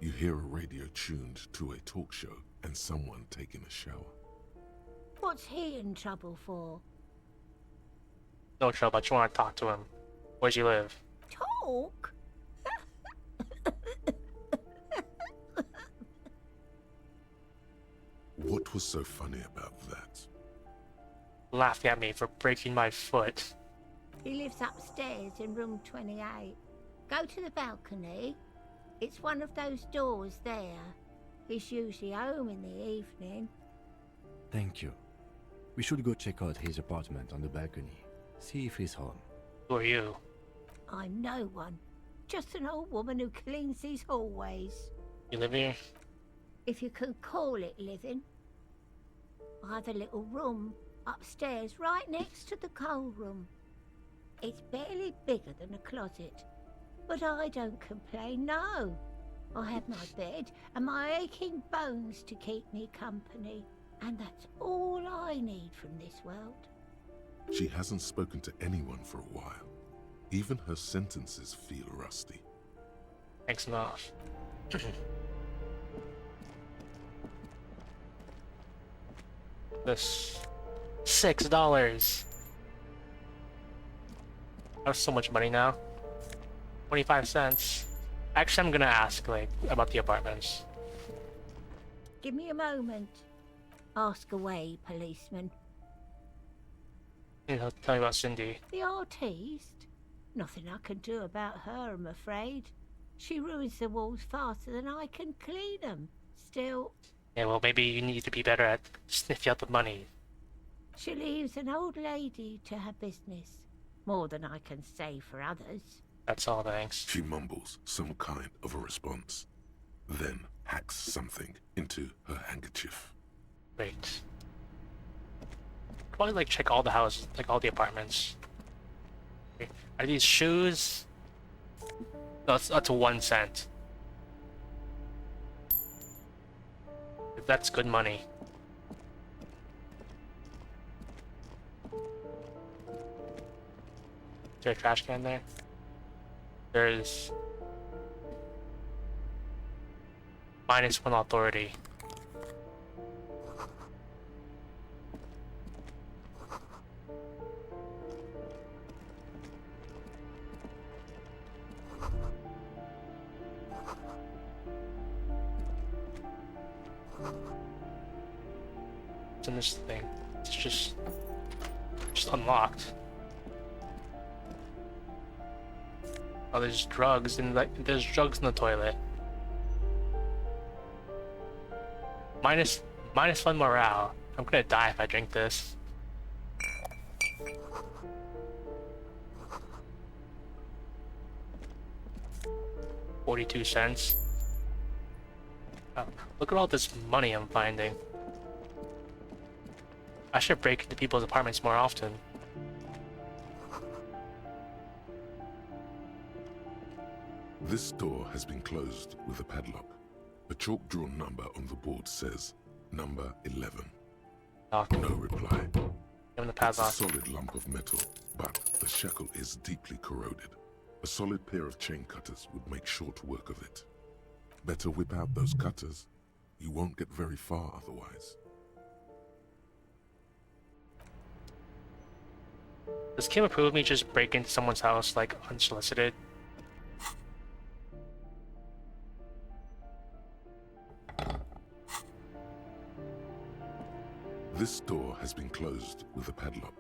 You hear a radio tuned to a talk show and someone taking a shower. What's he in trouble for? No trouble, but you want to talk to him. Where'd you live? Talk? What was so funny about that? Laughing at me for breaking my foot. He lives upstairs in room 28. Go to the balcony. It's one of those doors there. He's usually home in the evening. Thank you. We should go check out his apartment on the balcony. See if he's home. Who are you? I'm no one. Just an old woman who cleans these hallways. You live here? If you can call it living. I have a little room upstairs right next to the coal room. It's barely bigger than a closet. But I don't complain, no. I have my bed and my aching bones to keep me company. And that's all I need from this world. She hasn't spoken to anyone for a while. Even her sentences feel rusty. Thanks enough. This $6. I have so much money now. 25 cents. Actually, I'm gonna ask, like, about the apartments. Give me a moment. Ask away, policeman. You know, tell me about Cindy. The artiste? Nothing I can do about her, I'm afraid. She ruins the walls faster than I can clean them. Still... Yeah, well, maybe you need to be better at sniffing out the money. She leaves an old lady to her business. More than I can say for others. That's all, thanks. She mumbles some kind of a response, then hacks something into her handkerchief. Great. Probably, like, check all the houses, like, all the apartments. Okay. Are these shoes? No, that's 1 cent. That's good money. Is there a trash can there? There's... -1 authority. What's in this thing? It's just unlocked. Oh, there's drugs in the toilet. minus 1 morale. I'm gonna die if I drink this. $0.42. Oh, look at all this money I'm finding. I should break into people's apartments more often. This door has been closed with a padlock. A chalk-drawn number on the board says number 11. Oh. No reply. Give him the padlock. It's a solid lump of metal, but the shackle is deeply corroded. A solid pair of chain cutters would make short work of it. Better whip out those cutters. You won't get very far otherwise. Does Kim approve of me just break into someone's house, like, unsolicited? This door has been closed with a padlock.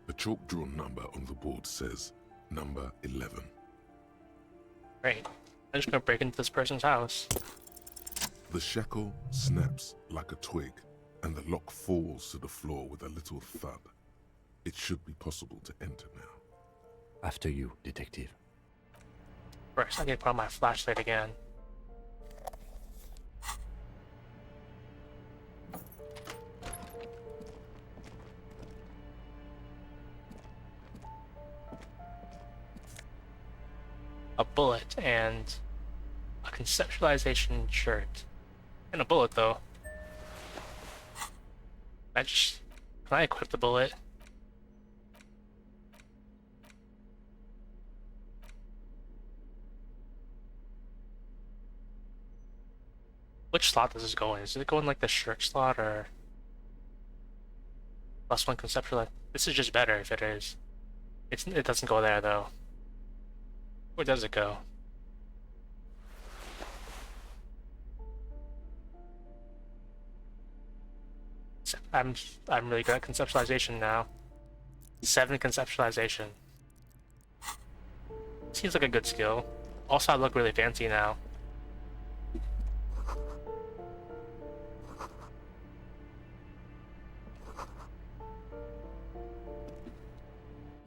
A chalk-drawn number on the board says number 11. Great. I'm just gonna break into this person's house. The shackle snaps like a twig, and the lock falls to the floor with a little thud. It should be possible to enter now. After you, detective. First, I need to put on my flashlight again. A bullet and a conceptualization shirt. And a bullet, though. Can I equip the bullet? Which slot does this go in? Is it going like the shirt slot or +1 conceptual? This is just better if it is. It doesn't go there though. Where does it go? I'm really good at conceptualization now. 7 conceptualization. Seems like a good skill. Also, I look really fancy now.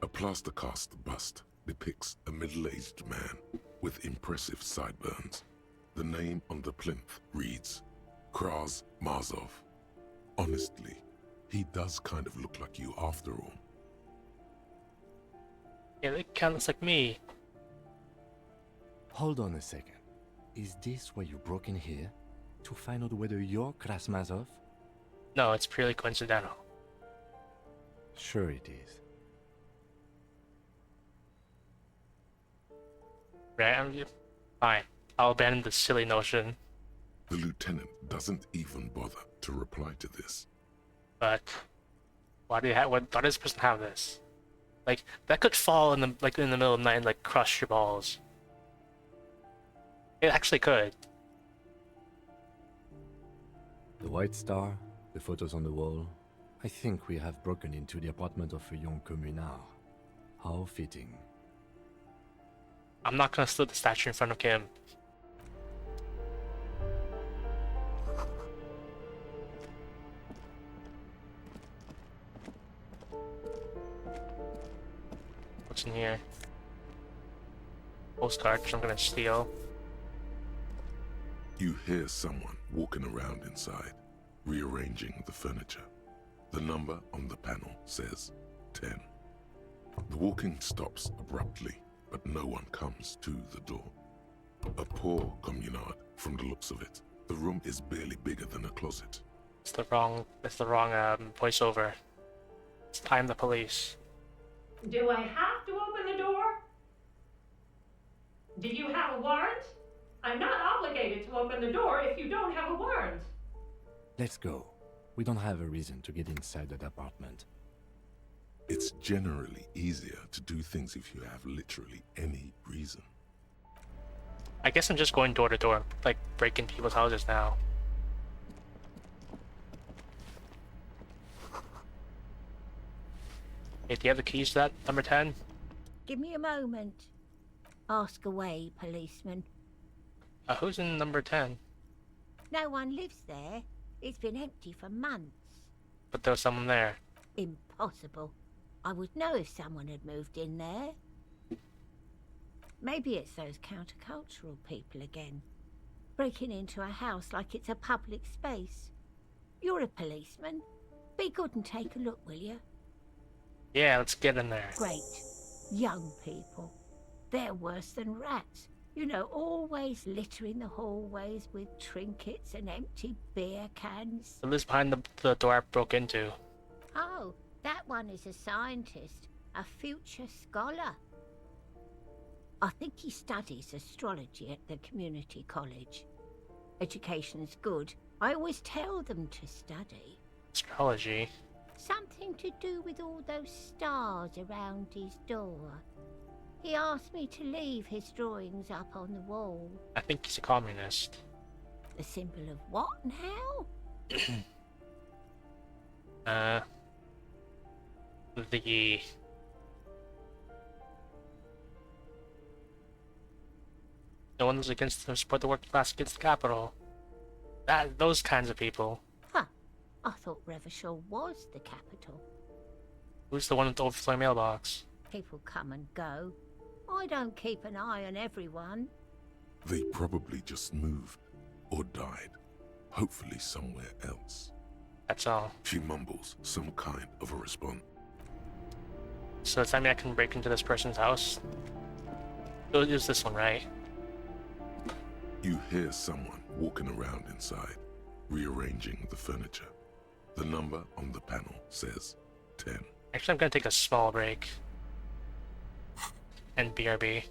A plaster cast bust depicts a middle-aged man with impressive sideburns. The name on the plinth reads Kraz Marzov. Honestly, he does kind of look like you after all. Yeah, it kind of looks like me. Hold on a second. Is this why you broke in here? To find out whether you're Krasmazov? No, it's purely coincidental. Sure it is. Right, fine. I'll abandon this silly notion. The lieutenant doesn't even bother to reply to this. But why does this person have this? Like, that could fall in the middle of the night and like crush your balls. It actually could. The White Star, the photos on the wall. I think we have broken into the apartment of a young communard. How fitting. I'm not gonna slip the statue in front of Kim. What's in here? Postcard, which I'm gonna steal. You hear someone walking around inside, rearranging the furniture. The number on the panel says 10. The walking stops abruptly, but no one comes to the door. A poor communard, from the looks of it. The room is barely bigger than a closet. It's the wrong voiceover. I'm the police. Do I have to open the door? Do you have a warrant? I'm not obligated to open the door if you don't have a warrant. Let's go. We don't have a reason to get inside that apartment. It's generally easier to do things if you have literally any reason. I guess I'm just going door to door, like breaking people's houses now. Hey, do you have the keys to that number 10? Give me a moment. Ask away, policeman. Who's in number 10? No one lives there. It's been empty for months. But there was someone there. Impossible. I would know if someone had moved in there. Maybe it's those countercultural people again, breaking into a house like it's a public space. You're a policeman. Be good and take a look, will you? Yeah, let's get in there. Great. Young people. They're worse than rats. You know, always littering the hallways with trinkets and empty beer cans. Who lives behind the door I broke into? Oh, that one is a scientist, a future scholar. I think he studies astrology at the community college. Education's good. I always tell them to study. Astrology? Something to do with all those stars around his door. He asked me to leave his drawings up on the wall. I think he's a communist. The symbol of what and how? No one's against the support the working class against the capital. Those kinds of people. Huh. I thought Revachol was the capital. Who's the one with the overflowing mailbox? People come and go. I don't keep an eye on everyone. They probably just moved or died, hopefully somewhere else. That's all. She mumbles some kind of a response. So does that mean I can break into this person's house? It was this one, right? You hear someone walking around inside, rearranging the furniture. The number on the panel says 10. Actually, I'm gonna take a small break. And BRB.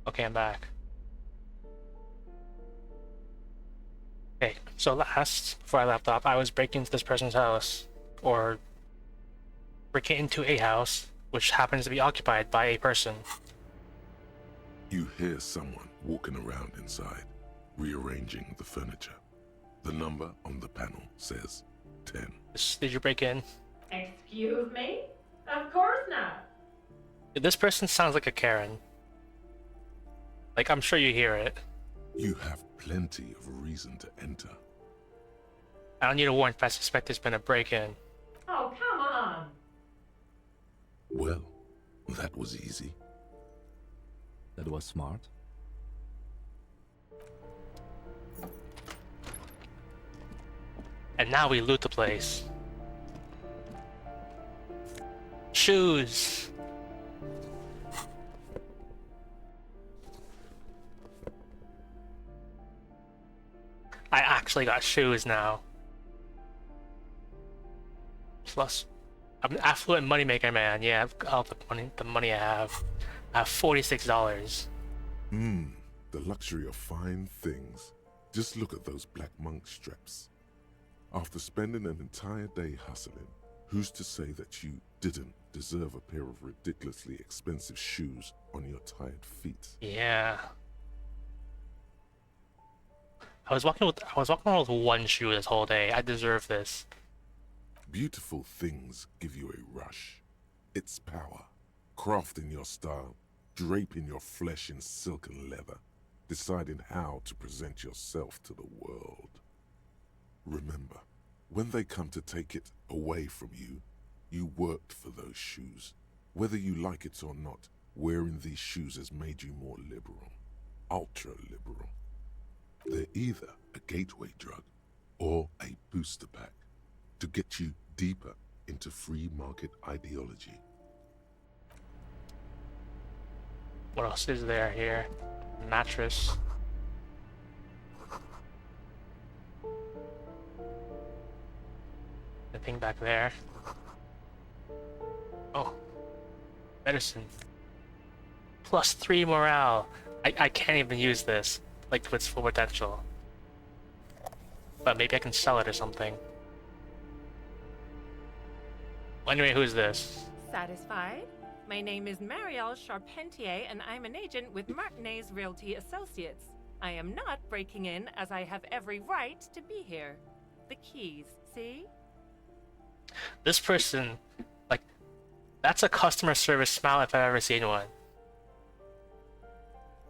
Okay, I'm back. Okay, so last, before I left off, I was breaking into this person's house, or breaking into a house, which happens to be occupied by a person. You hear someone walking around inside, rearranging the furniture. The number on the panel says 10. Did you break in? Excuse me? Of course not. This person sounds like a Karen. Like, I'm sure you hear it. You have plenty of reason to enter. I don't need a warrant if I suspect there's been a break-in. Oh, come on. Well, that was easy. That was smart. And now we loot the place. Shoes! I actually got shoes now. Plus, I'm an affluent moneymaker, man. Yeah, all the money I have. I have $46. The luxury of fine things. Just look at those black monk straps. After spending an entire day hustling, who's to say that you didn't deserve a pair of ridiculously expensive shoes on your tired feet? Yeah. I was walking around with one shoe this whole day. I deserve this. Beautiful things give you a rush. It's power. Crafting your style, draping your flesh in silk and leather, deciding how to present yourself to the world. Remember, when they come to take it away from you, you worked for those shoes. Whether you like it or not, wearing these shoes has made you more liberal. Ultra-liberal. They're either a gateway drug or a booster pack to get you deeper into free market ideology. What else is there here? Mattress. Anything back there? Oh. Medicine. +3 morale. I can't even use this, like, to its full potential. But maybe I can sell it or something. Well, anyway, who's this? Satisfied? My name is Marielle Charpentier, and I'm an agent with Martinez Realty Associates. I am not breaking in, as I have every right to be here. The keys, see? This person, like, that's a customer service smile if I've ever seen one.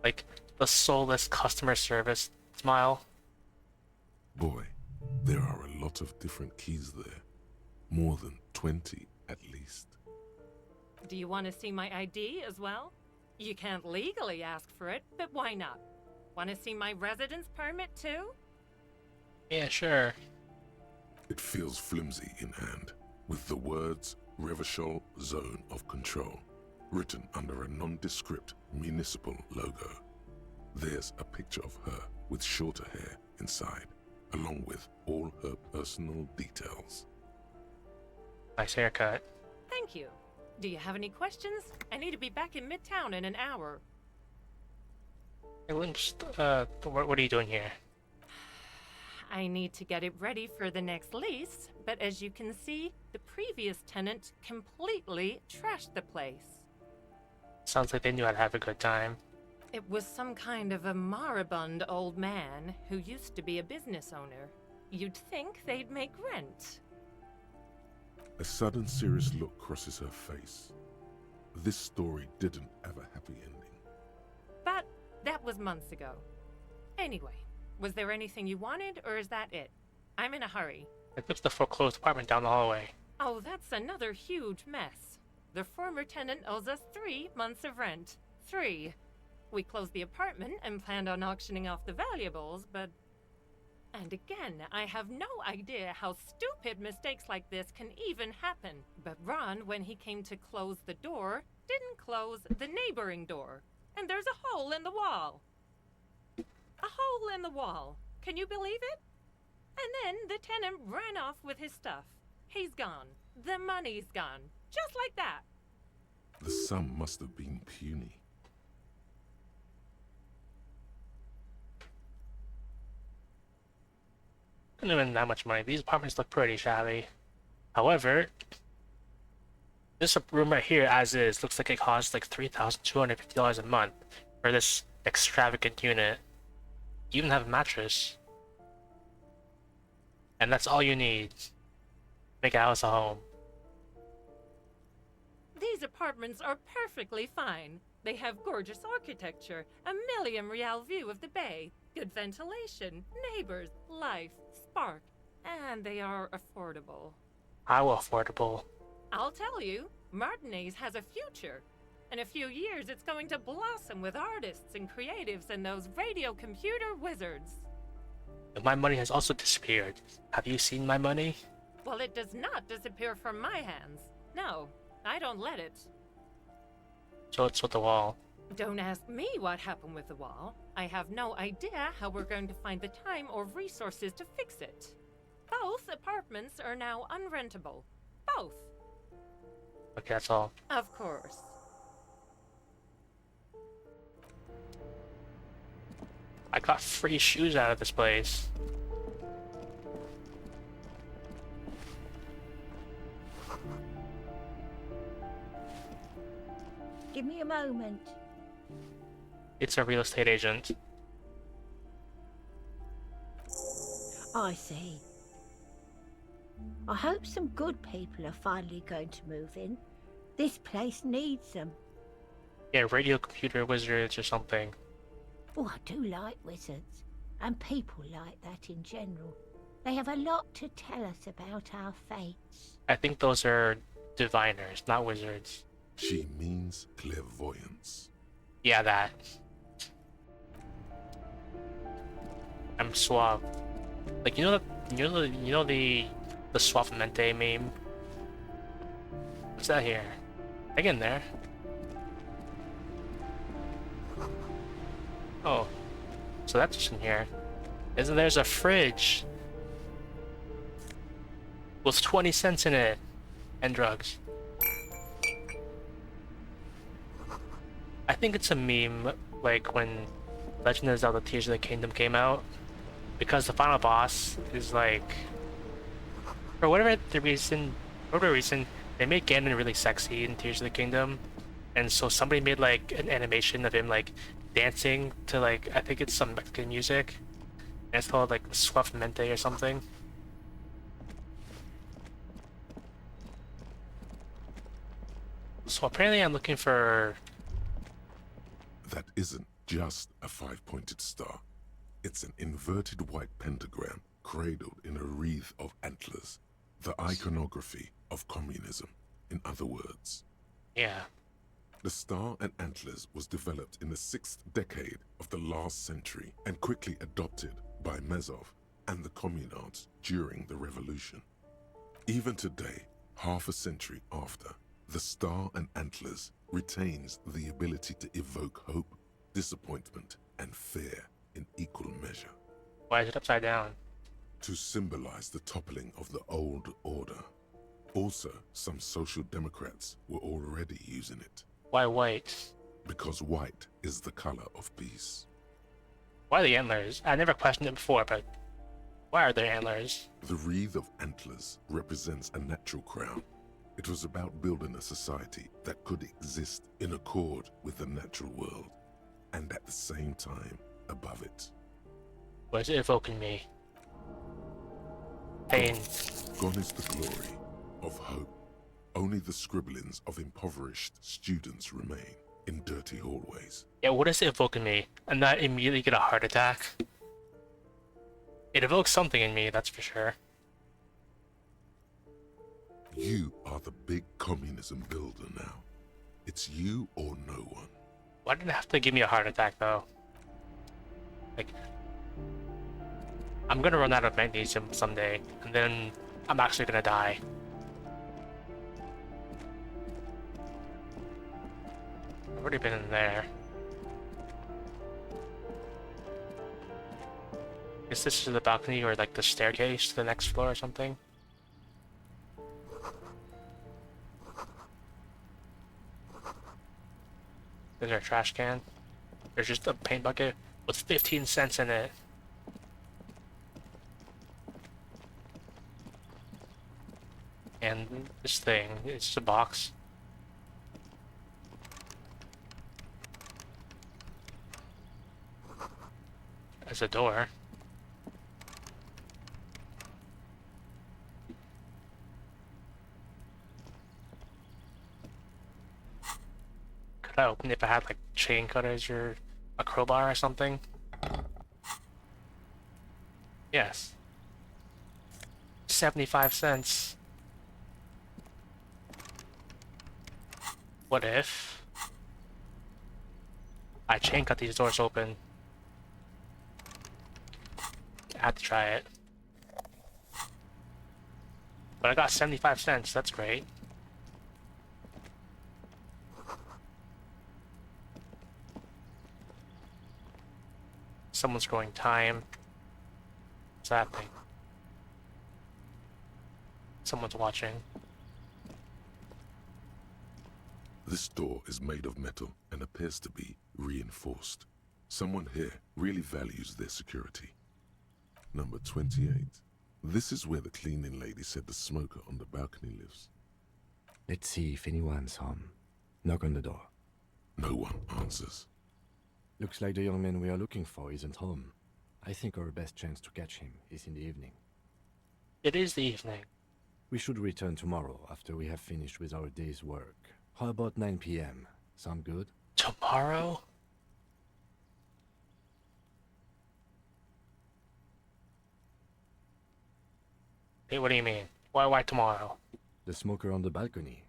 Like, the soulless customer service smile. Boy, there are a lot of different keys there. More than 20 at least. Do you want to see my ID as well? You can't legally ask for it, but why not? Want to see my residence permit too? Yeah, sure. It feels flimsy in hand, with the words Revachol Zone of Control written under a nondescript municipal logo. There's a picture of her with shorter hair inside, along with all her personal details. Nice haircut. Thank you. Do you have any questions? I need to be back in Midtown in an hour. Hey, Lynch, what are you doing here? I need to get it ready for the next lease, but as you can see, the previous tenant completely trashed the place. Sounds like they knew I'd have a good time. It was some kind of a moribund old man who used to be a business owner. You'd think they'd make rent. A sudden serious look crosses her face. This story didn't have a happy ending. But that was months ago. Anyway, was there anything you wanted, or is that it? I'm in a hurry. It looks the foreclosed apartment down the hallway. Oh, that's another huge mess. The former tenant owes us 3 months of rent. 3. We closed the apartment and planned on auctioning off the valuables, but... And again, I have no idea how stupid mistakes like this can even happen. But Ron, when he came to close the door, didn't close the neighboring door. And there's a hole in the wall. A hole in the wall. Can you believe it? And then the tenant ran off with his stuff. He's gone. The money's gone. Just like that. The sum must have been puny. Couldn't have been that much money. These apartments look pretty shabby. However, this room right here, as is, looks like it costs like $3,250 a month for this extravagant unit. You even have a mattress. And that's all you need. Make a house a home. These apartments are perfectly fine. They have gorgeous architecture, a million real view of the bay, good ventilation, neighbors, life, spark, and they are affordable. How affordable? I'll tell you, Martinez has a future. In a few years, it's going to blossom with artists and creatives and those radio computer wizards. But my money has also disappeared. Have you seen my money? Well, it does not disappear from my hands. No, I don't let it. So it's with the wall. Don't ask me what happened with the wall. I have no idea how we're going to find the time or resources to fix it. Both apartments are now unrentable. Both. Okay, that's all. Of course. I got free shoes out of this place. Give me a moment. It's a real estate agent. I see. I hope some good people are finally going to move in. This place needs them. Yeah, radio computer wizards or something. Oh, I do like wizards. And people like that in general. They have a lot to tell us about our fates. I think those are diviners, not wizards. She means clairvoyance. Yeah, that. I'm suave. Like you know the suavemente meme. What's that here? Get in there. Oh, so that's just in here. Isn't there's a fridge with 20 cents in it and drugs. I think it's a meme, like when Legend of Zelda Tears of the Kingdom came out, because the final boss is like, for whatever reason, they made Ganon really sexy in Tears of the Kingdom, and so somebody made like an animation of him like dancing to like, I think it's some Mexican music, and it's called like Suavemente or something. So apparently I'm looking for... That isn't just a five-pointed star. It's an inverted white pentagram cradled in a wreath of antlers. The iconography of communism, in other words. Yeah. The star and antlers was developed in the 6th decade of the last century and quickly adopted by Mezov and the communards during the revolution. Even today, half a century after, the star and antlers retains the ability to evoke hope, disappointment, and fear in equal measure. Why is it upside down? To symbolize the toppling of the old order. Also, some social democrats were already using it. Why white? Because white is the color of peace. Why the antlers? I never questioned it before, but why are there antlers? The wreath of antlers represents a natural crown. It was about building a society that could exist in accord with the natural world, and at the same time, above it. What is it evoking me? Pain. Gone is the glory of hope. Only the scribblings of impoverished students remain in dirty hallways. Yeah, what is it evoking me? And not immediately get a heart attack? It evokes something in me, that's for sure. You are the big communism builder now. It's you or no one. Why did it have to give me a heart attack, though? Like, I'm gonna run out of magnesium someday, and then I'm actually gonna die. I've already been in there. Is this the balcony or like the staircase to the next floor or something? Is there a trash can? There's just a paint bucket with 15 cents in it. And this thing, it's just a box. There's a door. Could I open it if I had like chain cutters or a crowbar or something? Yes. 75 cents. What if I chain cut these doors open? I had to try it. But I got 75 cents, that's great. Someone's growing time. What's happening? Someone's watching. This door is made of metal and appears to be reinforced. Someone here really values their security. Number 28. This is where the cleaning lady said the smoker on the balcony lives. Let's see if anyone's home. Knock on the door. No one answers. Looks like the young man we are looking for isn't home. I think our best chance to catch him is in the evening. It is the evening. We should return tomorrow after we have finished with our day's work. How about 9 p.m.? Sound good? Tomorrow? Hey, what do you mean? Why tomorrow? The smoker on the balcony.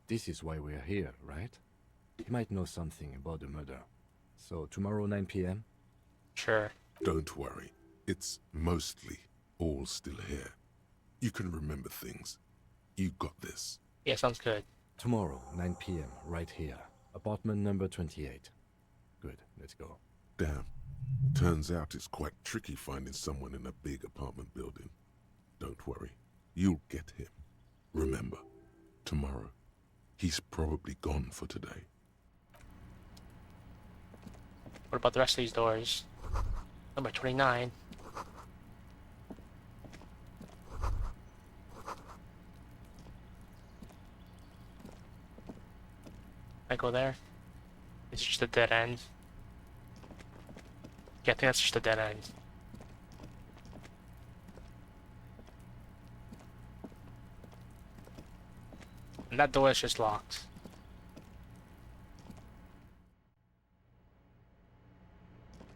This is why we're here, right? He might know something about the murder. So tomorrow 9 p.m.? Sure. Don't worry. It's mostly all still here. You can remember things. You got this. Yeah, sounds good. Tomorrow, 9 p.m., right here. Apartment number 28. Good, let's go. Damn. Turns out it's quite tricky finding someone in a big apartment building. Don't worry. You'll get him. Remember, tomorrow. He's probably gone for today. What about the rest of these doors? Number 29. I go there? It's just a dead end. Yeah, I think that's just a dead end. And that door is just locked.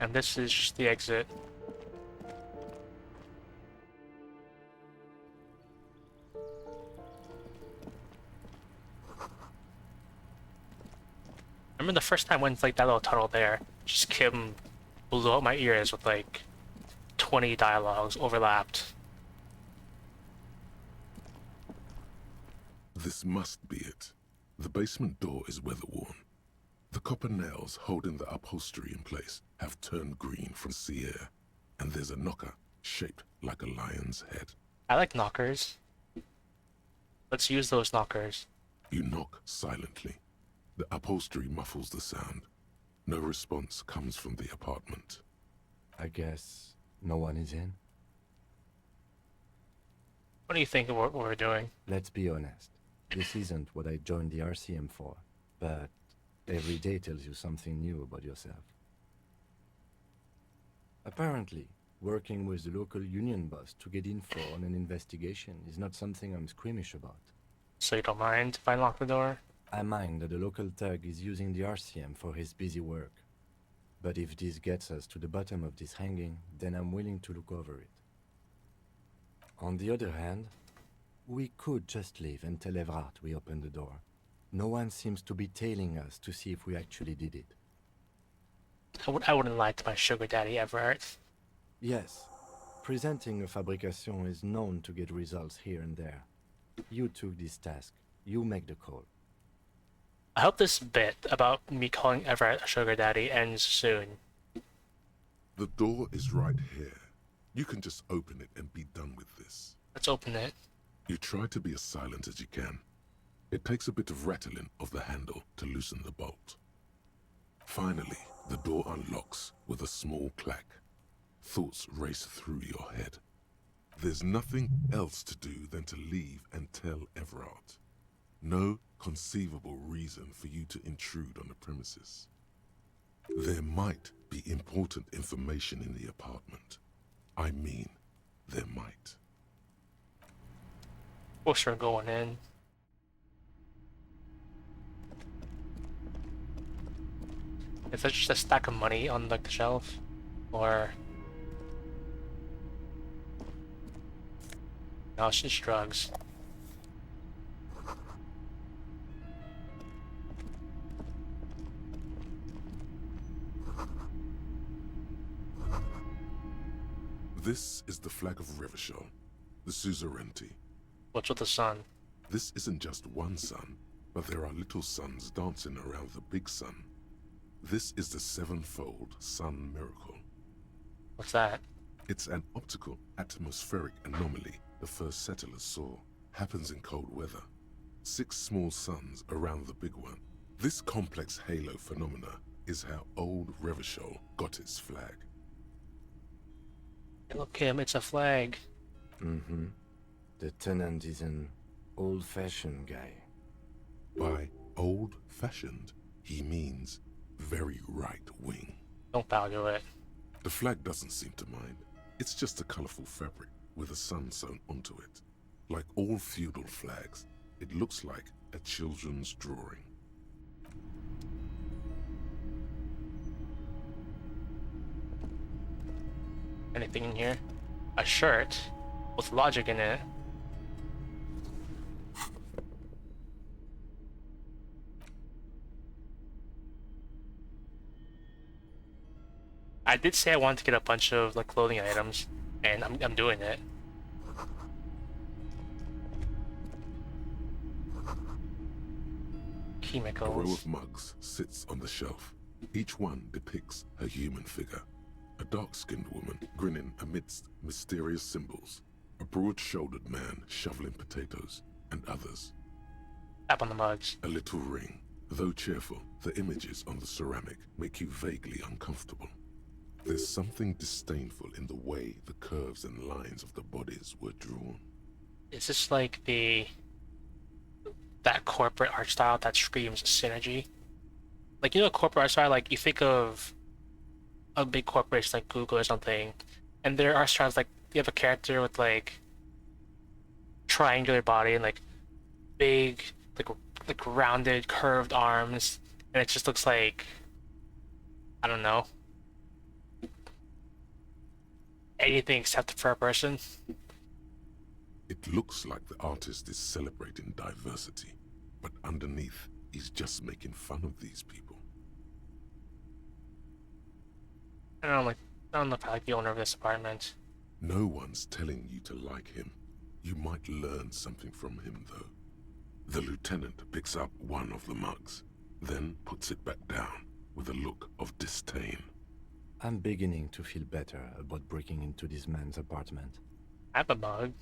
And this is just the exit. I remember the first time I went to like that little tunnel there, just Kim blew out my ears with like 20 dialogues overlapped. This must be it. The basement door is weather-worn. The copper nails holding the upholstery in place have turned green from sea air, and there's a knocker shaped like a lion's head. I like knockers. Let's use those knockers. You knock silently. The upholstery muffles the sound. No response comes from the apartment. I guess no one is in? What do you think of what we're doing? Let's be honest. This isn't what I joined the RCM for, but every day tells you something new about yourself. Apparently, working with the local union boss to get info on an investigation is not something I'm squeamish about. So you don't mind if I lock the door? I mind that the local thug is using the RCM for his busy work. But if this gets us to the bottom of this hanging, then I'm willing to look over it. On the other hand, we could just leave and tell Everard we opened the door. No one seems to be tailing us to see if we actually did it. I wouldn't lie to my sugar daddy, Everard. Yes, presenting a fabrication is known to get results here and there. You took this task. You make the call. I hope this bit about me calling Everett a sugar daddy ends soon. The door is right here. You can just open it and be done with this. Let's open it. You try to be as silent as you can. It takes a bit of rattling of the handle to loosen the bolt. Finally, the door unlocks with a small clack. Thoughts race through your head. There's nothing else to do than to leave and tell Everard. No conceivable reason for you to intrude on the premises. There might be important information in the apartment. I mean, there might. Of course we're going in. Is that just a stack of money on the shelf? Or... no, it's just drugs. This is the flag of Revachol, the suzerainty. What's with the sun? This isn't just one sun, but there are little suns dancing around the big sun. This is the sevenfold sun miracle. What's that? It's an optical atmospheric anomaly the first settlers saw. Happens in cold weather. 6 small suns around the big one. This complex halo phenomena is how old Revachol got its flag. Look, Kim, it's a flag. Mm-hmm. The tenant is an old-fashioned guy. By old-fashioned, he means very right-wing. Don't value it. The flag doesn't seem to mind. It's just a colorful fabric with a sun sewn onto it. Like all feudal flags, it looks like a children's drawing. Anything in here? A shirt with logic in it. I did say I wanted to get a bunch of like clothing items, and I'm doing it. A row Chemicals. of mugs sits on the shelf. Each one depicts a human figure. A dark-skinned woman grinning amidst mysterious symbols. A broad-shouldered man shoveling potatoes, and others. Tap on the mugs. A little ring. Though cheerful, the images on the ceramic make you vaguely uncomfortable. There's something disdainful in the way the curves and lines of the bodies were drawn. Is this like that corporate art style that screams synergy? Like, you know, corporate art style, like you think of a big corporation like Google or something, and their art styles, like you have a character with like triangular body and like big like rounded curved arms, and it just looks like, I don't know, anything except for a person. It looks like the artist is celebrating diversity, but underneath, he's just making fun of these people. I don't know if I like the owner of this apartment. No one's telling you to like him. You might learn something from him, though. The lieutenant picks up one of the mugs, then puts it back down with a look of disdain. I'm beginning to feel better about breaking into this man's apartment. I have a mug.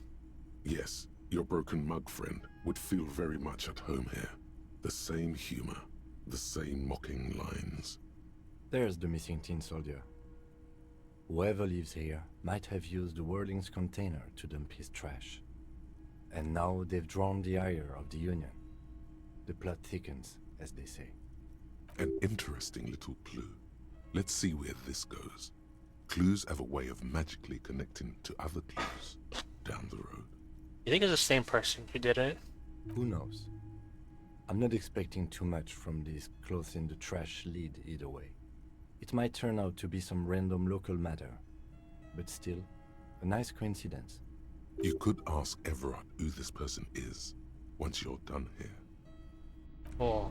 Yes, your broken mug friend would feel very much at home here. The same humor, the same mocking lines. There's the missing tin soldier. Whoever lives here might have used the Whirling's container to dump his trash. And now they've drawn the ire of the Union. The plot thickens, as they say. An interesting little clue. Let's see where this goes. Clues have a way of magically connecting to other clues down the road. You think it's the same person who did it? Who knows? I'm not expecting too much from this clothes in the trash lead either way. It might turn out to be some random local matter, but still, a nice coincidence. You could ask Everard who this person is once you're done here. Oh.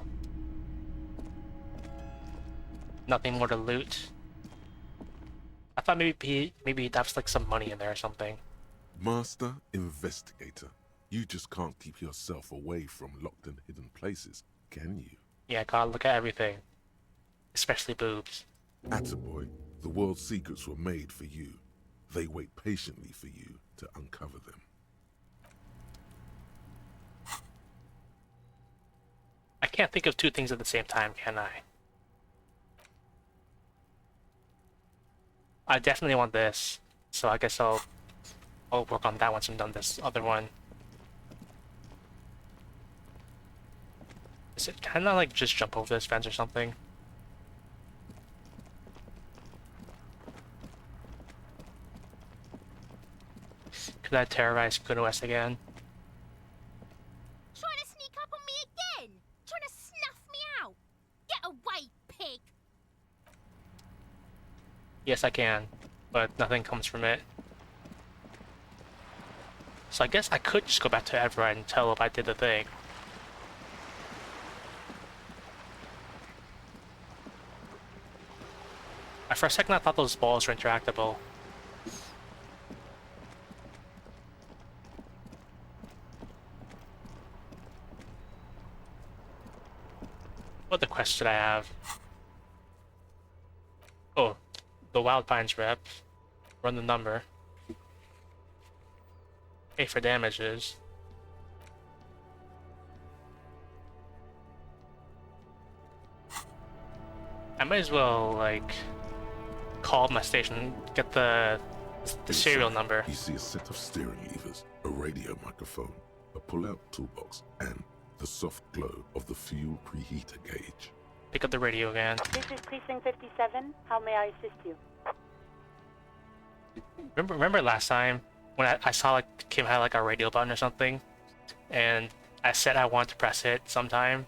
Nothing more to loot. I thought maybe that's like some money in there or something. Master Investigator, you just can't keep yourself away from locked and hidden places, can you? Yeah, gotta look at everything. Especially boobs. Attaboy, the world's secrets were made for you. They wait patiently for you to uncover them. I can't think of two things at the same time, can I? I definitely want this, so I guess I'll work on that once I'm done this other one. Is it kinda like just jump over this fence or something? Could I terrorize Kuno-S again? Trying to sneak up on me again? Trying to snuff me out? Get away, pig! Yes, I can, but nothing comes from it. So I guess I could just go back to Everett and tell if I did the thing. For a second I thought those balls were interactable. quests did I have? Oh, the Wild Pines rep. Run the number. Pay for damages. I might as well, like, call my station, get the serial number. You see a set of steering levers, a radio microphone, a pull-out toolbox, and the soft glow of the fuel preheater gauge. Pick up the radio again. This is Precinct 57. How may I assist you? Remember last time when I saw like Kim had like a radio button or something, and I said I want to press it sometime?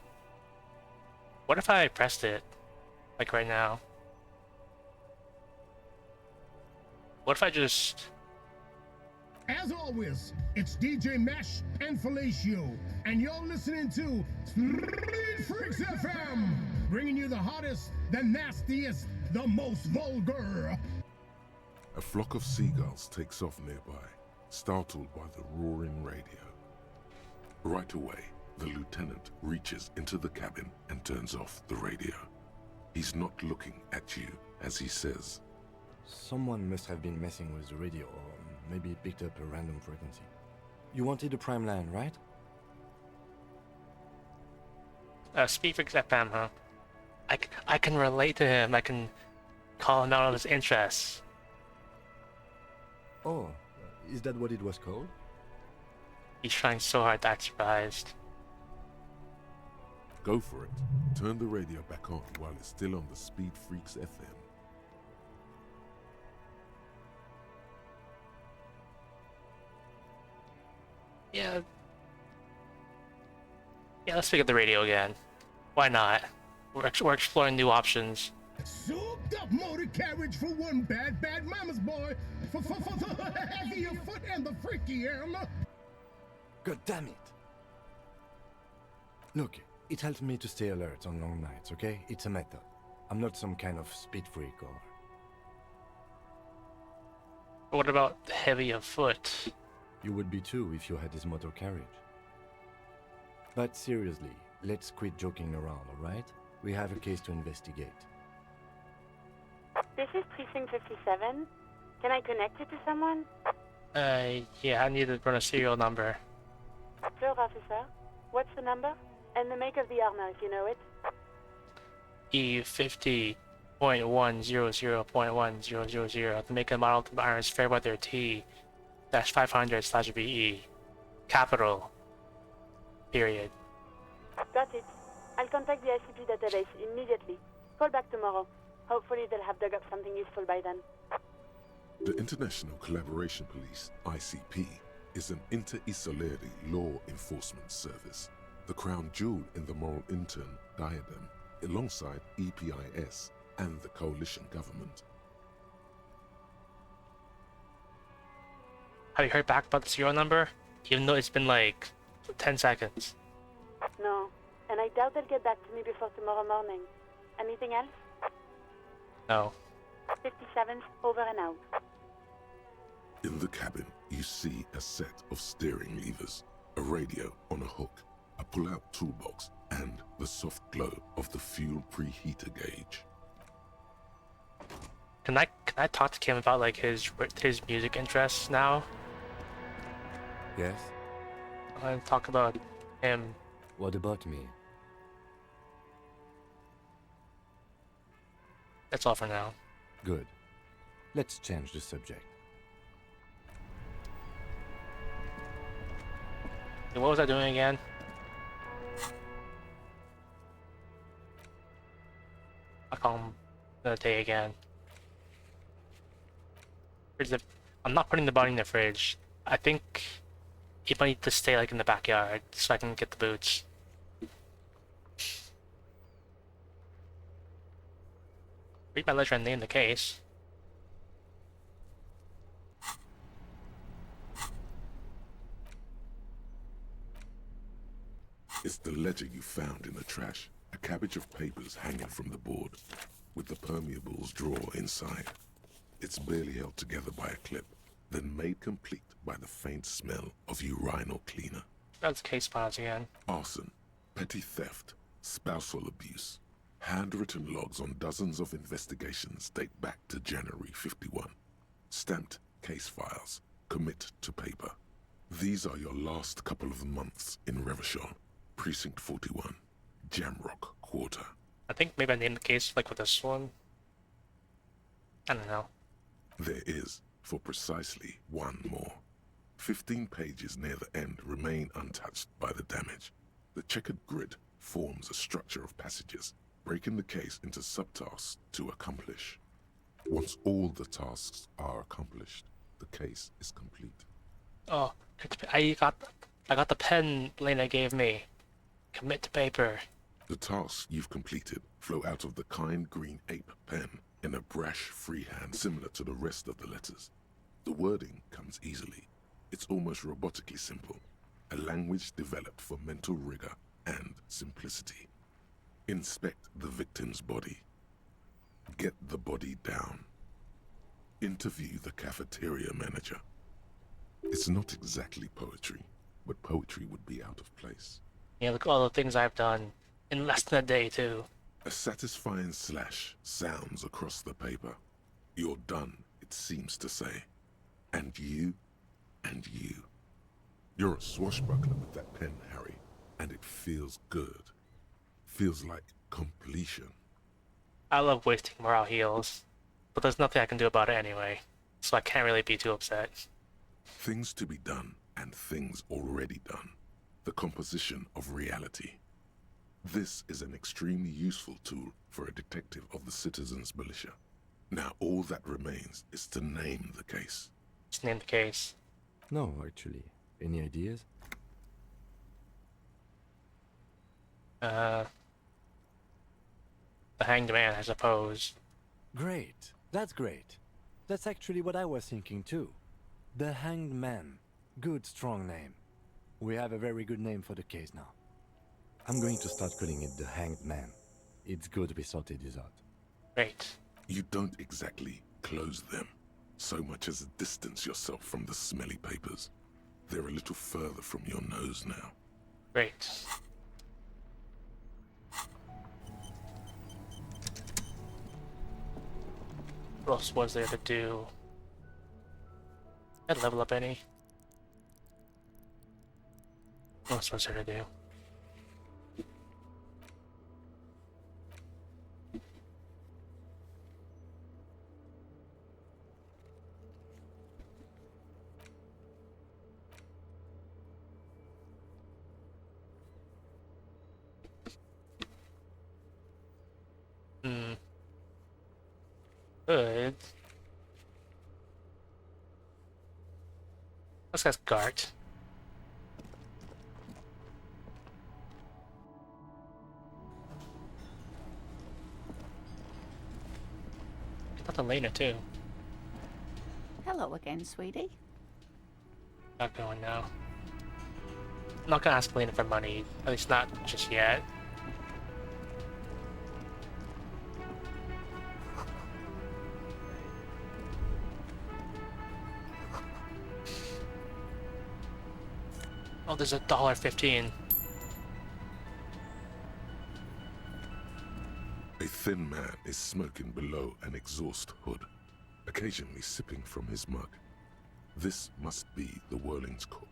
What if I pressed it, like right now? What if I just... As always, it's DJ Mesh and Felicio, and you're listening to Street Freaks FM, bringing you the hottest, the nastiest, the most vulgar. A flock of seagulls takes off nearby, startled by the roaring radio. Right away, the lieutenant reaches into the cabin and turns off the radio. He's not looking at you as he says, Someone must have been messing with the radio, or maybe picked up a random frequency. You wanted a prime line, right? Speed Freaks FM, huh? I can relate to him. I can call him out on his interests. Oh, is that what it was called? He's trying so hard to act surprised. Go for it. Turn the radio back on while it's still on the Speed Freaks FM. Yeah, let's pick up the radio again. Why not? We're exploring new options. Souped up motor carriage for one bad mama's boy. For the heavier foot and the freakier. God damn it! Look, it helps me to stay alert on long nights, okay? It's a method. I'm not some kind of speed freak or... What about heavy of foot? You would be too if you had this motor carriage. But seriously, let's quit joking around, alright? We have a case to investigate. This is Precinct 57. Can I connect you to someone? Yeah, I need to run a serial number. Sure, officer. What's the number? And the make of the armor, if you know it. E50.100.100. The make and model of the iron is Fairweather T-500/VE. Capital. Period. Got it. I'll contact the ICP database immediately. Call back tomorrow. Hopefully they'll have dug up something useful by then. The International Collaboration Police, ICP, is an inter-Isoleri law enforcement service, the crown jewel in the moral intern diadem, alongside EPIS and the coalition government. Have you heard back about the serial number? Even though it's been like 10 seconds. No, and I doubt they'll get back to me before tomorrow morning. Anything else? No. 57's over and out. In the cabin, you see a set of steering levers, a radio on a hook, a pull-out toolbox, and the soft glow of the fuel preheater gauge. Can I talk to Kim about like his music interests now? Yes? I want to talk about him. What about me? That's all for now. Good. Let's change the subject. What was I doing again? I'll call him the day again. I'm not putting the body in the fridge. I think he might need to stay like in the backyard so I can get the boots. Read my ledger and name the case. It's the ledger you found in the trash, a cabbage of papers hanging from the board, with the permeables drawer inside. It's barely held together by a clip, then made complete by the faint smell of urinal cleaner. That's case files again. Arson, petty theft, spousal abuse, Handwritten logs on dozens of investigations date back to January 51. Stamped case files. Commit to paper. These are your last couple of months in Revachol, Precinct 41, Jamrock Quarter. I think maybe I named the case like with this one. I don't know. There is, for precisely one more. 15 pages near the end remain untouched by the damage. The checkered grid forms a structure of passages, breaking the case into subtasks to accomplish. Once all the tasks are accomplished, the case is complete. Oh, I got the pen Lena gave me. Commit to paper. The tasks you've completed flow out of the kind green ape pen in a brash freehand similar to the rest of the letters. The wording comes easily. It's almost robotically simple, a language developed for mental rigor and simplicity. Inspect the victim's body. Get the body down. Interview the cafeteria manager. It's not exactly poetry, but poetry would be out of place. Yeah, look at all the things I've done in less than a day, too. A satisfying slash sounds across the paper. You're done, it seems to say. And you, and you. You're a swashbuckler with that pen, Harry, and it feels good. Feels like completion. I love wasting morale heals, but there's nothing I can do about it anyway, so I can't really be too upset. Things to be done and things already done. The composition of reality. This is an extremely useful tool for a detective of the citizens' militia. Now all that remains is to name the case. Just name the case. No, actually. Any ideas? The Hanged Man, I suppose. Great. That's great. That's actually what I was thinking too. The Hanged Man. Good, strong name. We have a very good name for the case now. I'm going to start calling it the Hanged Man. It's good we sorted this out. Great. You don't exactly close them, so much as distance yourself from the smelly papers. They're a little further from your nose now. Great. What else was there to do? I'd level up any. What else was there to do? Good. This guy's Gart. Got the Lena too. Hello again, sweetie. Not going now. I'm not gonna ask Lena for money, at least not just yet. Oh, there's $1.15. A thin man is smoking below an exhaust hood, occasionally sipping from his mug. This must be the Whirling's cook.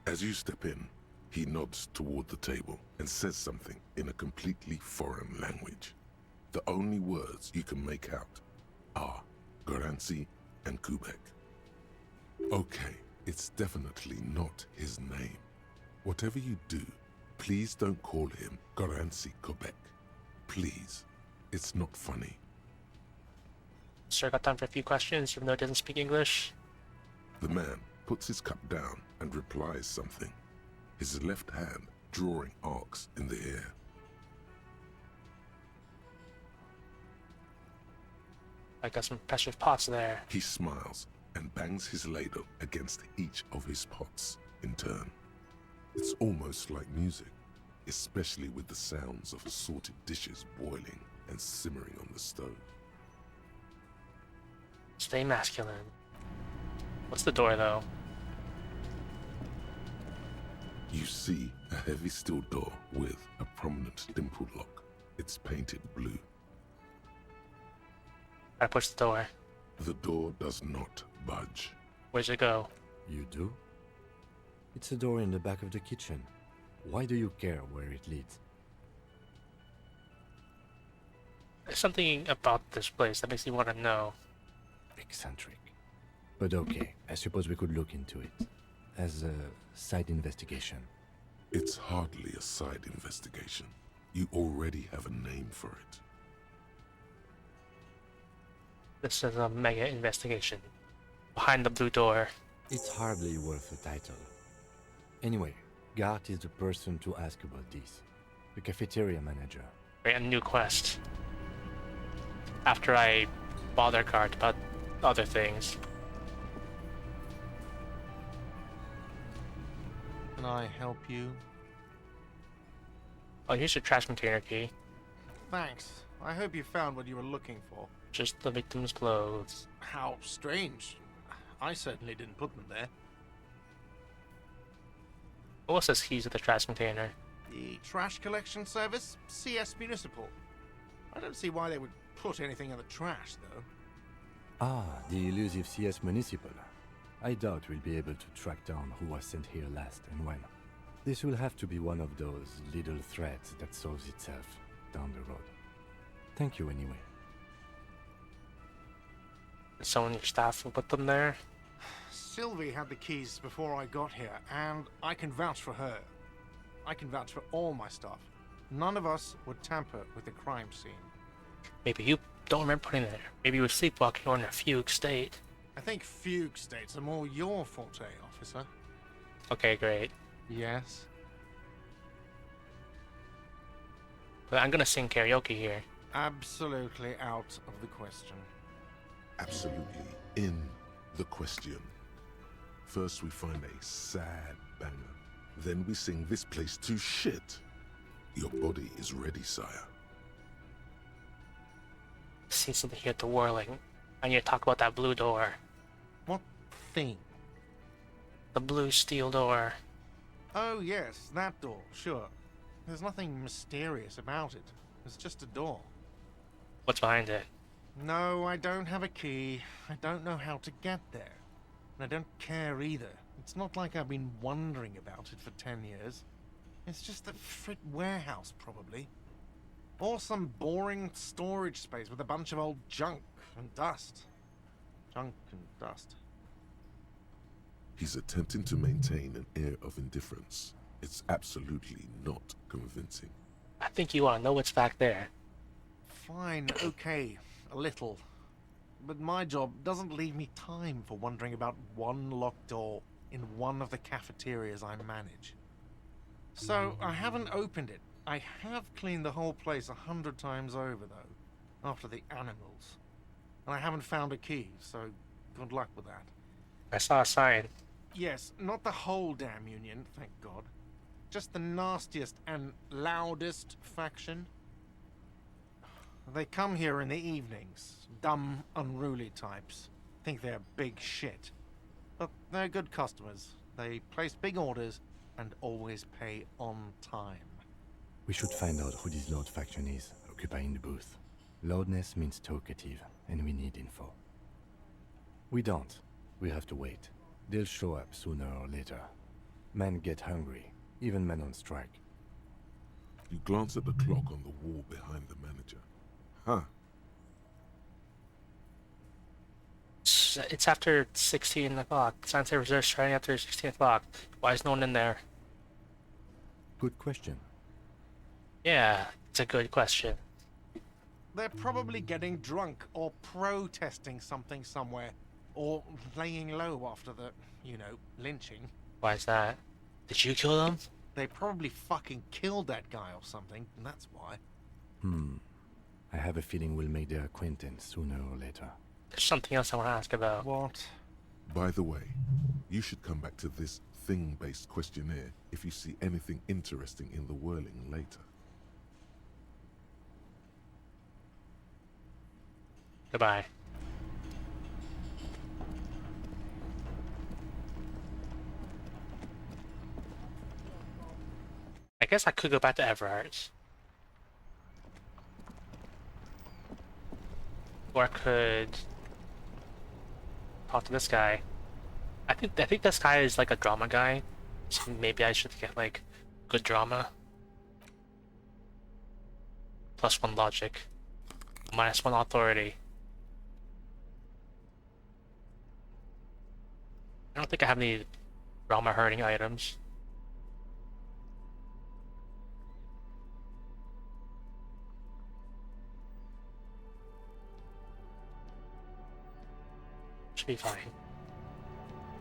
As you step in, he nods toward the table and says something in a completely foreign language. The only words you can make out are Garancy and Kubek. Okay, it's definitely not his name. Whatever you do, please don't call him Garancy Kubek. Please. It's not funny. Sir, got time for a few questions, even though it doesn't speak English? The man puts his cup down and replies something, his left hand drawing arcs in the air. I got some precious pots there. He smiles and bangs his ladle against each of his pots in turn. It's almost like music, especially with the sounds of assorted dishes boiling and simmering on the stove. Stay masculine. What's the door, though? You see a heavy steel door with a prominent dimpled lock. It's painted blue. I push the door. The door does not budge. Where's it go? You do? It's a door in the back of the kitchen. Why do you care where it leads? There's something about this place that makes me want to know. Eccentric. But okay, I suppose we could look into it. As a side investigation. It's hardly a side investigation. You already have a name for it. This is a mega investigation. Behind the blue door. It's hardly worth a title. Anyway, Gart is the person to ask about this. The cafeteria manager. Right, a new quest. After I bother Gart about other things. Can I help you? Oh, here's your trash container key. Thanks. I hope you found what you were looking for. Just the victim's clothes. How strange. I certainly didn't put them there. What says keys to the trash container? The trash collection service? CS Municipal. I don't see why they would put anything in the trash, though. Ah, the elusive CS Municipal. I doubt we'll be able to track down who was sent here last and when. This will have to be one of those little threads that solves itself down the road. Thank you anyway. Someone in your staff will put them there? Sylvie had the keys before I got here, and I can vouch for her. I can vouch for all my staff. None of us would tamper with the crime scene. Maybe you don't remember putting it there. Maybe you were sleepwalking or in a fugue state. I think fugue states are more your forte, officer. Okay, great. Yes? But I'm gonna sing karaoke here. Absolutely out of the question. Absolutely in the question. First we find a sad banger. Then we sing this place to shit. Your body is ready, sire. See something here at the whirling. I need to talk about that blue door. What thing? The blue steel door. Oh yes, that door, sure. There's nothing mysterious about it. It's just a door. What's behind it? No, I don't have a key. I don't know how to get there. And I don't care either. It's not like I've been wondering about it for 10 years. It's just a frit warehouse, probably. Or some boring storage space with a bunch of old junk and dust. Junk and dust. He's attempting to maintain an air of indifference. It's absolutely not convincing. I think you want to know what's back there. Fine, okay, a little. But my job doesn't leave me time for wondering about one locked door in one of the cafeterias I manage. So I haven't opened it. I have cleaned the whole place 100 times over, though, after the animals. And I haven't found a key, so good luck with that. I saw a sign. Yes, not the whole damn union, thank God. Just the nastiest and loudest faction. They come here in the evenings. Dumb, unruly types. Think they're big shit. But they're good customers. They place big orders and always pay on time. We should find out who this Lord faction is, occupying the booth. Loudness means talkative, and we need info. We don't. We have to wait. They'll show up sooner or later. Men get hungry, even men on strike. You glance at the clock on the wall behind the manager. Huh. It's after 16 o'clock. Science reserve starting after 16 o'clock. Why is no one in there? Good question. Yeah, it's a good question. They're probably getting drunk or protesting something somewhere. Or laying low after the, lynching. Why is that? Did you kill them? They probably fucking killed that guy or something, and that's why. I have a feeling we'll make their acquaintance sooner or later. There's something else I want to ask about. What? By the way, you should come back to this thing-based questionnaire if you see anything interesting in the whirling later. Goodbye. I guess I could go back to Everhart. Or I could talk to this guy. I think this guy is like a drama guy. So maybe I should get like good drama. +1 logic. -1 authority. I don't think I have any drama hurting items. Should be fine.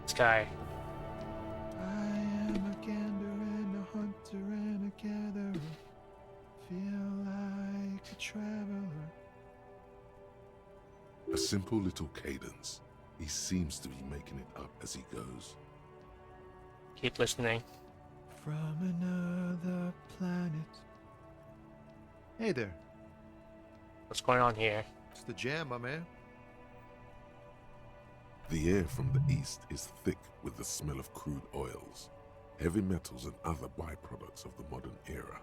This guy. I am a gander and a hunter and a gatherer. Feel like a traveler. A simple little cadence. He seems to be making it up as he goes. Keep listening. From another planet. Hey there. What's going on here? It's the jam, my man. The air from the east is thick with the smell of crude oils, heavy metals and other byproducts of the modern era.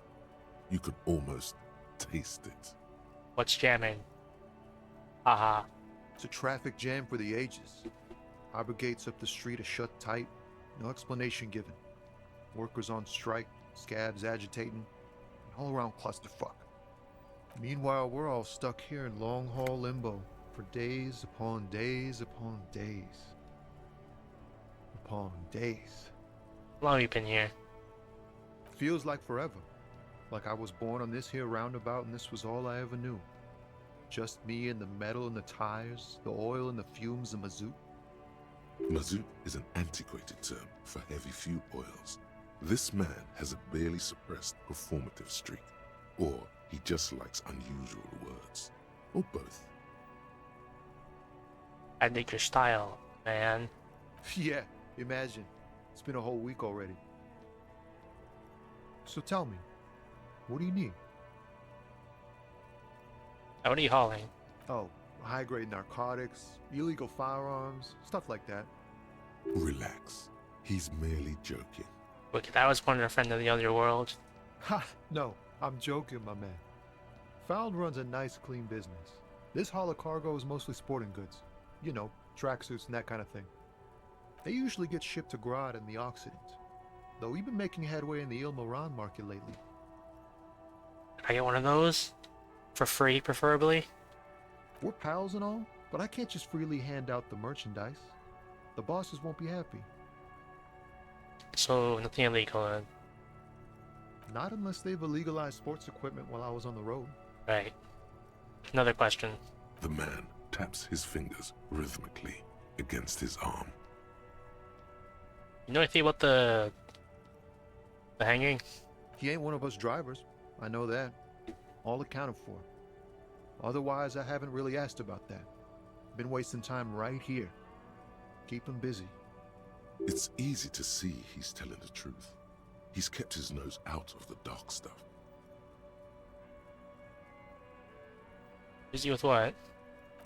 You could almost taste it. What's jamming? Haha. It's a traffic jam for the ages. Harbor gates up the street are shut tight. No explanation given. Workers on strike, scabs agitating, an all-around clusterfuck. Meanwhile, we're all stuck here in long-haul limbo for days upon days upon days. Upon days. How long have you been here? Feels like forever. Like I was born on this here roundabout and this was all I ever knew. Just me and the metal and the tires, the oil and the fumes of mazout. Mazout is an antiquated term for heavy fuel oils. This man has a barely suppressed performative streak, or he just likes unusual words, or both. I dig your style, man. Yeah, imagine. It's been a whole week already. So tell me, what do you need? What are you hauling? Oh, high-grade narcotics, illegal firearms, stuff like that. Relax. He's merely joking. Look, that was one of a friend of the other world. Ha! No, I'm joking, my man. Found runs a nice, clean business. This haul of cargo is mostly sporting goods. You know, tracksuits and that kind of thing. They usually get shipped to Grad and the Occident. Though we've been making headway in the Il Moran market lately. Can I get one of those? For free, preferably? We're pals and all, but I can't just freely hand out the merchandise. The bosses won't be happy. So, nothing illegal then? Not unless they've illegalized sports equipment while I was on the road. Right. Another question. The man taps his fingers rhythmically against his arm. You know anything about the hanging? He ain't one of us drivers. I know that. All accounted for. Otherwise, I haven't really asked about that. Been wasting time right here. Keep him busy. It's easy to see he's telling the truth. He's kept his nose out of the dark stuff. Busy with what?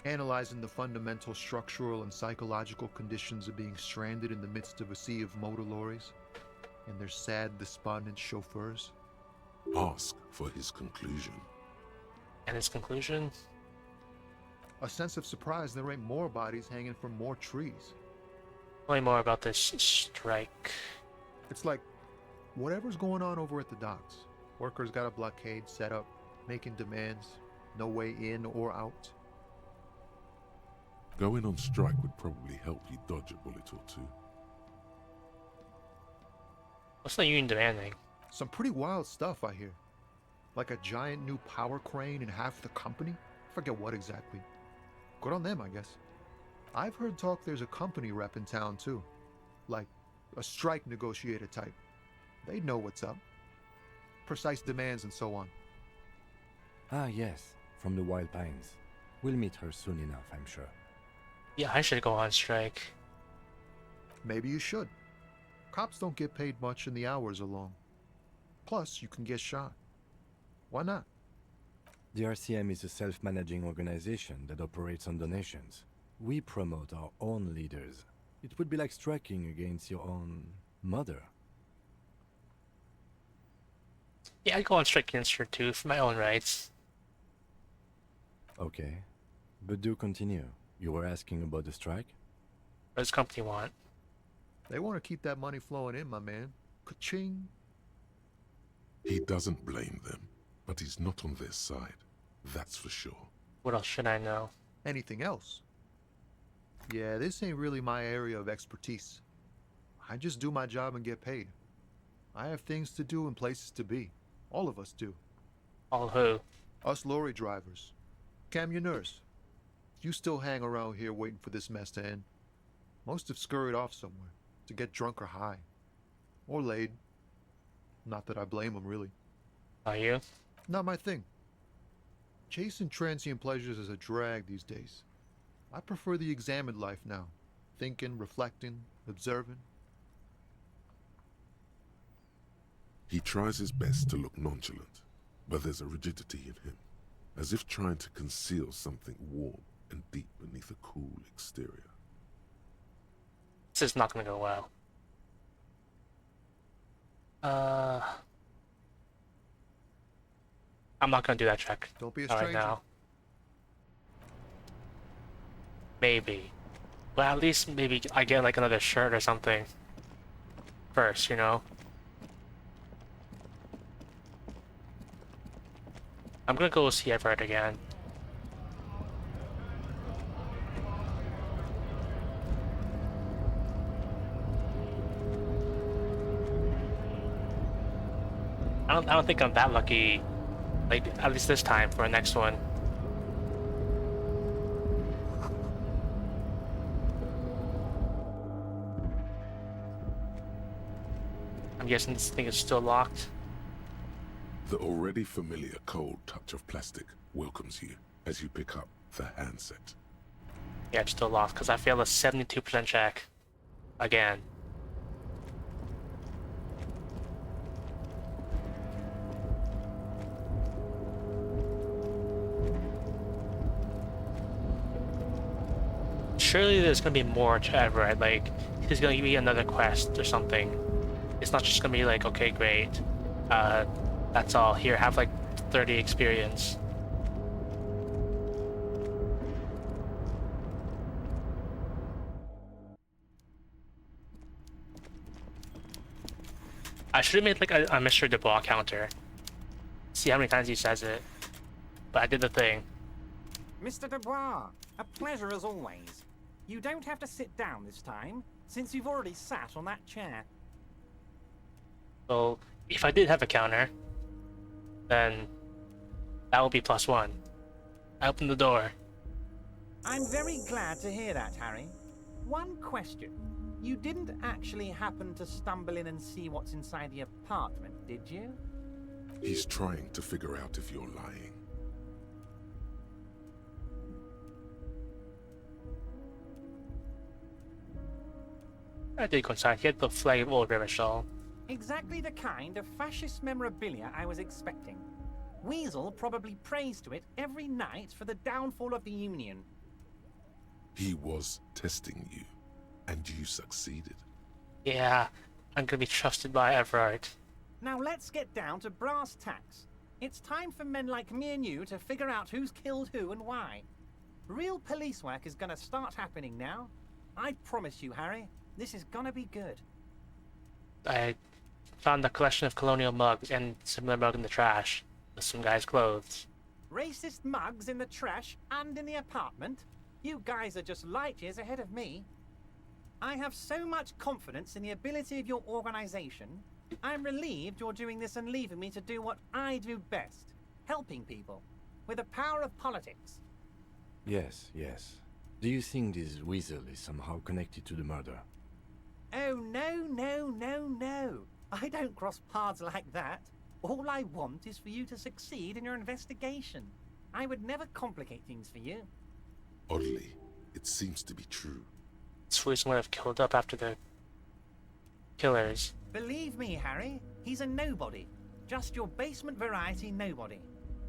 Analyzing the fundamental structural and psychological conditions of being stranded in the midst of a sea of motor lorries and their sad, despondent chauffeurs. Ask for his conclusion. And his conclusion? A sense of surprise there ain't more bodies hanging from more trees. Tell me more about this strike. It's like, whatever's going on over at the docks. Workers got a blockade set up, making demands, no way in or out. Going on strike would probably help you dodge a bullet or two. What's the union demanding? Some pretty wild stuff, I hear. Like a giant new power crane in half the company? Forget what exactly. Good on them, I guess. I've heard talk there's a company rep in town, too. Like, a strike negotiator type. They'd know what's up. Precise demands and so on. Ah, yes, from the Wild Pines. We'll meet her soon enough, I'm sure. Yeah, I should go on strike. Maybe you should. Cops don't get paid much and the hours are long. Plus, you can get shot. Why not? The RCM is a self-managing organization that operates on donations. We promote our own leaders. It would be like striking against your own mother. Yeah, I'd go on strike against her too, for my own rights. Okay. But do continue. You were asking about the strike? What does company want? They want to keep that money flowing in, my man. Ka-ching. He doesn't blame them, but he's not on their side. That's for sure. What else should I know? Anything else? Yeah, this ain't really my area of expertise. I just do my job and get paid. I have things to do and places to be. All of us do. All who? Us lorry drivers. Camionneurs. You still hang around here waiting for this mess to end. Most have scurried off somewhere to get drunk or high. Or laid. Not that I blame them, really. Are you? Not my thing. Chasing transient pleasures is a drag these days. I prefer the examined life now. Thinking, reflecting, observing. He tries his best to look nonchalant, but there's a rigidity in him, as if trying to conceal something warm and deep beneath a cool exterior. This is not gonna go well. I'm not gonna do that check. Don't be a right stranger. now. Maybe. But at least maybe I get like another shirt or something first, you know? I'm gonna go see Everett again. I don't think I'm that lucky, like at least this time for the next one. I'm guessing this thing is still locked. The already familiar cold touch of plastic welcomes you as you pick up the handset. Yeah, it's still locked because I failed a 72% check. Again. Surely there's gonna be more to Everett, like he's gonna give me another quest or something. It's not just gonna be like, okay, great. That's all. Here, have like 30 experience. I should have made like a Mr. Dubois counter. See how many times he says it. But I did the thing. Mr. Dubois, a pleasure as always. You don't have to sit down this time, since you've already sat on that chair. Well, if I did have a counter, then that would be +1. I opened the door. I'm very glad to hear that, Harry. One question. You didn't actually happen to stumble in and see what's inside the apartment, did you? He's trying to figure out if you're lying. I did go inside. He had the flag of Old Riverdale. Exactly the kind of fascist memorabilia I was expecting. Weasel probably prays to it every night for the downfall of the Union. He was testing you, and you succeeded. Yeah, I'm gonna be trusted by Everett. Now let's get down to brass tacks. It's time for men like me and you to figure out who's killed who and why. Real police work is gonna start happening now. I promise you, Harry, this is gonna be good. I found a collection of colonial mugs and similar mug in the trash with some guy's clothes. Racist mugs in the trash and in the apartment? You guys are just light years ahead of me. I have so much confidence in the ability of your organization. I'm relieved you're doing this and leaving me to do what I do best. Helping people. With the power of politics. Yes, yes. Do you think this weasel is somehow connected to the murder? Oh, no. I don't cross paths like that. All I want is for you to succeed in your investigation. I would never complicate things for you. Oddly, it seems to be true. Sweet's would have killed up after the killers. Believe me, Harry, he's a nobody. Just your basement variety nobody.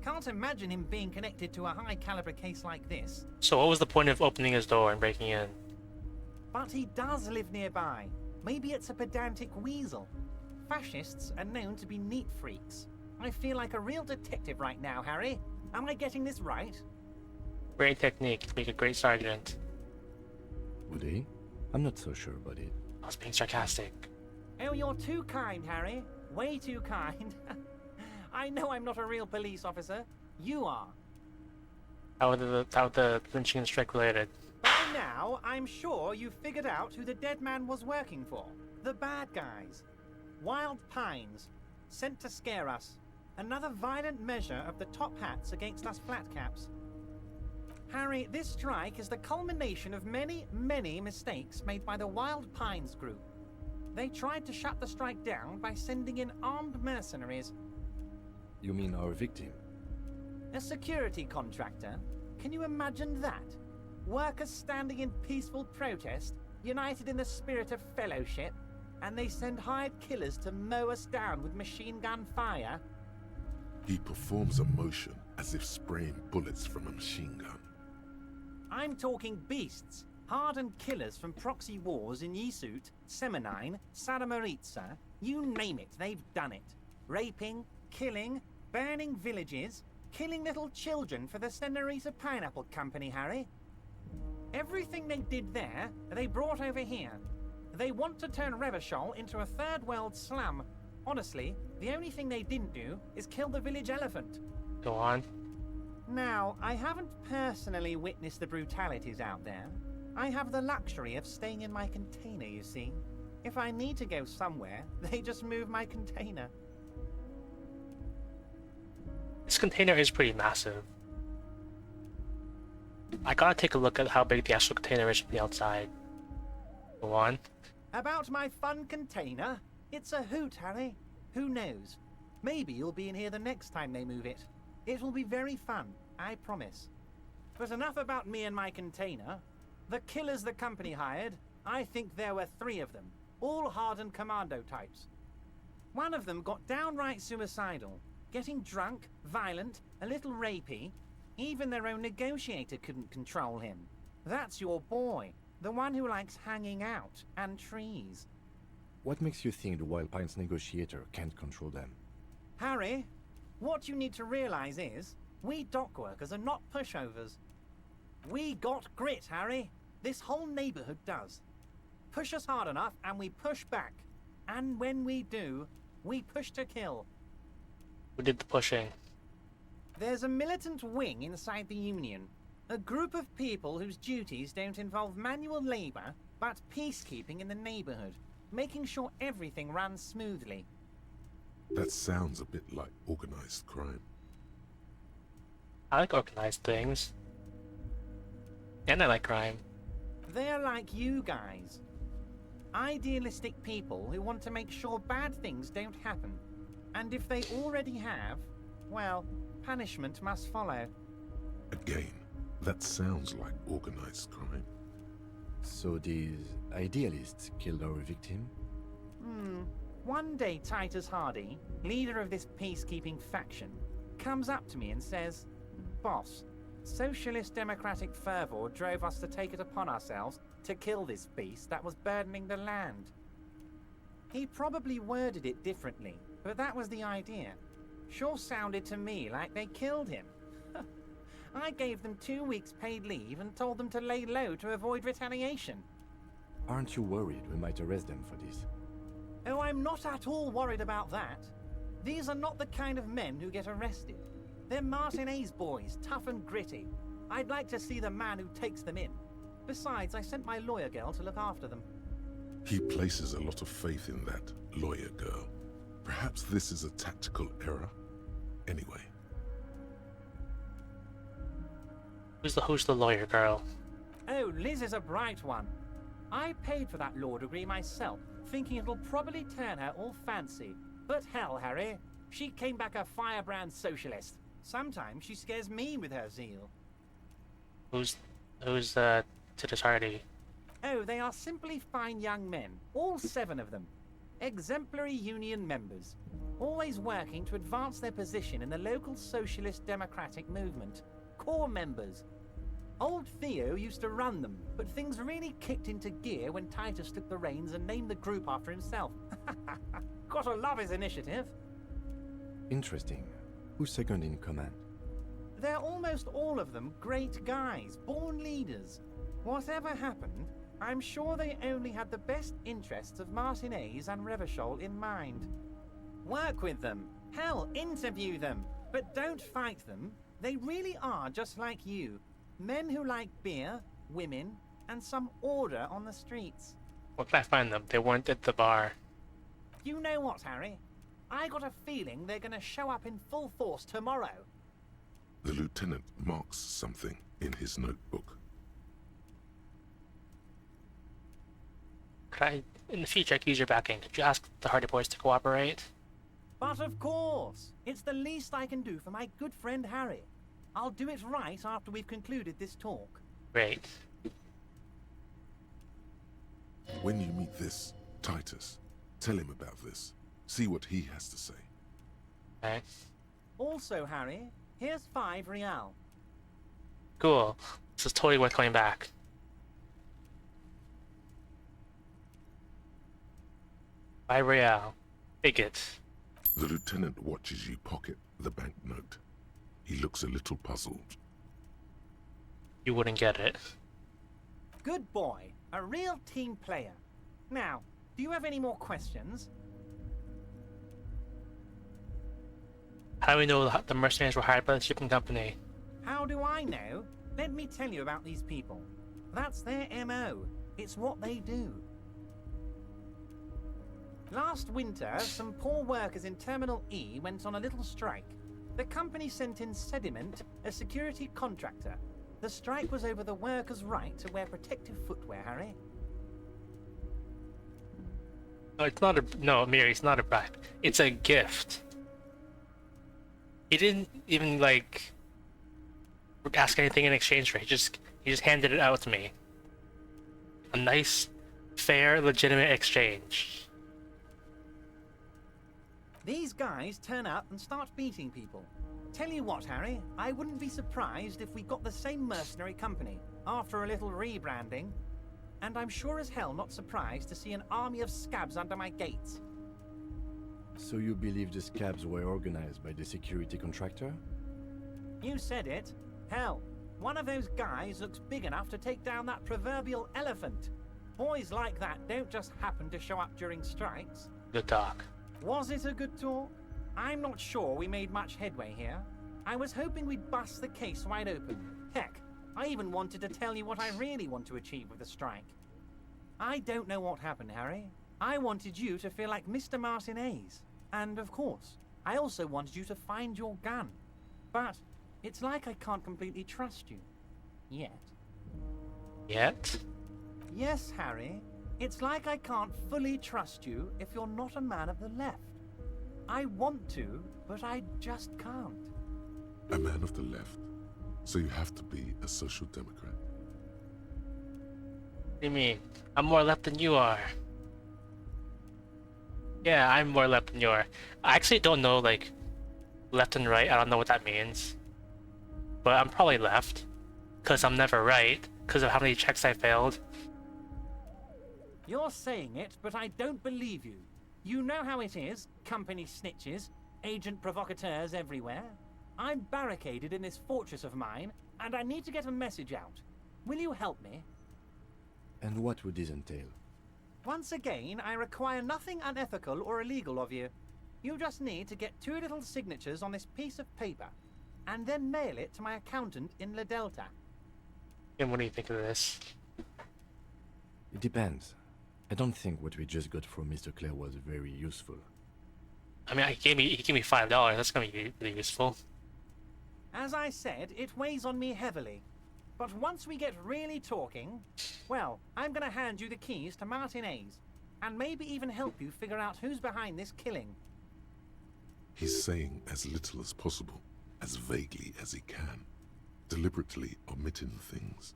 Can't imagine him being connected to a high-caliber case like this. So what was the point of opening his door and breaking in? But he does live nearby. Maybe it's a pedantic weasel. Fascists are known to be neat freaks. I feel like a real detective right now, Harry. Am I getting this right? Great technique to make a great sergeant. Would he? I'm not so sure about it. I was being sarcastic. Oh, you're too kind, Harry. Way too kind. I know I'm not a real police officer. You are. How the lynching strike related? By now, I'm sure you've figured out who the dead man was working for. The bad guys. Wild Pines. Sent to scare us. Another violent measure of the top hats against us flatcaps. Harry, this strike is the culmination of many, many mistakes made by the Wild Pines group. They tried to shut the strike down by sending in armed mercenaries. You mean our victim? A security contractor? Can you imagine that? Workers standing in peaceful protest, united in the spirit of fellowship, and they send hired killers to mow us down with machine gun fire? He performs a motion as if spraying bullets from a machine gun. I'm talking beasts, hardened killers from proxy wars in Yisut, Semenine, Saramaritsa, you name it, they've done it. Raping, killing, burning villages, killing little children for the Senorita Pineapple Company, Harry. Everything they did there, they brought over here. They want to turn Revachol into a third world slum. Honestly, the only thing they didn't do is kill the village elephant. Go on. Now, I haven't personally witnessed the brutalities out there. I have the luxury of staying in my container, you see. If I need to go somewhere, they just move my container. This container is pretty massive. I gotta take a look at how big the actual container is from the outside. Go on. About my fun container? It's a hoot, Harry. Who knows? Maybe you'll be in here the next time they move it. It will be very fun, I promise. But enough about me and my container. The killers the company hired, I think there were 3 of them, all hardened commando types. One of them got downright suicidal, getting drunk, violent, a little rapey. Even their own negotiator couldn't control him. That's your boy, the one who likes hanging out and trees. What makes you think the Wild Pines negotiator can't control them? Harry, what you need to realize is, we dock workers are not pushovers. We got grit, Harry. This whole neighborhood does. Push us hard enough and we push back. And when we do, we push to kill. Who did the pushing? There's a militant wing inside the Union. A group of people whose duties don't involve manual labor, but peacekeeping in the neighborhood, making sure everything runs smoothly. That sounds a bit like organized crime. I like organized things. And I like crime. They're like you guys. Idealistic people who want to make sure bad things don't happen. And if they already have, well, punishment must follow. Again, that sounds like organized crime. So these idealists killed our victim? One day Titus Hardy, leader of this peacekeeping faction, comes up to me and says, "Boss, socialist democratic fervor drove us to take it upon ourselves to kill this beast that was burdening the land." He probably worded it differently, but that was the idea. Sure sounded to me like they killed him. I gave them 2 weeks paid leave and told them to lay low to avoid retaliation. Aren't you worried we might arrest them for this? Oh, I'm not at all worried about that. These are not the kind of men who get arrested. They're Martinez boys, tough and gritty. I'd like to see the man who takes them in. Besides, I sent my lawyer girl to look after them. He places a lot of faith in that lawyer girl. Perhaps this is a tactical error? Anyway. Who's the lawyer girl? Oh, Liz is a bright one. I paid for that law degree myself, thinking it'll probably turn her all fancy. But hell, Harry, she came back a firebrand socialist. Sometimes she scares me with her zeal. Who's Titus Hardy? Oh, they are simply fine young men, all 7 of them. Exemplary union members, always working to advance their position in the local socialist democratic movement. Core members. Old Theo used to run them, but things really kicked into gear when Titus took the reins and named the group after himself. Gotta love his initiative. Interesting. Who's second in command? They're almost all of them great guys, born leaders. Whatever happened, I'm sure they only had the best interests of Martinez and Revachol in mind. Work with them. Hell, interview them. But don't fight them. They really are just like you. Men who like beer, women, and some order on the streets. Where can I find them? They weren't at the bar. You know what, Harry? I got a feeling they're gonna show up in full force tomorrow. The lieutenant marks something in his notebook. Could I, in the future, I could use your backing? Could you ask the Hardy Boys to cooperate? But of course! It's the least I can do for my good friend Harry. I'll do it right after we've concluded this talk. Great. When you meet this Titus, tell him about this. See what he has to say. Okay. Also, Harry, here's 5 real. Cool. This is totally worth coming back. By Real. Bigot. The lieutenant watches you pocket the banknote. He looks a little puzzled. You wouldn't get it. Good boy. A real team player. Now, do you have any more questions? How do we know the mercenaries were hired by the shipping company? How do I know? Let me tell you about these people. That's their MO. It's what they do. Last winter, some poor workers in Terminal E went on a little strike. The company sent in Sediment, a security contractor. The strike was over the workers' right to wear protective footwear, Harry. No, it's not a... No, Miri, it's not a bribe. It's a gift. He didn't even, like, ask anything in exchange for it. He just handed it out to me. A nice, fair, legitimate exchange. These guys turn up and start beating people. Tell you what, Harry, I wouldn't be surprised if we got the same mercenary company after a little rebranding. And I'm sure as hell not surprised to see an army of scabs under my gates. So you believe the scabs were organized by the security contractor? You said it. Hell, one of those guys looks big enough to take down that proverbial elephant. Boys like that don't just happen to show up during strikes. Good talk. Was it a good talk? I'm not sure we made much headway here. I was hoping we'd bust the case wide open. Heck, I even wanted to tell you what I really want to achieve with the strike. I don't know what happened, Harry. I wanted you to feel like Mr. Martinez. And of course, I also wanted you to find your gun. But it's like I can't completely trust you. Yet. Yet? Yes, Harry. It's like I can't fully trust you if you're not a man of the left. I want to, but I just can't. A man of the left? So you have to be a social democrat? What do you mean? I'm more left than you are. Yeah, I'm more left than you are. I actually don't know, like, left and right. I don't know what that means. But I'm probably left. Because I'm never right. Because of how many checks I failed. You're saying it, but I don't believe you. You know how it is, company snitches, agent provocateurs everywhere. I'm barricaded in this fortress of mine, and I need to get a message out. Will you help me? And what would this entail? Once again, I require nothing unethical or illegal of you. You just need to get 2 little signatures on this piece of paper, and then mail it to my accountant in La Delta. And what do you think of this? It depends. I don't think what we just got from Mr. Clare was very useful. I mean, he gave me $5. That's gonna be really useful. As I said, it weighs on me heavily. But once we get really talking, well, I'm gonna hand you the keys to Martinez, and maybe even help you figure out who's behind this killing. He's saying as little as possible, as vaguely as he can, deliberately omitting things.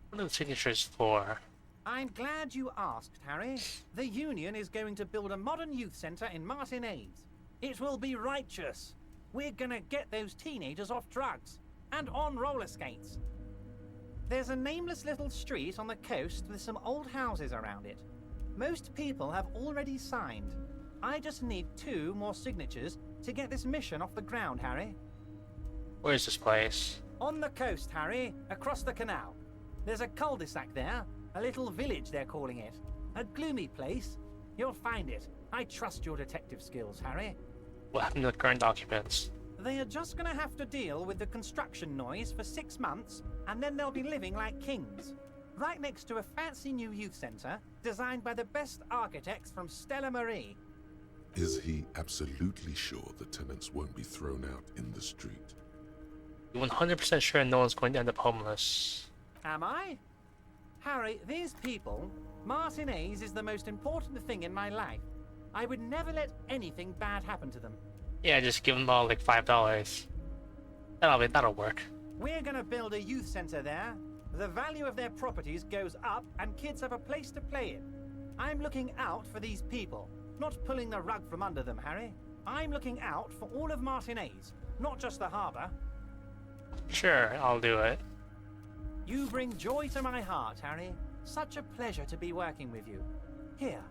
What are the signatures for? I'm glad you asked, Harry. The Union is going to build a modern youth center in Martinez. It will be righteous. We're gonna get those teenagers off drugs and on roller skates. There's a nameless little street on the coast with some old houses around it. Most people have already signed. I just need 2 more signatures to get this mission off the ground, Harry. Where is this place? On the coast, Harry, across the canal. There's a cul-de-sac there, a little village they're calling it. A gloomy place. You'll find it. I trust your detective skills, Harry. What happened to the current occupants? They are just gonna have to deal with the construction noise for 6 months, and then they'll be living like kings. Right next to a fancy new youth centre, designed by the best architects from Stella Marie. Is he absolutely sure the tenants won't be thrown out in the street? You're 100% sure no one's going to end up homeless. Am I? Harry, these people, Martinez is the most important thing in my life. I would never let anything bad happen to them. Yeah, just give them all like $5. That'll work. We're gonna build a youth centre there. The value of their properties goes up and kids have a place to play in. I'm looking out for these people, not pulling the rug from under them, Harry. I'm looking out for all of Martinez, not just the harbour. Sure, I'll do it. You bring joy to my heart, Harry. Such a pleasure to be working with you. Here.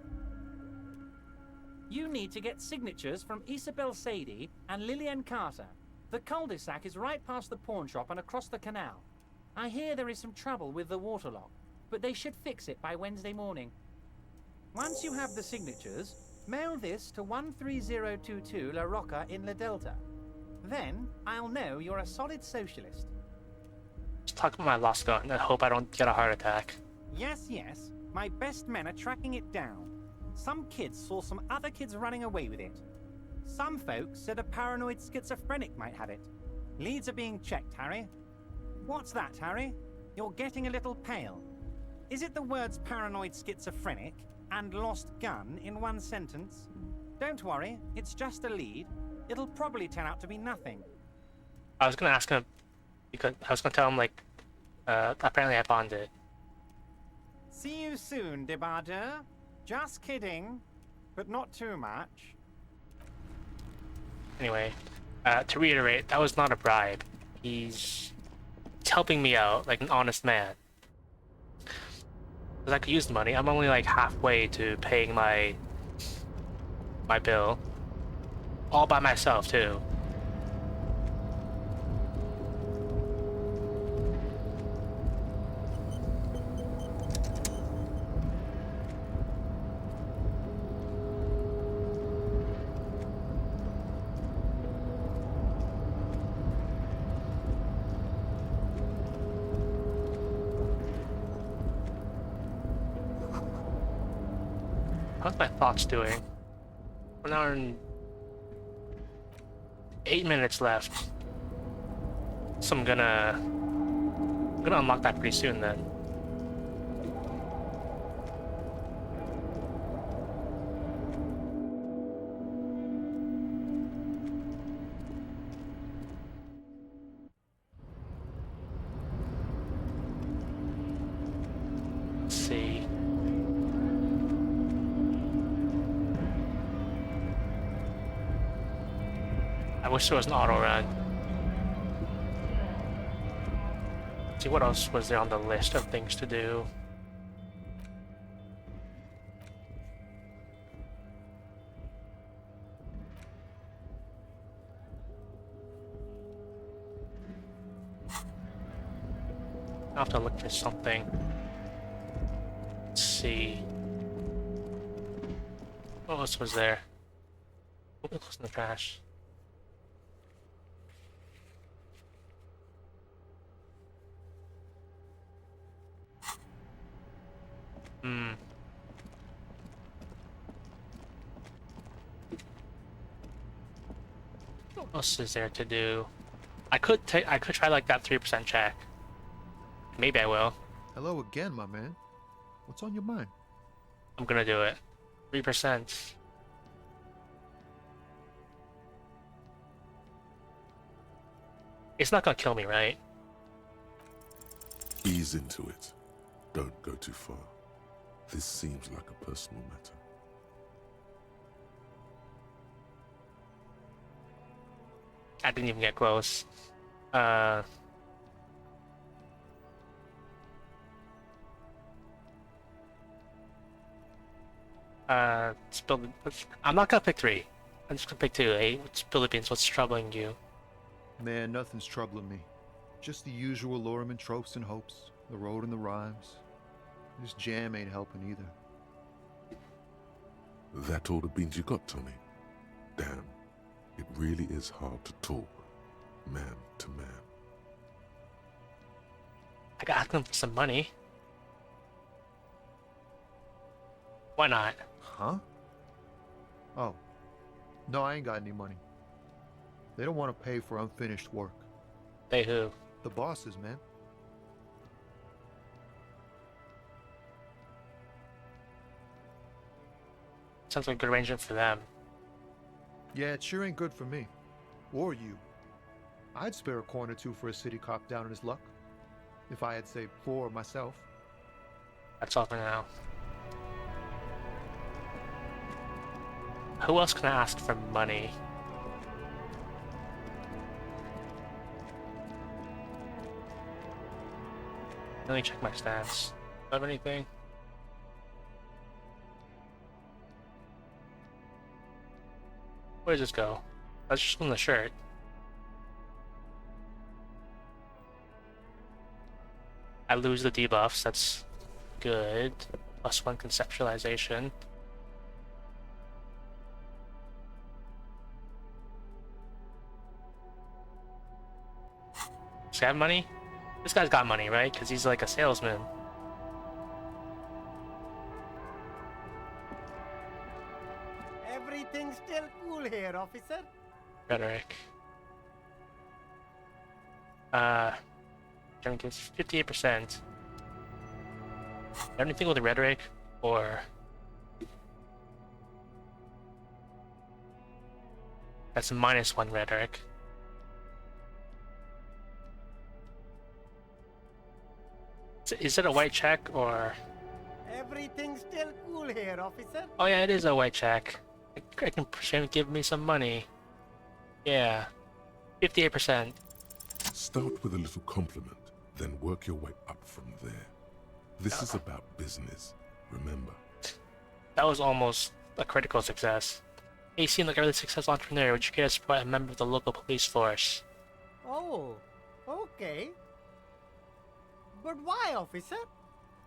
You need to get signatures from Isabel Sadie and Lillian Carter. The cul-de-sac is right past the pawn shop and across the canal. I hear there is some trouble with the waterlock, but they should fix it by Wednesday morning. Once you have the signatures, mail this to 13022 La Rocca in La Delta. Then I'll know you're a solid socialist. Just talk about my lost gun and hope I don't get a heart attack. Yes, yes. My best men are tracking it down. Some kids saw some other kids running away with it. Some folks said a paranoid schizophrenic might have it. Leads are being checked, Harry. What's that, Harry? You're getting a little pale. Is it the words paranoid schizophrenic and lost gun in one sentence? Don't worry, it's just a lead. It'll probably turn out to be nothing. I was gonna ask him, because I was gonna tell him, like, apparently I found it. See you soon, Debardeur. Just kidding, but not too much. Anyway, to reiterate, that was not a bribe. He's helping me out like an honest man. Because I could use the money. I'm only like halfway to paying my bill. All by myself, too. How's my thoughts doing? We're now in 8 minutes left. So I'm gonna unlock that pretty soon then. Let's see. I wish there was an auto run. Let's see, what else was there on the list of things to do? I'll have to look for something. Let's see. What else was there? What was in the trash? What else is there to do? I could try like that 3% check. Maybe I will. Hello again, my man. What's on your mind? I'm gonna do it. 3%. It's not gonna kill me, right? Ease into it. Don't go too far. This seems like a personal matter. I didn't even get close. Spill the, I'm not gonna pick 3. I'm just gonna pick 2. Hey, spill the beans. What's troubling you? Man, nothing's troubling me. Just the usual Lorem and tropes and hopes. The road and the rhymes. This jam ain't helping either. That all the beans you got, Tommy? Damn, it really is hard to talk, man to man. I gotta ask them for some money. Why not? Huh? Oh. No, I ain't got any money. They don't want to pay for unfinished work. They who? The bosses, man. Sounds like a good arrangement for them. Yeah, it sure ain't good for me. Or you. I'd spare a coin or two for a city cop down in his luck. If I had saved 4 myself. That's all for now. Who else can I ask for money? Let me check my stats. Do I have anything? Where does this go? That's just on the shirt. I lose the debuffs, that's good. +1 conceptualization. Does he have money? This guy's got money, right? Because he's like a salesman. Everything's still cool here, officer. Rhetoric. Jeremy gives 58%. Anything with the rhetoric or that's a -1 rhetoric. Is it a white check or? Everything's still cool here, officer. Oh yeah, it is a white check. I can push him, give me some money. Yeah, 58%. Start with a little compliment, then work your way up from there. This is about business, remember. That was almost a critical success. Hey, you seem like a really successful entrepreneur. Would you care to support a member of the local police force? Oh, okay. But why, officer?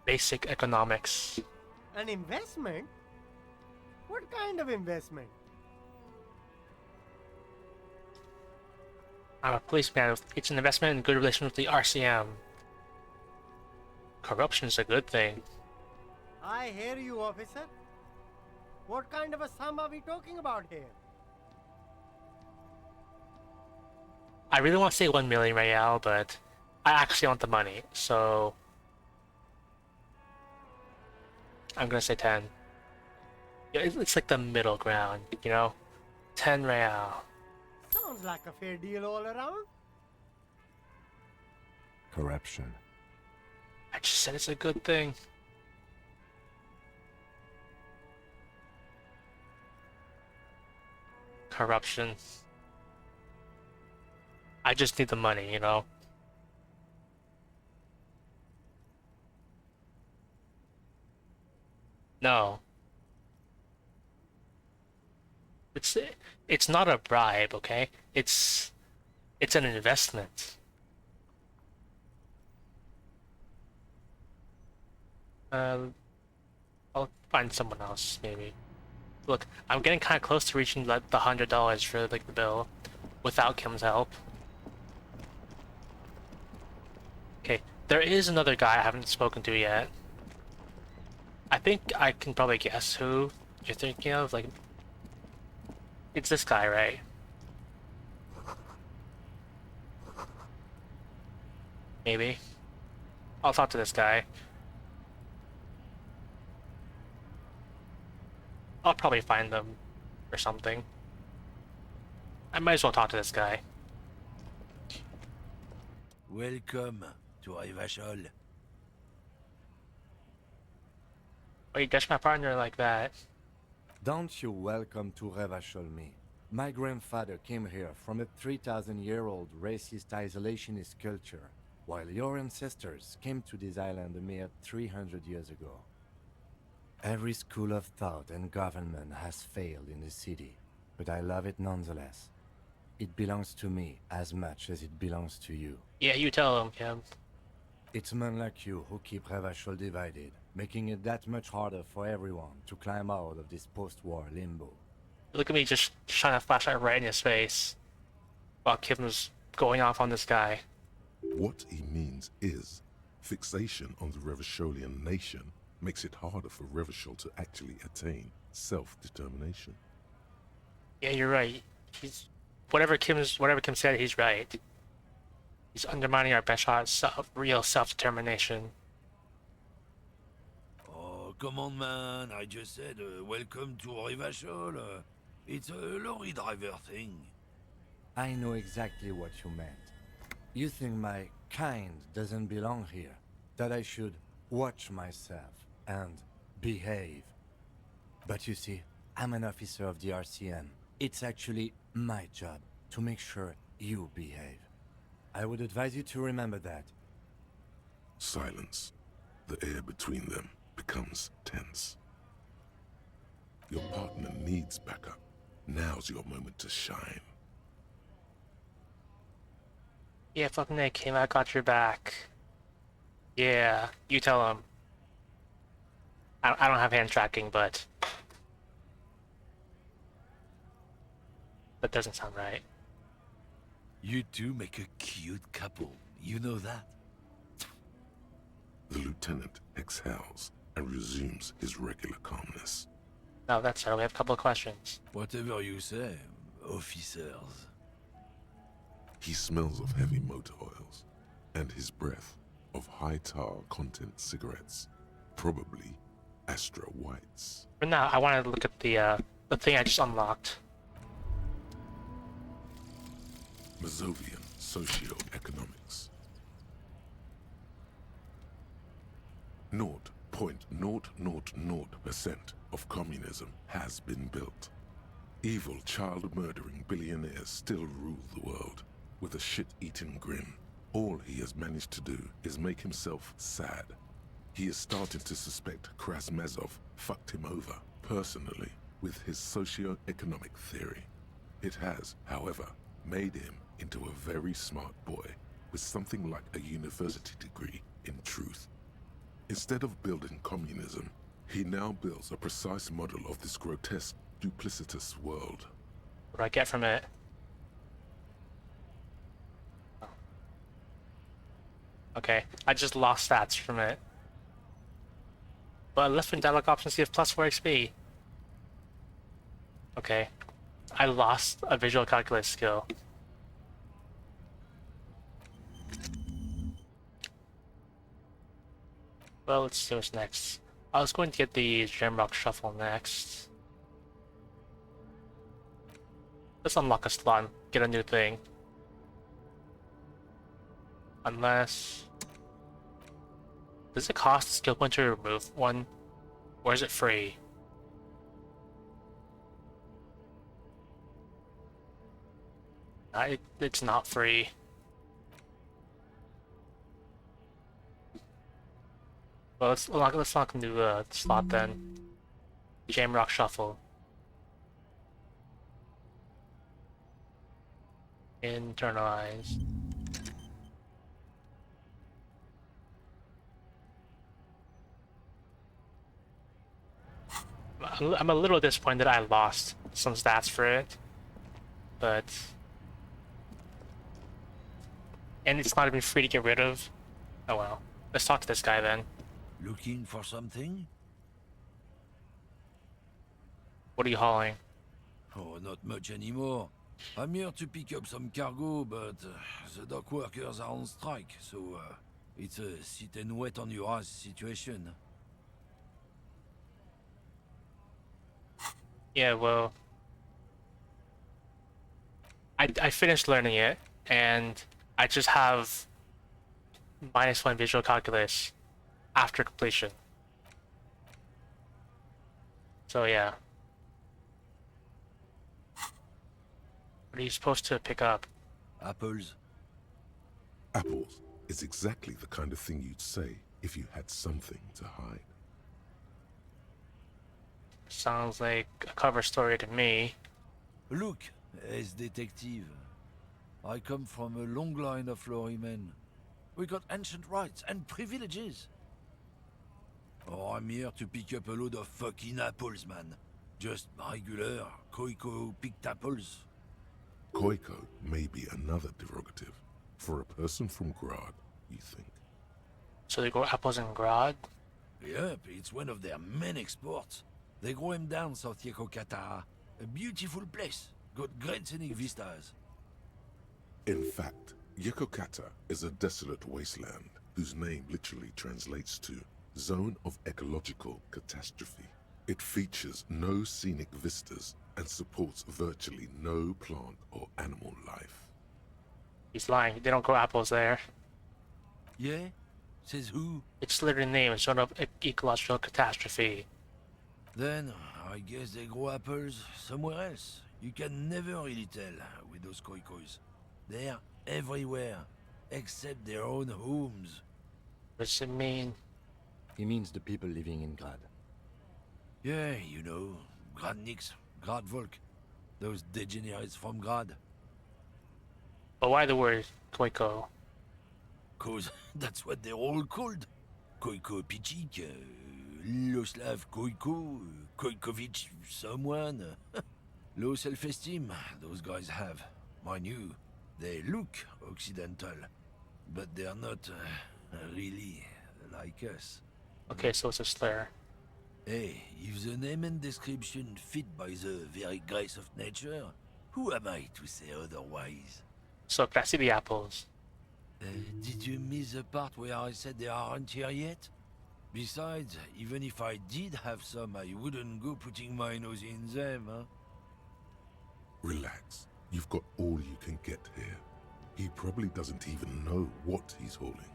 Basic economics. An investment? What kind of investment? I'm a policeman. It's an investment in good relations with the RCM. Corruption is a good thing. I hear you, officer. What kind of a sum are we talking about here? I really want to say 1 million real, but I actually want the money, so I'm gonna say 10. Yeah, it's like the middle ground, you know? 10 real. Sounds like a fair deal all around. Corruption. I just said it's a good thing. Corruption. I just need the money, you know? No. It's not a bribe, okay? It's an investment. I'll find someone else, maybe. Look, I'm getting kind of close to reaching the $100 for like the bill, without Kim's help. Okay, there is another guy I haven't spoken to yet. I think I can probably guess who you're thinking of. Like, it's this guy, right? Maybe. I'll talk to this guy. I'll probably find them or something. I might as well talk to this guy. Welcome to Revachol. Why you dash my partner like that? Don't you welcome to Revachol me. My grandfather came here from a 3,000-year-old racist isolationist culture, while your ancestors came to this island a mere 300 years ago. Every school of thought and government has failed in the city, but I love it nonetheless. It belongs to me as much as it belongs to you. Yeah, you tell him, Kim. It's men like you who keep Revachol divided, making it that much harder for everyone to climb out of this post-war limbo. Look at me just shining a flashlight right in his face while Kim's going off on this guy. What he means is, fixation on the Revacholian nation makes it harder for Revachol to actually attain self-determination. Yeah, you're right. He's whatever Kim said, he's right. He's undermining our best shot at real self-determination. Oh, come on, man. I just said welcome to Revachol. It's a lorry driver thing. I know exactly what you meant. You think my kind doesn't belong here, that I should watch myself and behave. But you see, I'm an officer of the RCM. It's actually my job to make sure you behave. I would advise you to remember that. Silence. The air between them becomes tense. Your partner needs backup. Now's your moment to shine. Yeah, fucking Nick, Kim, I got your back. Yeah, you tell him. I don't have hand tracking, but that doesn't sound right. You two make a cute couple. You know that? The lieutenant exhales and resumes his regular calmness. No, that's right. We have a couple of questions. Whatever you say, officers. He smells of heavy motor oils and his breath of high tar content cigarettes, probably Astra Whites. But now I wanted to look at the thing I just unlocked. Mazovian Socioeconomics. 0.000% of communism has been built. Evil child-murdering billionaires still rule the world with a shit-eating grin. All he has managed to do is make himself sad. He is starting to suspect Krasmezov fucked him over personally with his socio-economic theory. It has, however, made him into a very smart boy with something like a university degree in truth. Instead of building communism, he now builds a precise model of this grotesque, duplicitous world. What do I get from it? Okay, I just lost stats from it. But left and dialogue options give plus 4 XP. Okay, I lost a visual calculus skill. Well, let's see what's next. I was going to get the Gemrock Shuffle next. Let's unlock a slot and get a new thing. Unless... Does it cost a skill point to remove one? Or is it free? It's not free. Well, let's lock a new slot then. Jamrock Shuffle. Internalize. I'm a little disappointed I lost some stats for it, but... And it's not even free to get rid of. Oh well. Let's talk to this guy then. Looking for something? What are you hauling? Oh, not much anymore. I'm here to pick up some cargo, but the dock workers are on strike, so it's a sit and wait on your ass situation. Yeah, well... I finished learning it, and I just have -1 visual calculus after completion. So yeah. What are you supposed to pick up? Apples. Apples is exactly the kind of thing you'd say if you had something to hide. Sounds like a cover story to me. Look, as detective, I come from a long line of Florimen. We got ancient rights and privileges. Oh, I'm here to pick up a load of fucking apples, man. Just regular Koiko picked apples. Koiko may be another derogative. For a person from Grad, you think? So they grow apples in Grad? Yep, it's one of their main exports. They grow them down South Yekokata. A beautiful place. Got great scenic vistas. In fact, Yekokata is a desolate wasteland whose name literally translates to Zone of Ecological Catastrophe. It features no scenic vistas and supports virtually no plant or animal life. He's lying. They don't grow apples there. Yeah? Says who? It's literally named Zone of Ecological Catastrophe. Then, I guess they grow apples somewhere else. You can never really tell with those koikos. They're everywhere, except their own homes. What's it mean? He means the people living in Grad. Yeah, you know, Gradniks, Gradvolk, those degenerates from Grad. But why the word Koiko? 'Cause that's what they're all called. Koiko Pichik, Loslav Koiko, Koikovich someone. Low self-esteem those guys have. Mind you, they look Occidental, but they're not really like us. Okay, so it's a slur. Hey, if the name and description fit by the very grace of nature, who am I to say otherwise? So can I see the apples? Did you miss the part where I said they aren't here yet? Besides, even if I did have some, I wouldn't go putting my nose in them, huh? Relax. You've got all you can get here. He probably doesn't even know what he's hauling,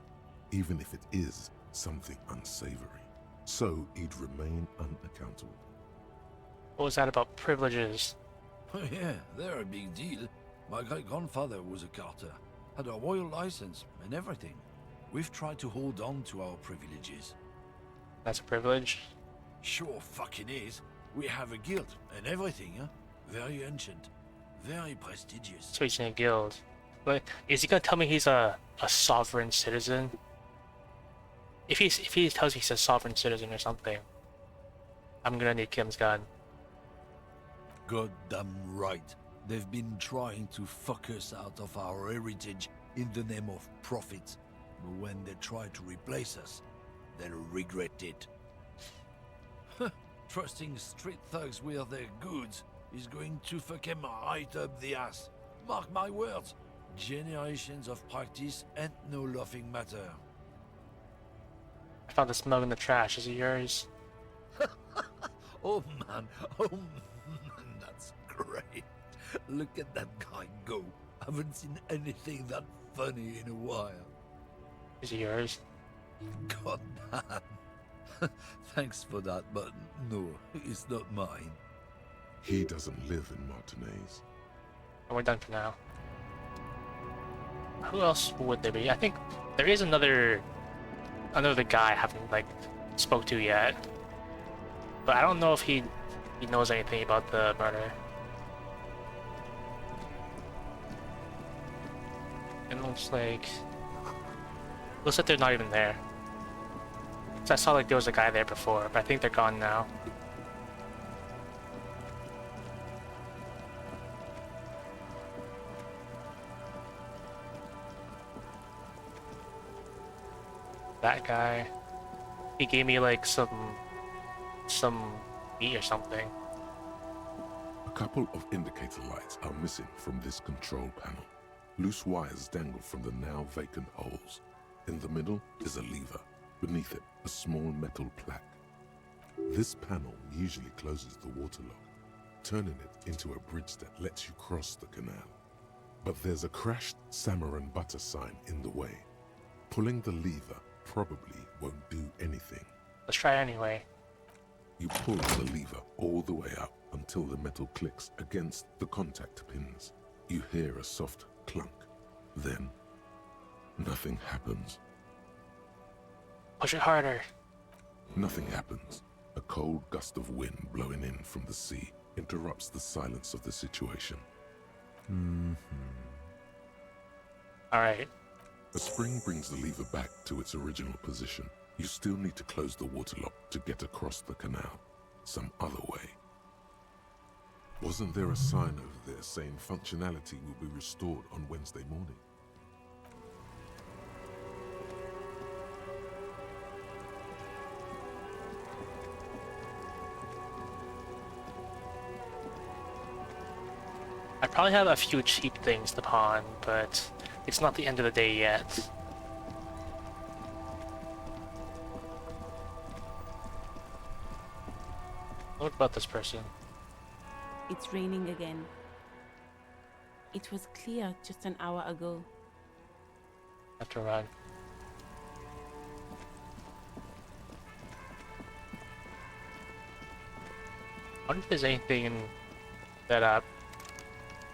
even if it is something unsavory. So he'd remain unaccountable. What was that about privileges? Oh yeah, they're a big deal. My great-grandfather was a carter, had a royal license and everything. We've tried to hold on to our privileges. That's a privilege? Sure fucking is. We have a guild and everything, huh? Very ancient. Very prestigious. So he's in a guild. But is he gonna tell me he's a sovereign citizen? If he tells me he's a sovereign citizen or something, I'm gonna need Kim's gun. Goddamn right. They've been trying to fuck us out of our heritage in the name of profit. But when they try to replace us, they'll regret it. Trusting street thugs with their goods is going to fuck them right up the ass. Mark my words. Generations of practice and no laughing matter. I found this mug in the trash. Is it yours? Oh man, that's great. Look at that guy go. Haven't seen anything that funny in a while. Is it yours? God damn. Thanks for that, but no, it's not mine. He doesn't live in Martinez. And we're done for now. Who else would there be? I think there is another guy I haven't like spoke to yet. But I don't know if he knows anything about the murder. It looks like they're not even there. So I saw like there was a guy there before, but I think they're gone now. That guy, he gave me like some meat or something. A couple of indicator lights are missing from this control panel. Loose wires dangle from the now vacant holes. In the middle is a lever. Beneath it, a small metal plaque. This panel usually closes the water lock, turning it into a bridge that lets you cross the canal. But there's a crashed salmon and butter sign in the way. Pulling the lever probably won't do anything. Let's try anyway. You pull the lever all the way up until the metal clicks against the contact pins. You hear a soft clunk. Then, nothing happens. Push it harder. Nothing happens. A cold gust of wind blowing in from the sea interrupts the silence of the situation. Alright. A spring brings the lever back to its original position. You still need to close the water lock to get across the canal. Some other way. Wasn't there a sign over there saying functionality will be restored on Wednesday morning? I probably have a few cheap things to pawn, but it's not the end of the day yet. What about this person? It's raining again. It was clear just an hour ago. Have to run. I wonder if there's anything that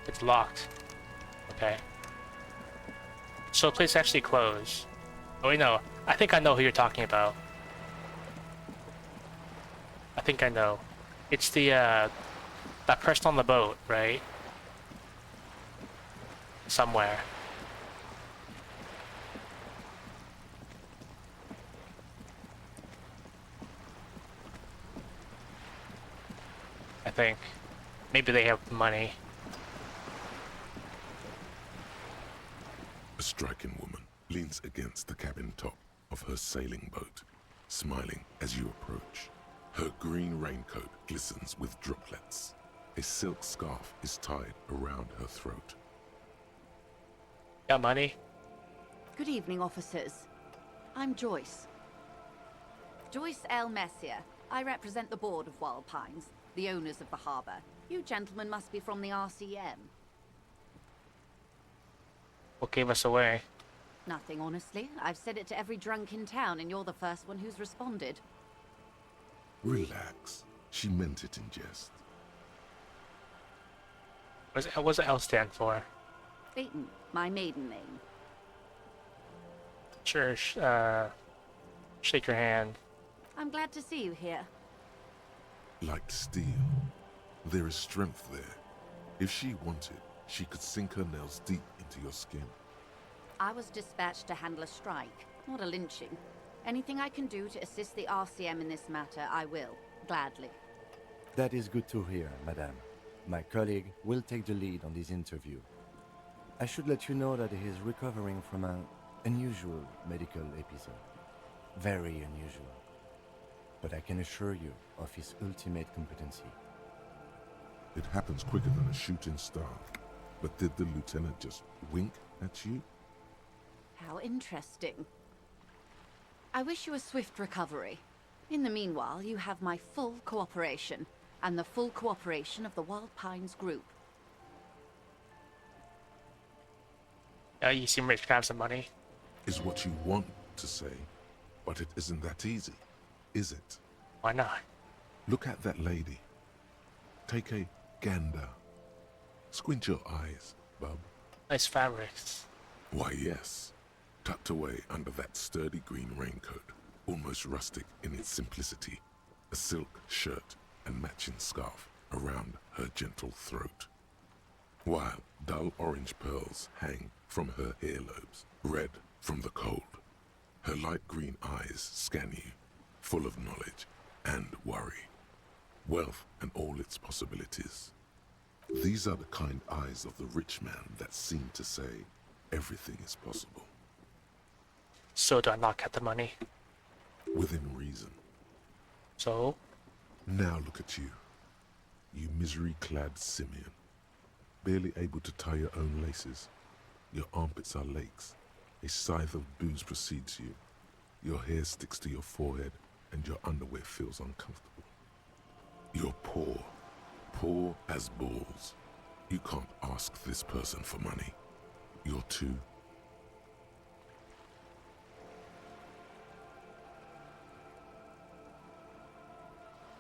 it's locked. Okay. So the place actually closed. Oh wait, no. I think I know who you're talking about. I think I know. It's the that person on the boat, right? Somewhere. I think. Maybe they have money. A striking woman leans against the cabin top of her sailing boat, smiling as you approach. Her green raincoat glistens with droplets. A silk scarf is tied around her throat. Got money? Good evening, officers. I'm Joyce. Joyce L. Messier. I represent the board of Wild Pines, the owners of the harbour. You gentlemen must be from the RCM. What gave us away? Nothing, honestly. I've said it to every drunk in town, and you're the first one who's responded. Relax. She meant it in jest. What does L stand for? Leighton, my maiden name. Sure, shake your hand. I'm glad to see you here. Like steel, there is strength there. If she wanted, she could sink her nails deep into your skin. I was dispatched to handle a strike, not a lynching. Anything I can do to assist the RCM in this matter, I will, gladly. That is good to hear, madame. My colleague will take the lead on this interview. I should let you know that he is recovering from an unusual medical episode. Very unusual. But I can assure you of his ultimate competency. It happens quicker than a shooting star. But did the lieutenant just wink at you? How interesting. I wish you a swift recovery. In the meanwhile, you have my full cooperation, and the full cooperation of the Wild Pines group. You seem rich to have some money. Is what you want to say, but it isn't that easy, is it? Why not? Look at that lady. Take a gander. Squint your eyes, bub. Nice fabrics. Why, yes. Tucked away under that sturdy green raincoat, almost rustic in its simplicity, a silk shirt and matching scarf around her gentle throat, while dull orange pearls hang from her earlobes, red from the cold. Her light green eyes scan you, full of knowledge and worry, wealth and all its possibilities. These are the kind eyes of the rich man that seem to say everything is possible. So do I not get the money? Within reason. So? Now look at you. You misery-clad simian. Barely able to tie your own laces. Your armpits are lakes. A scythe of booze precedes you. Your hair sticks to your forehead and your underwear feels uncomfortable. You're poor. Poor as balls. You can't ask this person for money. You're too.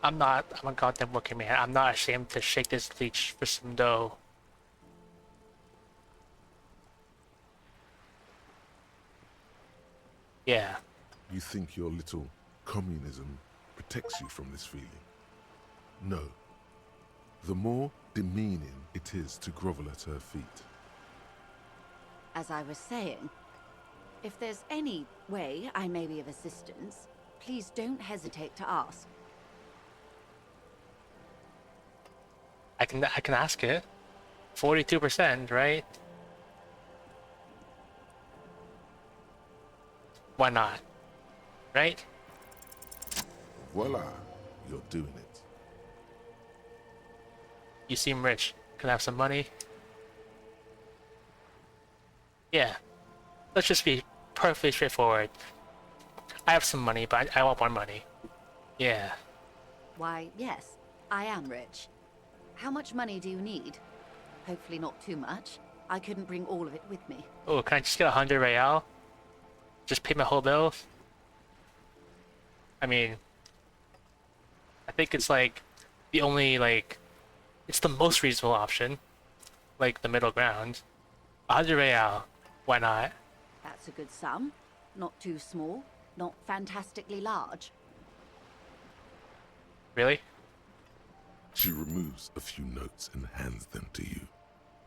I'm a goddamn working man. I'm not ashamed to shake this leech for some dough. Yeah. You think your little communism protects you from this feeling? No. The more demeaning it is to grovel at her feet. As I was saying, if there's any way I may be of assistance, please don't hesitate to ask. I can ask it. 42%, right? Why not? Right? Voila, you're doing it. You seem rich. Can I have some money? Yeah. Let's just be perfectly straightforward. I have some money, but I want more money. Yeah. Why, yes, I am rich. How much money do you need? Hopefully not too much. I couldn't bring all of it with me. Oh, can I just get 100 real? Just pay my whole bill? I mean, I think it's like the only it's the most reasonable option, like the middle ground. 100 real, why not? That's a good sum. Not too small, not fantastically large. Really? She removes a few notes and hands them to you.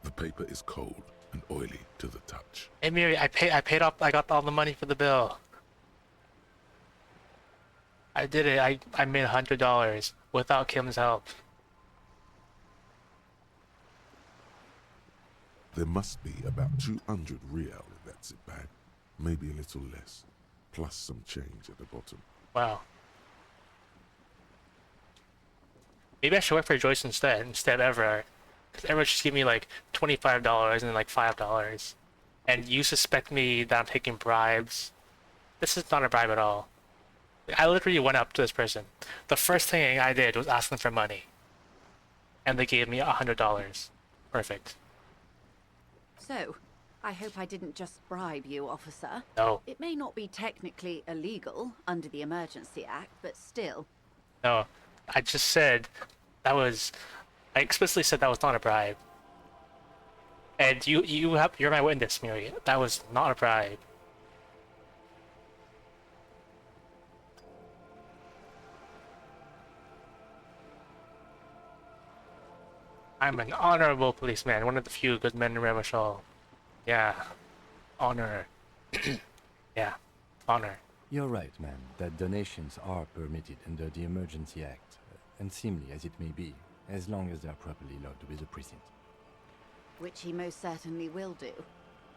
The paper is cold and oily to the touch. Hey Miri, I paid up. I got all the money for the bill. I did it. I made $100 without Kim's help. There must be about 200 real in that zip bag, maybe a little less, plus some change at the bottom. Wow. Maybe I should work for Joyce instead of Everett. Because Everett just give me like $25 and like $5. And you suspect me that I'm taking bribes. This is not a bribe at all. I literally went up to this person. The first thing I did was ask them for money. And they gave me $100. Perfect. So, I hope I didn't just bribe you, officer. No. It may not be technically illegal under the Emergency Act, but still. No. I just said that was... I explicitly said that was not a bribe. And you're my witness, Miri. That was not a bribe. I'm an honorable policeman, one of the few good men in Revachol. Yeah. Honor. Yeah. Honor. You're right, man, that donations are permitted under the Emergency Act, unseemly as it may be, as long as they are properly logged with the precinct. Which he most certainly will do.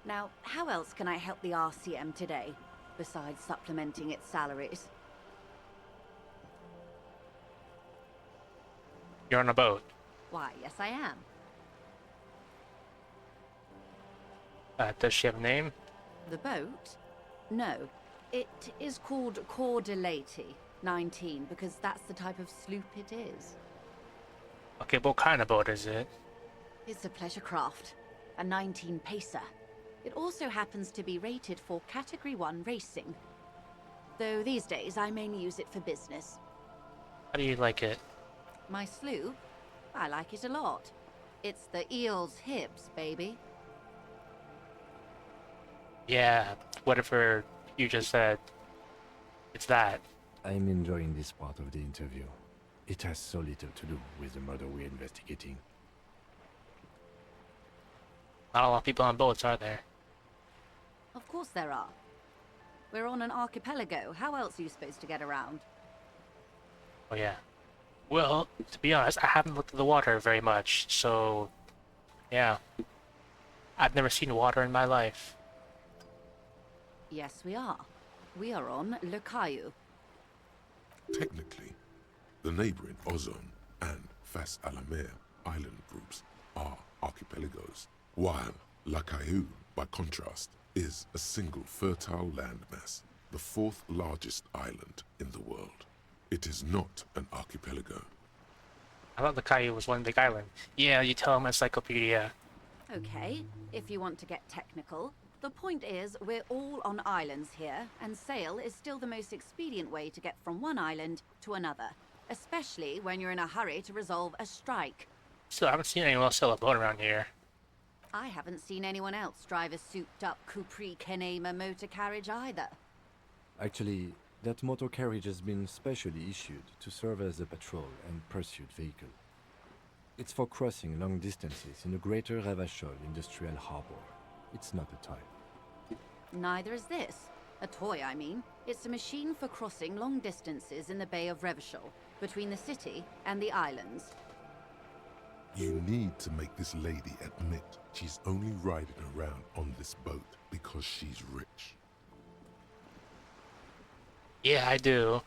Now, how else can I help the RCM today, besides supplementing its salaries? You're on a boat. Why, yes I am. Does she have a name? The boat? No. It is called Cordelati 19, because that's the type of sloop it is. Okay, what kind of boat is it? It's a pleasure craft, a 19 pacer. It also happens to be rated for Category 1 racing. Though these days I mainly use it for business. How do you like it? My sloop? I like it a lot. It's the eel's hips, baby. Yeah, whatever you just said. It's that. I'm enjoying this part of the interview. It has so little to do with the murder we're investigating. Not a lot of people on boats, are there? Of course there are. We're on an archipelago. How else are you supposed to get around? Oh yeah. Well, to be honest, I haven't looked at the water very much, so... yeah. I've never seen water in my life. Yes, we are. We are on Le Caillou. Technically, the neighboring Ozone and Fas Alamer island groups are archipelagos, while La Caillou, by contrast, is a single fertile landmass, the fourth largest island in the world. It is not an archipelago. I thought the Caillou was one big island. Yeah, you tell him encyclopedia. Okay, if you want to get technical. The point is, we're all on islands here, and sail is still the most expedient way to get from one island to another, especially when you're in a hurry to resolve a strike. Still, I haven't seen anyone else sail a boat around here. I haven't seen anyone else drive a souped-up Capri Kenema motor carriage either. Actually, that motor carriage has been specially issued to serve as a patrol and pursuit vehicle. It's for crossing long distances in the greater Revachol industrial harbor. It's not a toy. Neither is this. A toy, I mean. It's a machine for crossing long distances in the Bay of Revachol, between the city and the islands. You need to make this lady admit she's only riding around on this boat because she's rich. Yeah, I do.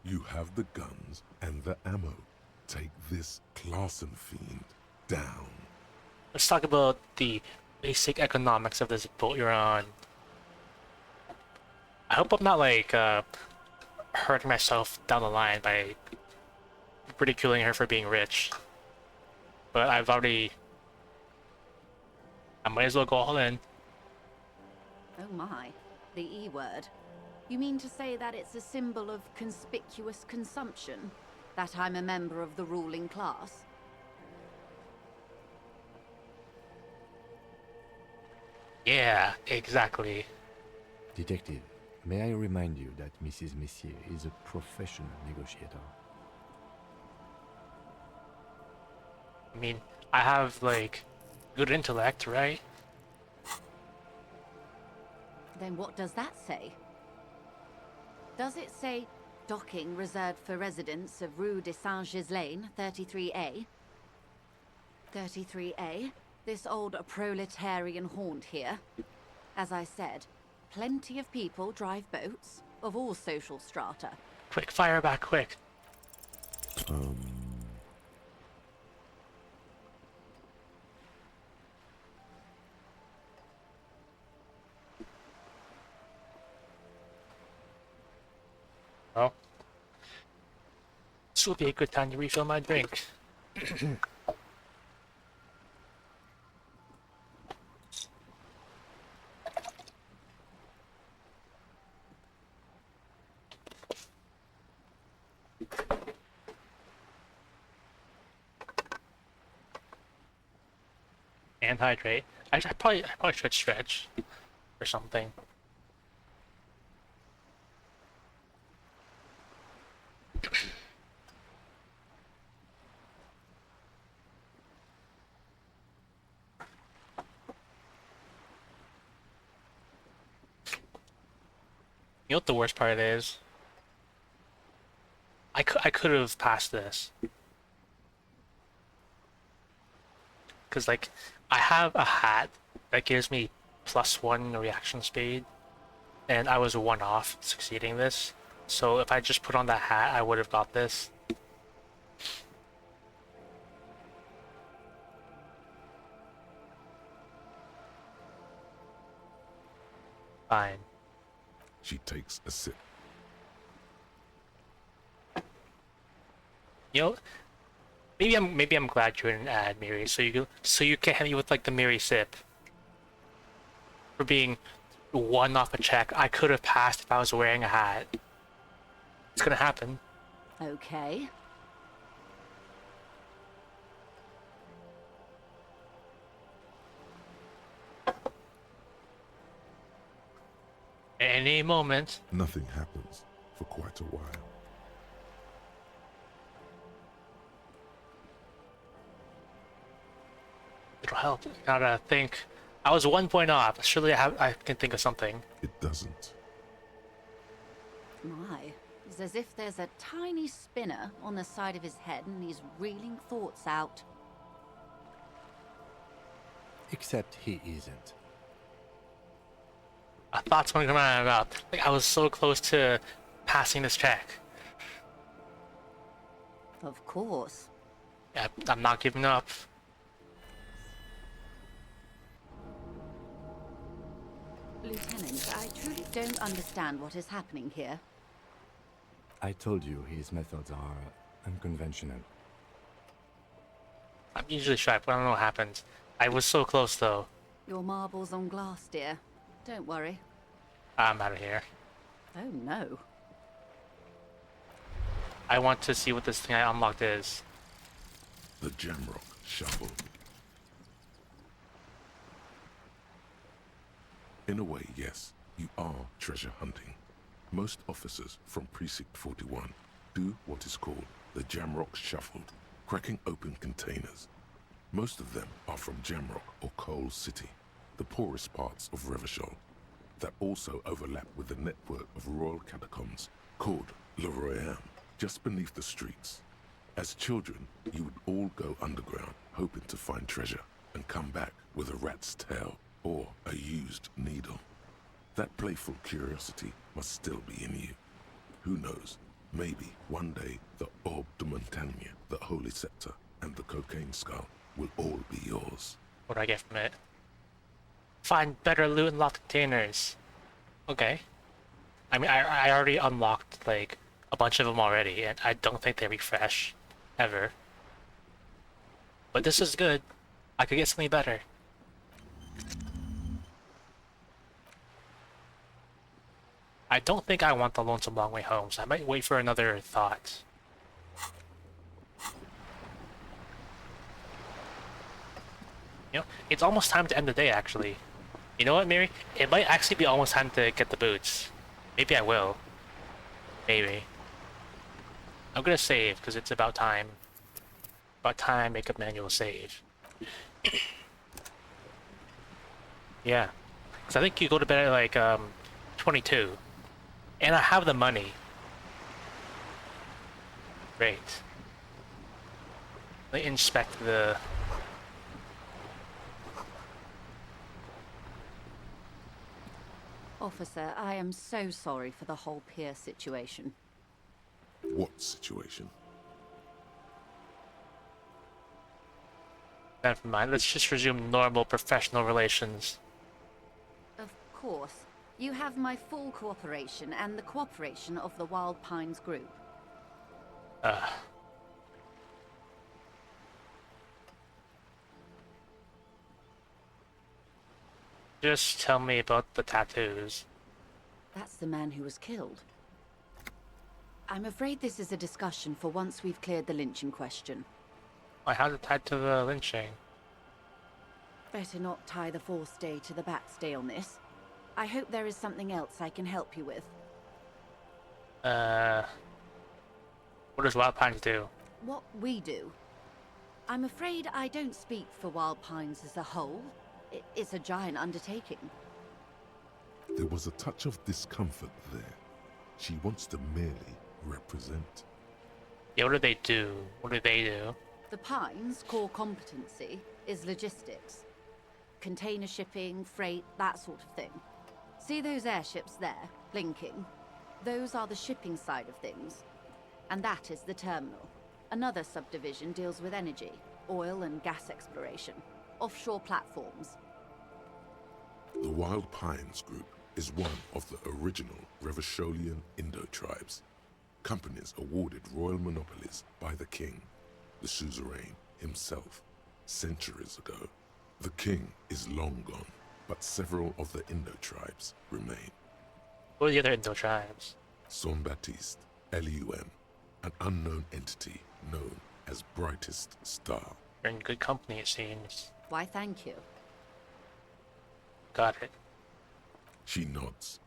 You have the guns and the ammo. Take this Clausen fiend down. Let's talk about the basic economics of this boat you're on. I hope I'm not like hurting myself down the line by ridiculing her for being rich. But I might as well go all in. Oh my, the E word. You mean to say that it's a symbol of conspicuous consumption? That I'm a member of the ruling class? Yeah, exactly. Detective, may I remind you that Mrs. Messier is a professional negotiator? I mean, I have, like, good intellect, right? Then what does that say? Does it say docking reserved for residents of Rue de Saint-Ghislain, 33A? 33A? This old proletarian haunt here? As I said, plenty of people drive boats, of all social strata. Quick, fire back, quick. Well, this will be a good time to refill my drink. And hydrate. I probably should stretch or something. You know what the worst part is? I could have passed this. Because, like, I have a hat that gives me +1 reaction speed, and I was 1 off succeeding this. So if I just put on that hat, I would have got this. Fine. She takes a sip. You know, maybe I'm glad you're an ad, Miri, so you can hit me with like the Miri sip. For being 1 off a check, I could have passed if I was wearing a hat. It's gonna happen. Okay. Any moment. Nothing happens for quite a while. It'll help. Gotta think. I was 1 point off. Surely I can think of something. It doesn't. My, it's as if there's a tiny spinner on the side of his head and he's reeling thoughts out. Except he isn't. A thought's going to come out of my mouth. Like, I was so close to passing this check. Of course. Yeah, I'm not giving up. Lieutenant, I truly don't understand what is happening here. I told you his methods are unconventional. I'm usually sharp, but I don't know what happens. I was so close, though. Your marbles on glass, dear. Don't worry. I'm out of here. Oh, no. I want to see what this thing I unlocked is. The Jamrock Shuffle. In a way, yes, you are treasure hunting. Most officers from Precinct 41 do what is called the Jamrock Shuffle, cracking open containers. Most of them are from Jamrock or Coal City. the poorest parts of Revachol that also overlap with the network of royal catacombs called Le Royaume, just beneath the streets. As children, you would all go underground, hoping to find treasure, and come back with a rat's tail or a used needle. That playful curiosity must still be in you. Who knows, maybe one day the Orbe de Montagne, the Holy Scepter, and the Cocaine Skull will all be yours. What do I get from it? Find better loot and locked containers. Okay. I mean, I already unlocked, like, a bunch of them already, and I don't think they refresh. Ever. But this is good. I could get something better. I don't think I want the Lonesome Long Way Home, so I might wait for another thought. You know, it's almost time to end the day, actually. You know what, Mary? It might actually be almost time to get the boots. Maybe I will. Maybe. I'm gonna save, because it's about time. About time, make a manual save. Yeah. Because I think you go to bed at like, 22. And I have the money. Great. Let me inspect the... Officer, I am so sorry for the whole Pier situation. What situation? Never mind, let's just resume normal professional relations. Of course. You have my full cooperation and the cooperation of the Wild Pines group. Just tell me about the tattoos. That's the man who was killed. I'm afraid this is a discussion for once we've cleared the lynching question. How's it tied to the lynching? Better not tie the forestay to the backstay on this. I hope there is something else I can help you with. What does Wild Pines do? What we do? I'm afraid I don't speak for Wild Pines as a whole. It's a giant undertaking. There was a touch of discomfort there. She wants to merely represent. Yeah, what do they do? What do they do? The Pines' core competency is logistics. Container shipping, freight, that sort of thing. See those airships there, blinking? Those are the shipping side of things. And that is the terminal. Another subdivision deals with energy, oil and gas exploration, offshore platforms. The Wild Pines Group is one of the original Revacholian Indo-tribes. Companies awarded royal monopolies by the king, the suzerain himself, centuries ago. The king is long gone, but several of the Indo-tribes remain. What are the other Indo-tribes? Saint-Baptiste, LUM, an unknown entity known as Brightest Star. You're in good company, it seems. Why, thank you. Got it. She nods.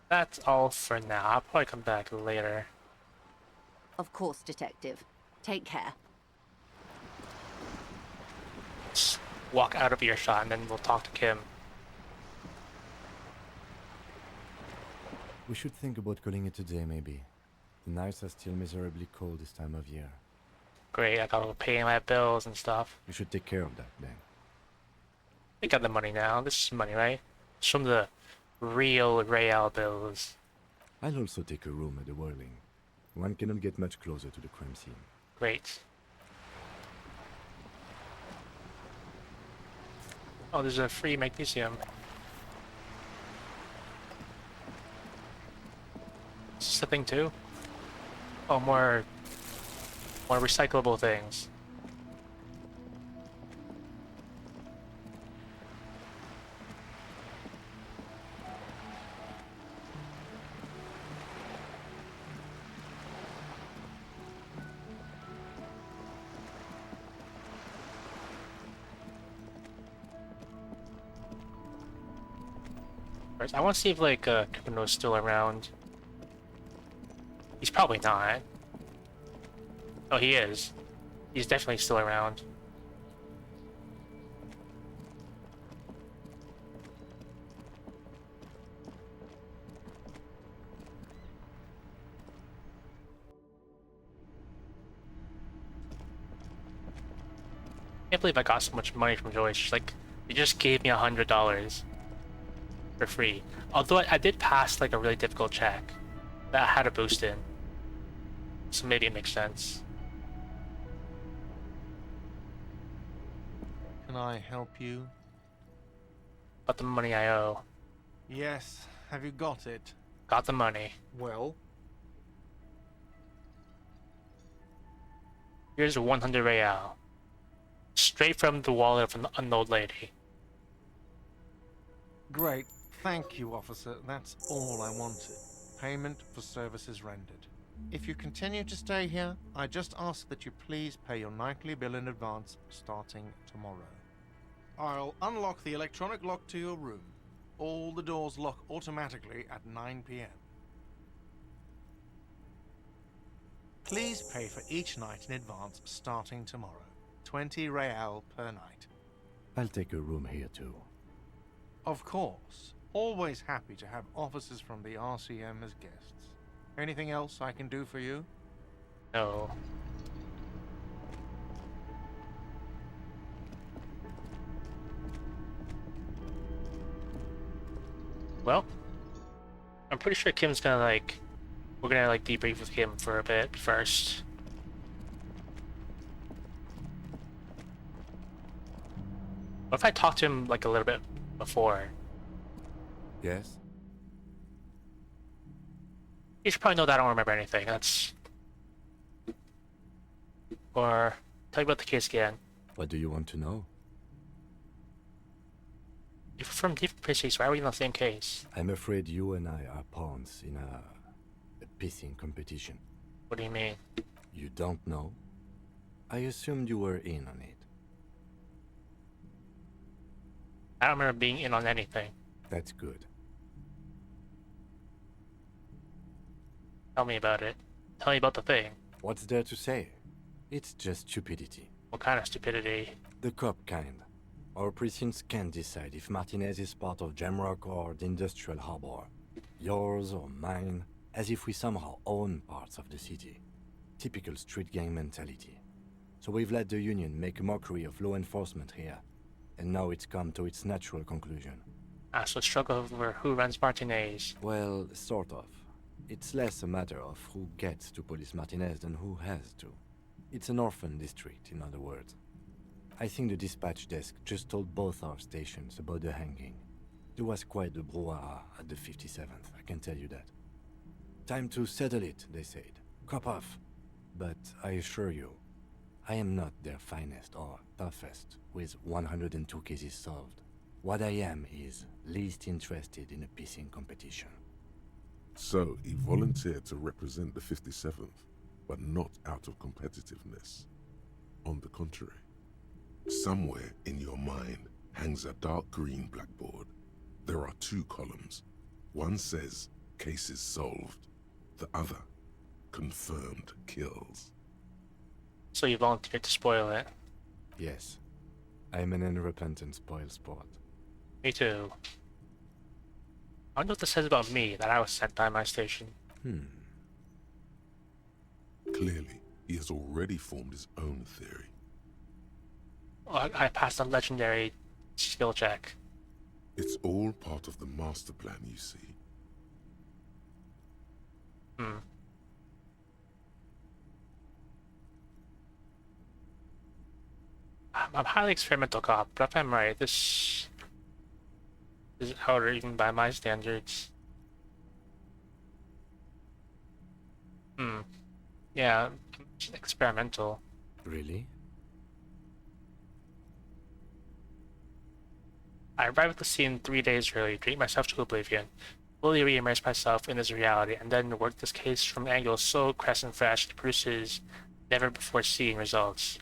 That's all for now. I'll probably come back later. Of course, Detective. Take care. Let's walk out of earshot and then we'll talk to Kim. We should think about calling it a day, maybe. The nights are still miserably cold this time of year. Great, I gotta pay my bills and stuff. You should take care of that, Ben. I got the money now. This is money, right? It's from the real Real bills. I'll also take a room at the Whirling. One cannot get much closer to the crime scene. Great. Oh, there's a free magnesium. Is this the thing too? Oh, more recyclable things. I want to see if like Kuno's still around. He's probably not. Oh, he is. He's definitely still around. can't believe I got so much money from Joyce. She's like, you just gave me $100 for free. Although I did pass like a really difficult check that I had a boost in, so maybe it makes sense. Can I help you? Got the money I owe. Yes. Have you got it? Got the money. Well? Here's 100 real. Straight from the wallet of an old lady. Great. Thank you, officer. That's all I wanted. Payment for services rendered. If you continue to stay here, I just ask that you please pay your nightly bill in advance starting tomorrow. I'll unlock the electronic lock to your room. All the doors lock automatically at 9 p.m. Please pay for each night in advance starting tomorrow. 20 real per night. I'll take a room here too. Of course. Always happy to have officers from the RCM as guests. Anything else I can do for you? No. Well, I'm pretty sure Kim's gonna like, we're gonna like debrief with Kim for a bit first. What if I talk to him like a little bit before? Yes? You should probably know that I don't remember anything. That's... Or tell me about the case again. What do you want to know? You're from different places. Why are we in the same case? I'm afraid you and I are pawns in a pissing competition. What do you mean? You don't know? I assumed you were in on it. I don't remember being in on anything. That's good. Tell me about it. Tell me about the thing. What's there to say? It's just stupidity. What kind of stupidity? The cop kind. Our precincts can't decide if Martinez is part of Jamrock or the Industrial Harbor. Yours or mine, as if we somehow own parts of the city. Typical street gang mentality. So we've let the Union make a mockery of law enforcement here. And now it's come to its natural conclusion. Ah, so struggle over who runs Martinez. Well, sort of. It's less a matter of who gets to police Martinez than who has to. It's an orphan district, in other words. I think the dispatch desk just told both our stations about the hanging. There was quite the brouhaha at the 57th, I can tell you that. Time to settle it, they said. Cop off. But I assure you, I am not their finest or toughest with 102 cases solved. What I am is least interested in a pissing competition. So he volunteered to represent the 57th, but not out of competitiveness. On the contrary, somewhere in your mind hangs a dark green blackboard. There are two columns. One says, cases solved. The other, confirmed kills. So you volunteered to spoil it? Yes. I'm an unrepentant spoilsport. Me too. I wonder what this says about me, that I was sent by my station. Clearly, he has already formed his own theory. Well, I passed a legendary skill check. It's all part of the master plan, you see. I'm highly experimental cop, but if I'm right, this is outer even by my standards. Yeah, experimental. Really? I arrived at the scene 3 days early, drank myself to oblivion, fully re-immerse myself in this reality, and then work this case from angles so crisp and fresh it produces never-before-seen results.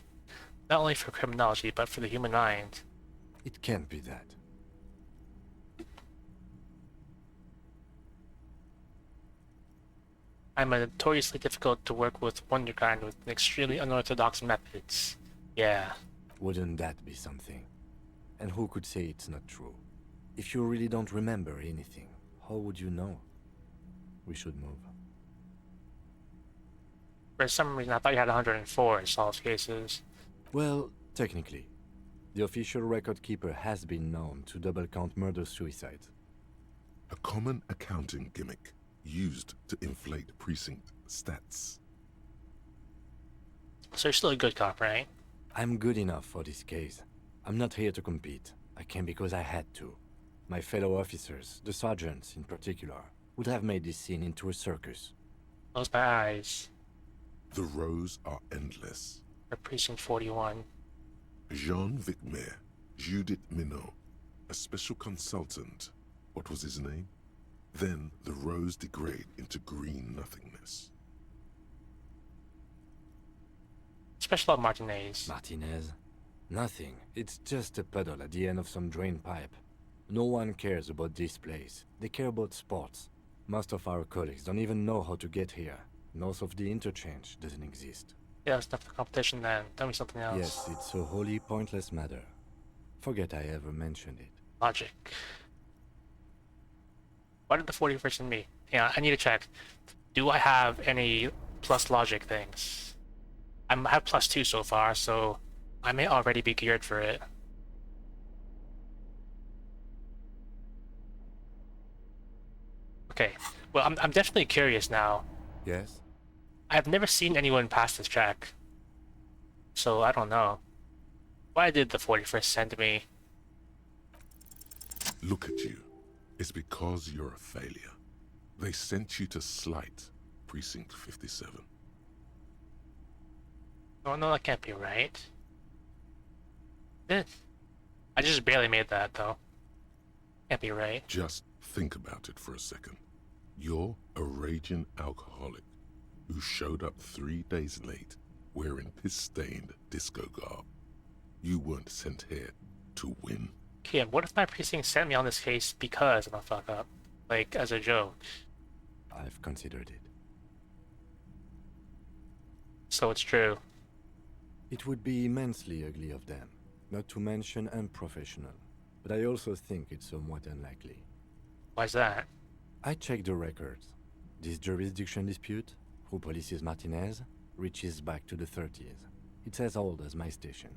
Not only for criminology, but for the human mind. It can't be that. I'm a notoriously difficult to work with wonderkind with extremely unorthodox methods. Yeah. Wouldn't that be something? And who could say it's not true? If you really don't remember anything, how would you know? We should move. For some reason, I thought you had 104 solved cases. Well, technically. The official record keeper has been known to double count murder-suicide. A common accounting gimmick used to inflate precinct stats. So you're still a good cop, right? I'm good enough for this case. I'm not here to compete. I came because I had to. My fellow officers, the sergeants in particular, would have made this scene into a circus. Close my eyes. The rows are endless. For Precinct 41. Jean Vicmer, Judith Minot, a special consultant. What was his name? Then the rows degrade into green nothingness. Special about Martinez. Martinez? Nothing. It's just a puddle at the end of some drain pipe. No one cares about this place. They care about sports. Most of our colleagues don't even know how to get here. North of the interchange doesn't exist. Yeah, it's not for competition then. Tell me something else. Yes, it's a wholly pointless matter. Forget I ever mentioned it. Logic. Why did the 41st in me? Yeah, I need to check. Do I have any plus logic things? I have +2 so far, so I may already be geared for it. Okay, well, I'm definitely curious now. Yes? I've never seen anyone pass this check, so I don't know. Why did the 41st send me? Look at you. It's because you're a failure. They sent you to slight Precinct 57. Oh no, that can't be right. I just barely made that, though. Can't be right. Just think about it for a second. You're a raging alcoholic who showed up 3 days late wearing piss-stained disco garb. You weren't sent here to win. Kim, what if my precinct sent me on this case because I'm a fuck up? Like, as a joke. I've considered it. So it's true. It would be immensely ugly of them, not to mention unprofessional. But I also think it's somewhat unlikely. Why's that? I checked the records. This jurisdiction dispute, who polices Martinez, reaches back to the 30s. It's as old as my station.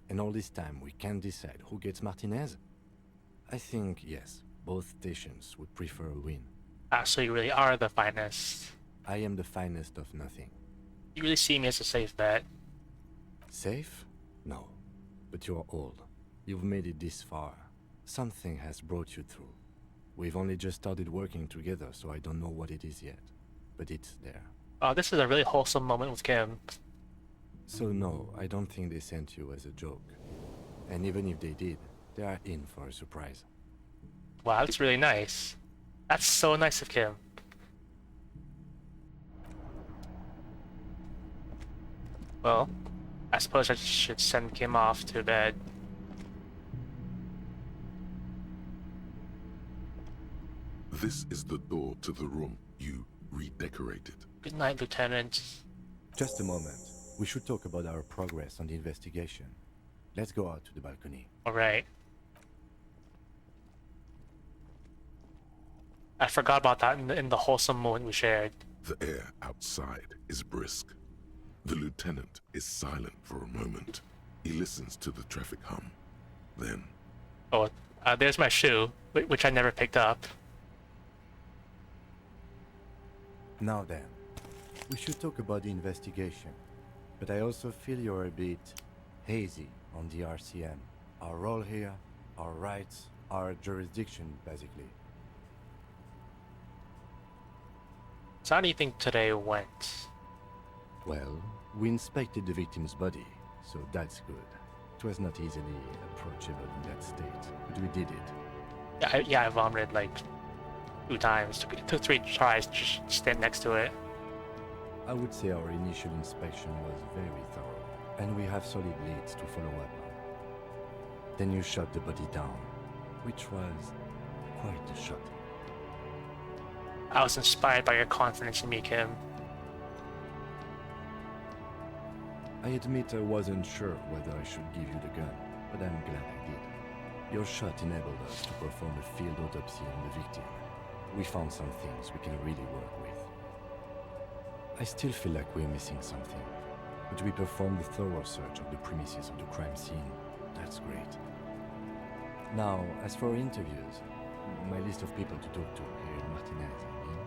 And all this time we can't decide who gets Martinez? I think, yes, both stations would prefer a win. Ah, so you really are the finest. I am the finest of nothing. You really see me as a safe bet. Safe? No. But you're old. You've made it this far. Something has brought you through. We've only just started working together, so I don't know what it is yet. But it's there. Oh, this is a really wholesome moment with Kim. So no, I don't think they sent you as a joke. And even if they did, they are in for a surprise. Wow, that's really nice. That's so nice of Kim. Well, I suppose I should send Kim off to bed. This is the door to the room you redecorated. Good night, Lieutenant. Just a moment. We should talk about our progress on the investigation. Let's go out to the balcony. Alright. I forgot about that in the wholesome moment we shared. The air outside is brisk. The lieutenant is silent for a moment. He listens to the traffic hum. Then... Oh, there's my shoe, which I never picked up. Now then, we should talk about the investigation. But I also feel you're a bit hazy on the RCM. Our role here, our rights, our jurisdiction, basically. So how do you think today went? Well, we inspected the victim's body, so that's good. It was not easily approachable in that state, but we did it. Yeah, I vomited like 2 times. It took 3 tries to just stand next to it. I would say our initial inspection was very thorough, and we have solid leads to follow up on. Then you shot the body down, which was quite a shot. I was inspired by your confidence in me, Kim. I admit I wasn't sure whether I should give you the gun, but I'm glad I did. Your shot enabled us to perform a field autopsy on the victim. We found some things we can really work with. I still feel like we're missing something, but we performed a thorough search of the premises of the crime scene. That's great. Now, as for interviews, my list of people to talk to here in Martinez, I mean.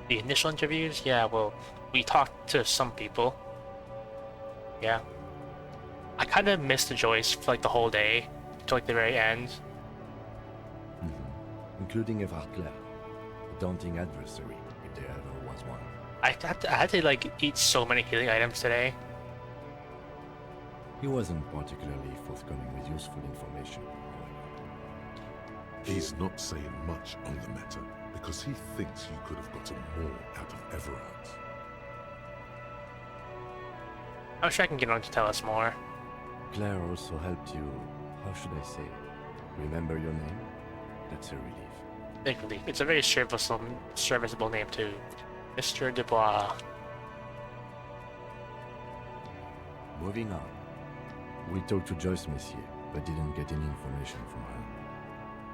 The initial interviews? Yeah, well, we talked to some people. Yeah. I kind of missed the Joyce for like the whole day, to like the very end. Including Everard Clare, a daunting adversary, if there ever was one. I had to like eat so many healing items today. He wasn't particularly forthcoming with useful information. He's not saying much on the matter because he thinks you could have gotten more out of Everard. I'm sure I can get on to tell us more. Claire also helped you, how should I say, remember your name? That's a relief. Big relief. It's a very serviceable name too. Mr. Dubois. Moving on. We talked to Joyce Messier, but didn't get any information from her.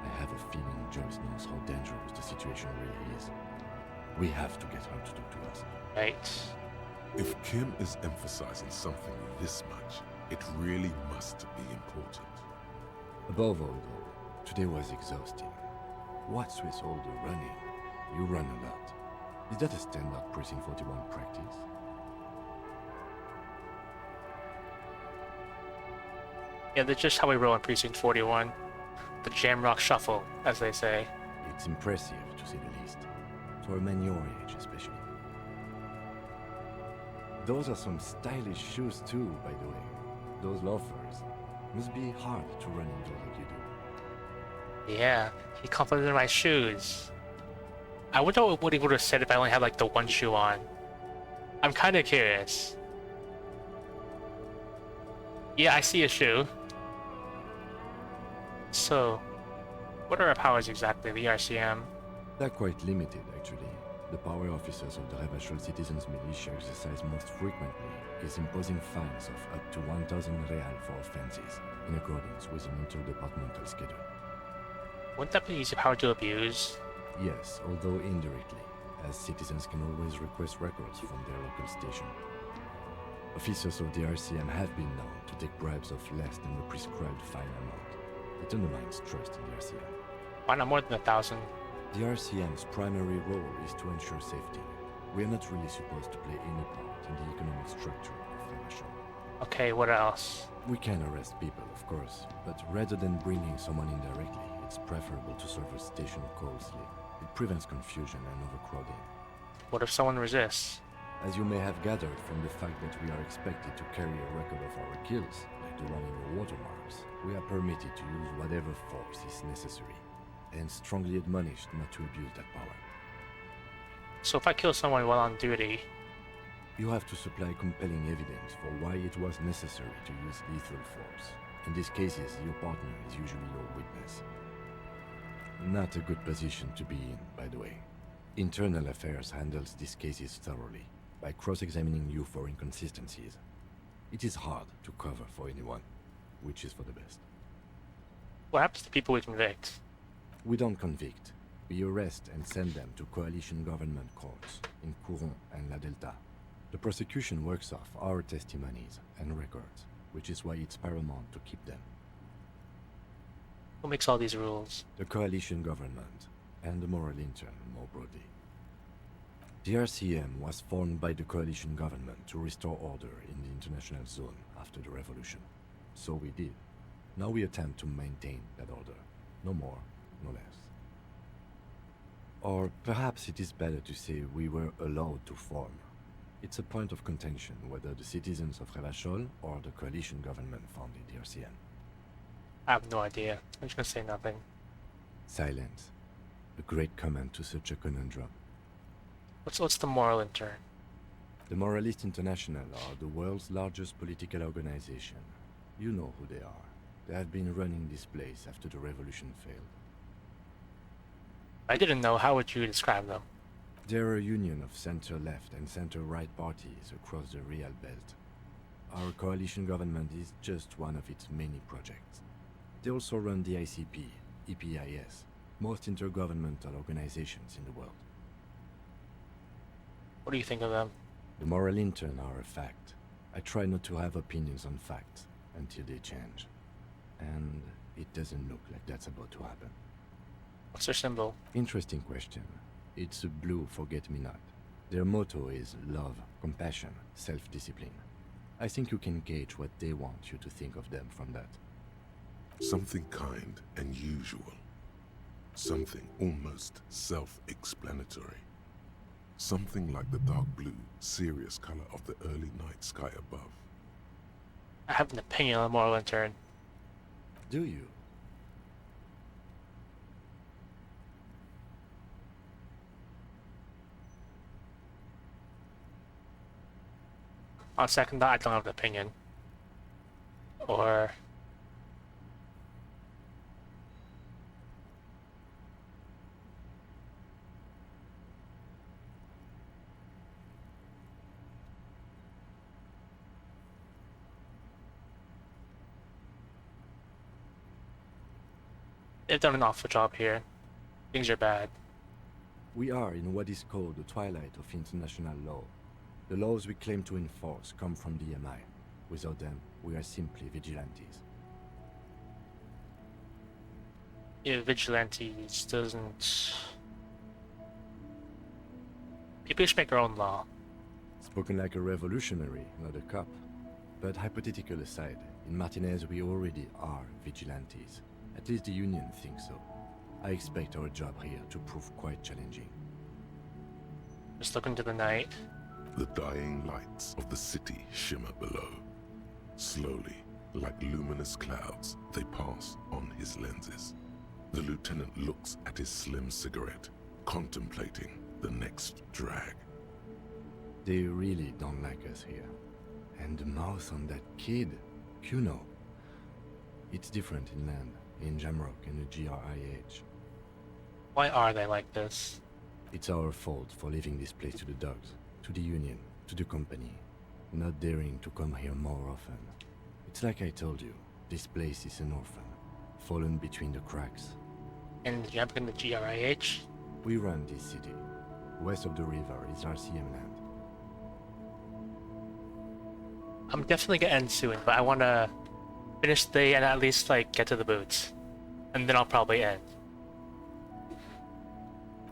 I have a feeling Joyce knows how dangerous the situation really is. We have to get her to talk to us. Right. If Kim is emphasizing something this much, it really must be important. Above all, though, today was exhausting. What's with all the running? You run a lot. Is that a standard Precinct 41 practice? Yeah, that's just how we roll in Precinct 41. The Jamrock Shuffle, as they say. It's impressive, to say the least. For a man your age, especially. Those are some stylish shoes too, by the way. Those loafers. Must be hard to run indoors like you do. Yeah, he complimented my shoes. I wonder what he would have said if I only had like the one shoe on. I'm kind of curious. Yeah, I see a shoe. So, what are our powers exactly, the RCM? They're quite limited, actually. The power officers of the Revachol Citizens Militia exercise most frequently is imposing fines of up to 1,000 real for offenses, in accordance with an interdepartmental schedule. Wouldn't that be easy power to abuse? Yes, although indirectly, as citizens can always request records from their local station. Officers of the RCM have been known to take bribes of less than the prescribed fine amount. It undermines trust in the RCM. Why not more than 1,000? The RCM's primary role is to ensure safety. We are not really supposed to play any part in the economic structure of Revachol. Okay, what else? We can arrest people, of course, but rather than bringing someone in directly, it's preferable to serve a station closely. It prevents confusion and overcrowding. What if someone resists? As you may have gathered from the fact that we are expected to carry a record of our kills, like the one in the watermarks, we are permitted to use whatever force is necessary, and strongly admonished not to abuse that power. So if I kill someone while on duty... You have to supply compelling evidence for why it was necessary to use lethal force. In these cases, your partner is usually your witness. Not a good position to be in, by the way. Internal Affairs handles these cases thoroughly, by cross-examining you for inconsistencies. It is hard to cover for anyone, which is for the best. What happens to people we convict? We don't convict. We arrest and send them to coalition government courts in Couron and La Delta. The prosecution works off our testimonies and records, which is why it's paramount to keep them. Who makes all these rules? The coalition government, and the moral intern more broadly. The RCM was formed by the coalition government to restore order in the international zone after the revolution. So we did. Now we attempt to maintain that order. No more, no less. Or perhaps it is better to say we were allowed to form. It's a point of contention whether the citizens of Revachol or the coalition government founded the RCM. I have no idea. I'm just gonna say nothing. Silence. A great comment to such a conundrum. What's the moral intern? The Moralist International are the world's largest political organization. You know who they are. They have been running this place after the revolution failed. I didn't know. How would you describe them? They're a union of center-left and center-right parties across the Real Belt. Our coalition government is just one of its many projects. They also run the ICP, EPIS, most intergovernmental organizations in the world. What do you think of them? The moral intern are a fact. I try not to have opinions on facts until they change. And it doesn't look like that's about to happen. What's their symbol? Interesting question. It's a blue forget-me-not. Their motto is love, compassion, self-discipline. I think you can gauge what they want you to think of them from that. Something kind and usual. Something almost self-explanatory. Something like the dark blue, serious color of the early night sky above. I have an opinion on the moral intern. Do you? On second thought, I don't have an opinion. Or... they've done an awful job here. Things are bad. We are in what is called the twilight of international law. The laws we claim to enforce come from the MI. Without them, we are simply vigilantes. Yeah, vigilantes doesn't... People should make their own law. Spoken like a revolutionary, not a cop. But hypothetical aside, in Martinez we already are vigilantes. At least the Union thinks so. I expect our job here to prove quite challenging. Just look into the night. The dying lights of the city shimmer below. Slowly, like luminous clouds, they pass on his lenses. The lieutenant looks at his slim cigarette, contemplating the next drag. They really don't like us here. And the mouth on that kid, Kuno. It's different in land, in Jamrock and the GRIH. Why are they like this? It's our fault for leaving this place to the dogs, to the Union, to the company. Not daring to come here more often. It's like I told you, this place is an orphan, fallen between the cracks. And jumping in the GRIH? We run this city. West of the river is RCM land. I'm definitely gonna end soon, but I wanna finish the day and at least like get to the boots. And then I'll probably end.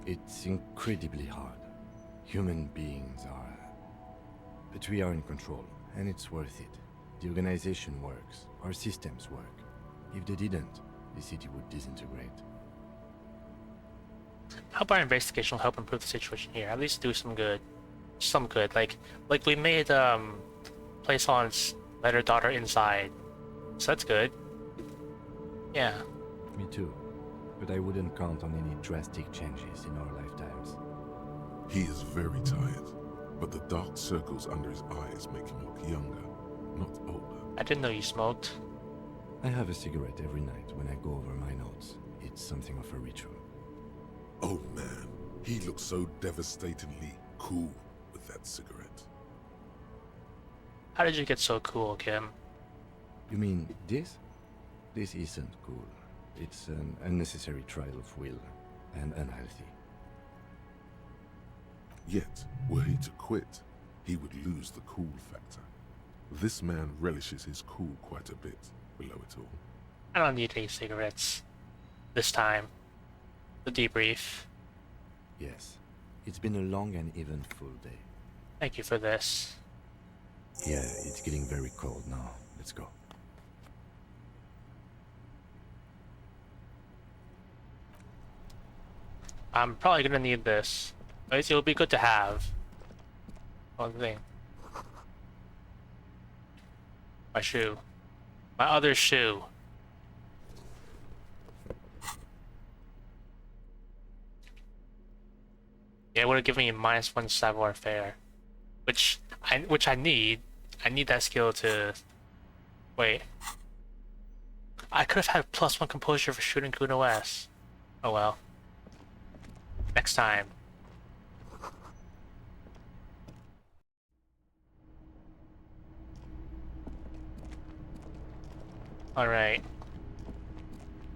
It's incredibly hard. Human beings are... But we are in control, and it's worth it. The organization works, our systems work. If they didn't, the city would disintegrate. How about our investigation will help improve the situation here? At least do some good. Some good. Like we made place on let her daughter inside. So that's good. Yeah. Me too. But I wouldn't count on any drastic changes in our lifetimes. He is very tired, but the dark circles under his eyes make him look younger, not older. I didn't know you smoked. I have a cigarette every night when I go over my notes. It's something of a ritual. Oh man, he looks so devastatingly cool with that cigarette. How did you get so cool, Kim? You mean this? This isn't cool. It's an unnecessary trial of will, and unhealthy. Yet, were he to quit, he would lose the cool factor. This man relishes his cool quite a bit below it all. I don't need any cigarettes. This time. The debrief. Yes. It's been a long and eventful day. Thank you for this. Yeah, it's getting very cold now. Let's go. I'm probably gonna need this. At least it'll be good to have. One thing. My shoe. My other shoe. Yeah, it would have given me -1 savoir faire. Which I need. I need that skill to... Wait. I could have had +1 composure for shooting Kuno S. Oh well. Next time. Alright.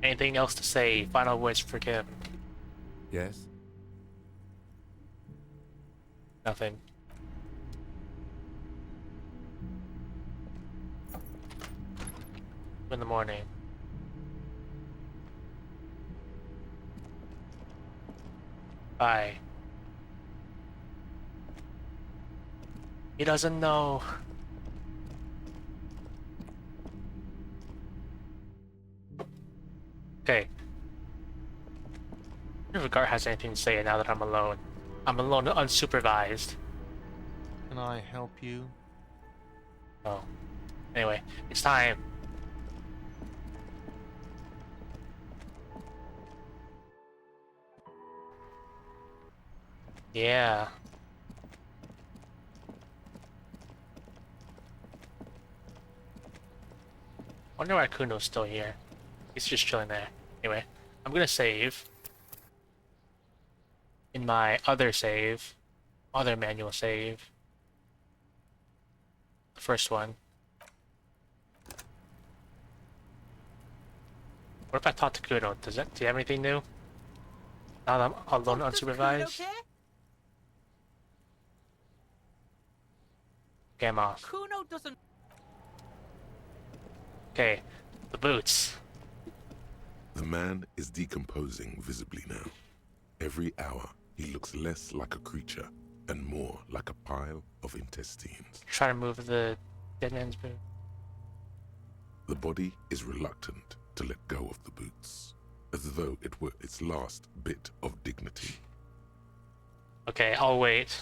Anything else to say? Final words for Kim? Yes? Nothing. in the morning. Bye. He doesn't know. Okay. If the guard has anything to say now that I'm alone. I'm alone, unsupervised. Can I help you? Oh. Anyway, it's time. Yeah. Wonder why Kuno's still here. He's just chilling there. Anyway, I'm gonna save. In my other save. Other manual save. The first one. What if I talk to Kuno? Do you have anything new? Now that I'm alone unsupervised? Okay, I'm off. Kuno doesn't. Okay, the boots. The man is decomposing visibly now. Every hour, he looks less like a creature and more like a pile of intestines. Try to move the dead man's boot. The body is reluctant to let go of the boots, as though it were its last bit of dignity. Okay, I'll wait.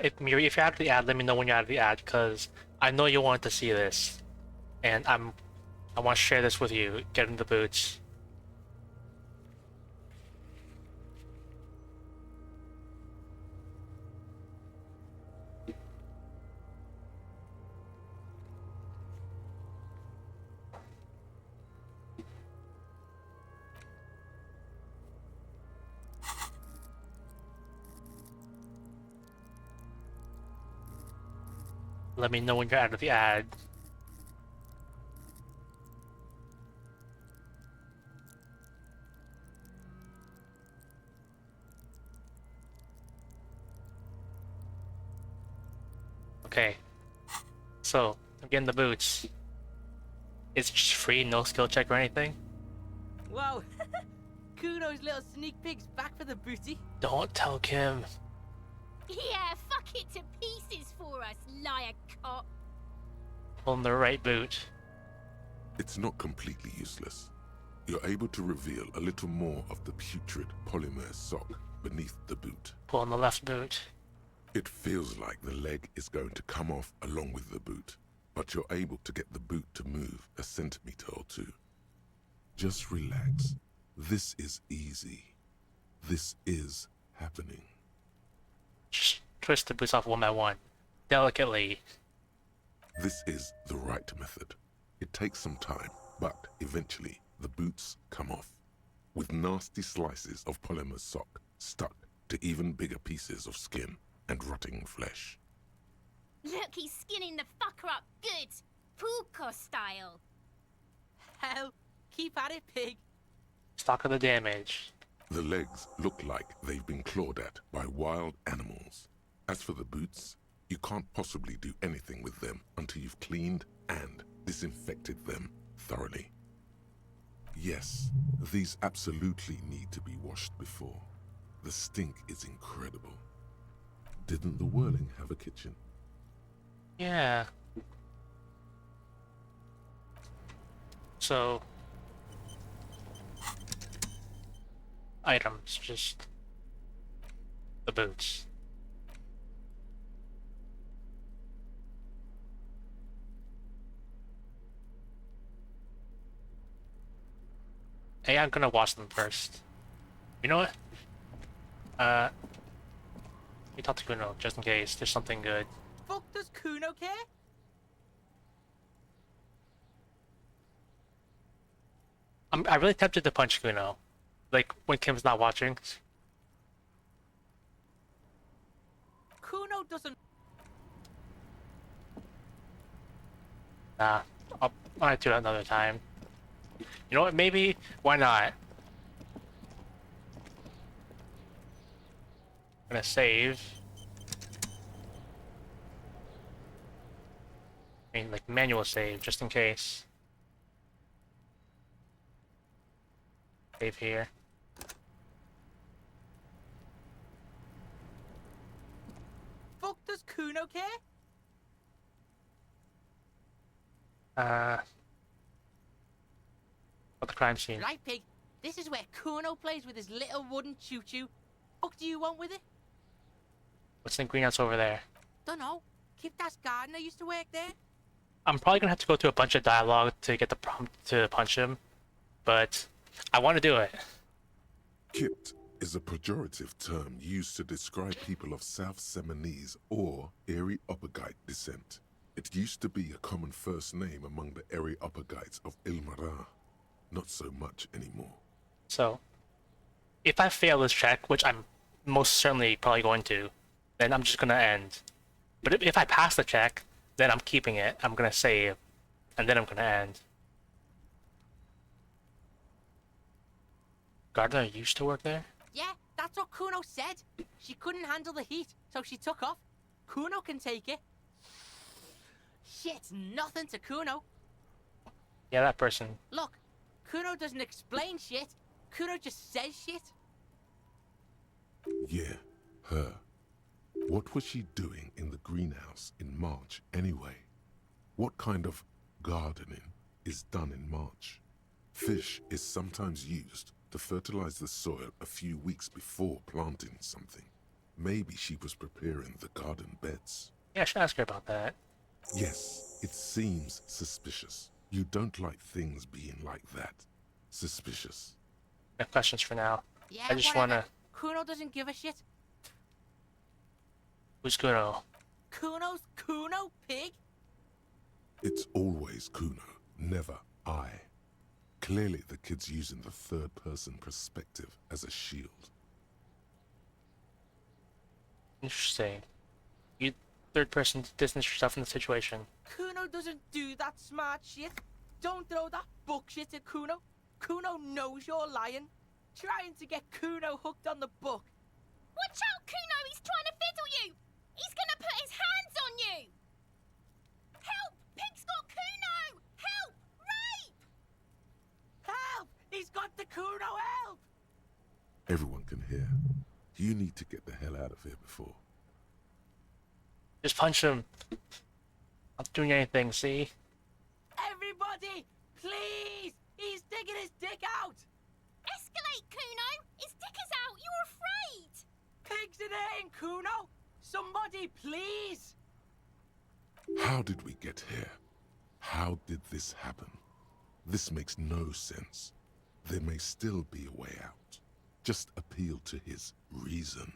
If Miri, if you're out of the ad, let me know when you're out of the ad, because I know you want to see this, and I want to share this with you. Get in the boots. Let me know when you're out of the ad. Okay. So, I'm getting the boots. It's just free, no skill check or anything? Wow. Kuno's little sneak peek's back for the booty. Don't tell Kim. Yeah, fuck it to pieces for us, liar cop. On the right boot. It's not completely useless. You're able to reveal a little more of the putrid polymer sock beneath the boot. Pull on the left boot. It feels like the leg is going to come off along with the boot, but you're able to get the boot to move a centimeter or two. Just relax. This is easy. This is happening. Just twist the boots off one by one. Delicately. This is the right method. It takes some time, but eventually the boots come off, with nasty slices of polymer sock stuck to even bigger pieces of skin and rotting flesh. Look, he's skinning the fucker up good. Puko style. Hell, keep at it, pig. Stock of the damage. The legs look like they've been clawed at by wild animals. As for the boots, you can't possibly do anything with them until you've cleaned and disinfected them thoroughly. Yes, these absolutely need to be washed before. The stink is incredible. Didn't the Whirling have a kitchen? Yeah. So... items, just... the boots. Hey, I'm gonna watch them first. You know what? Let me talk to Kuno, just in case there's something good. Fuck does Kuno care? I'm really tempted to punch Kuno. Like, when Kim's not watching. Kuno doesn't... Nah, I'll do it another time. You know what, maybe, why not? I'm gonna save. I mean, like, manual save, just in case. Save here. Fuck does Kuno care? What the crime scene? Right, Pig. This is where Kuno plays with his little wooden choo-choo. Fuck do you want with it? What's in the greenhouse over there? Dunno. Kiptas gardener used to work there. I'm probably gonna have to go through a bunch of dialogue to get the prompt to punch him, but I want to do it. Kipt is a pejorative term used to describe people of South Seminese or Erie-Uppergite descent. It used to be a common first name among the Erie-Uppergites of Ilmara. Not so much anymore. So, if I fail this check, which I'm most certainly probably going to, then I'm just gonna end. But if I pass the check, then I'm keeping it. I'm gonna save, and then I'm gonna end. Gardner used to work there? Yeah, that's what Kuno said. She couldn't handle the heat, so she took off. Kuno can take it. Shit's nothing to Kuno. Yeah, that person. Look, Kuno doesn't explain shit. Kuno just says shit. Yeah, her. What was she doing in the greenhouse in March anyway? What kind of gardening is done in March? Fish is sometimes used to fertilize the soil a few weeks before planting something. Maybe she was preparing the garden beds. Yeah, I should ask her about that. Yes, it seems suspicious. You don't like things being like that. Suspicious. No questions for now. Yeah, I just whatever. wanna... Kuno doesn't give a shit. Who's Kuno? Kuno's Kuno, Pig? It's always Kuno, never I. Clearly the kid's using the third-person perspective as a shield. Interesting. You third person distance yourself from the situation. Kuno doesn't do that smart shit. Don't throw that bullshit at Kuno. Kuno knows you're lying. Trying to get Kuno hooked on the book. Watch out, Kuno! He's trying to fiddle you! He's gonna put his hands on you! Help! Pig's got Kuno! Help! Rape! Help! He's got the Kuno, help! Everyone can hear. You need to get the hell out of here before. Just punch him. I'm not doing anything, see? Everybody, please! He's digging his dick out! Escalate, Kuno! His dick is out! You're afraid! Pig's in here, Kuno! Somebody, please! How did we get here? How did this happen? This makes no sense. There may still be a way out. Just appeal to his reason.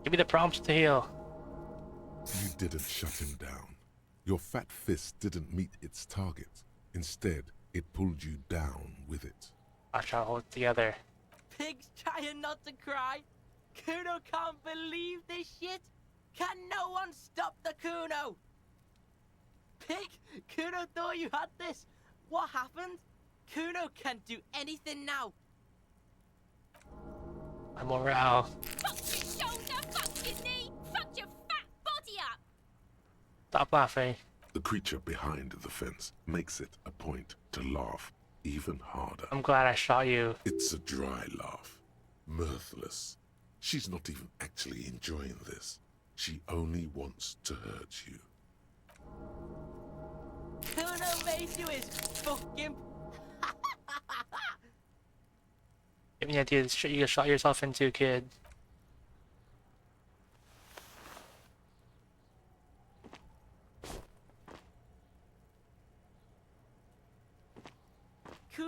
Give me the prompts to heal. You didn't shut him down. Your fat fist didn't meet its target. Instead, it pulled you down with it. I try to hold it together. Pig's trying not to cry. Kuno can't believe this shit. Can no one stop the Kuno? Pig, Kuno thought you had this. What happened? Kuno can't do anything now. My morale. Fuck your shoulder, fuck your knee, fuck your fat body up! Stop laughing. The creature behind the fence makes it a point to laugh even harder. I'm glad I shot you. It's a dry laugh. Mirthless. She's not even actually enjoying this. She only wants to hurt you. Kuno made you his fucking... Give me the idea of the shit you shot yourself into, kid.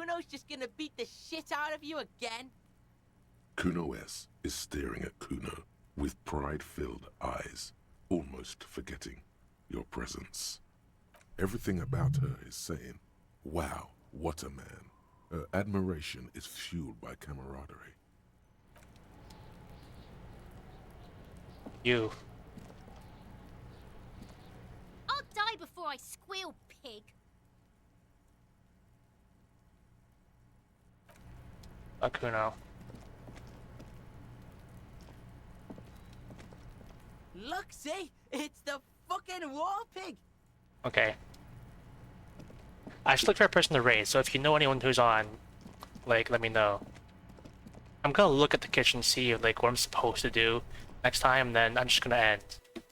Kuno's just gonna beat the shit out of you again? Kuno S is staring at Kuno with pride-filled eyes, almost forgetting your presence. Everything about her is saying, wow, what a man. Her admiration is fueled by camaraderie. You. I'll die before I squeal, pig. Kuno. Look, see? It's the fucking war pig! Okay. I should look for a person to raid, so if you know anyone who's on, like, let me know. I'm gonna look at the kitchen, see like what I'm supposed to do next time, then I'm just gonna end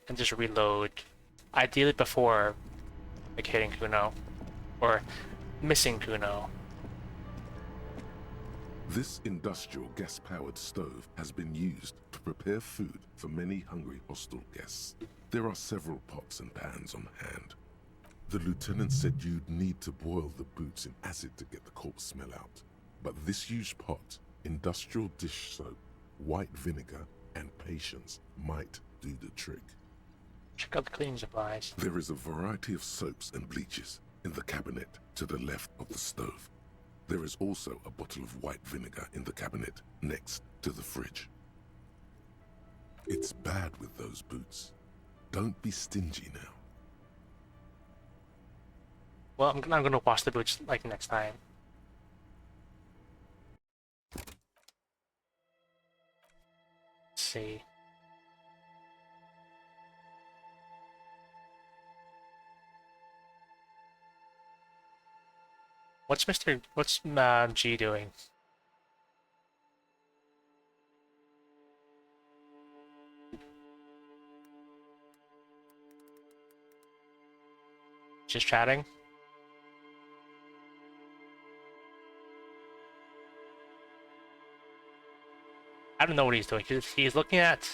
and just reload. Ideally before like hitting Kuno. Or missing Kuno. This industrial gas-powered stove has been used to prepare food for many hungry hostile guests. There are several pots and pans on hand. The lieutenant said you'd need to boil the boots in acid to get the corpse smell out. But this huge pot, industrial dish soap, white vinegar, and patience might do the trick. Check out the cleaning supplies. There is a variety of soaps and bleaches in the cabinet to the left of the stove. There is also a bottle of white vinegar in the cabinet next to the fridge. It's bad with those boots. Don't be stingy now. Well, I'm gonna wash the boots like next time. Let's see. What's G doing? Just chatting? I don't know what he's doing. He's looking at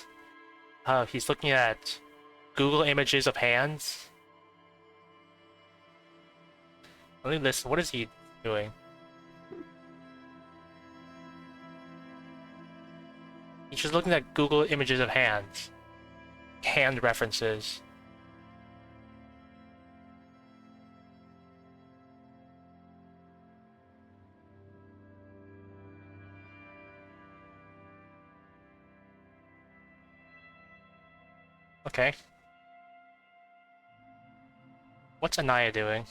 Google images of hands. Let me listen. What is he doing? He's just looking at Google images of hands. Hand references. Okay. What's Anaya doing?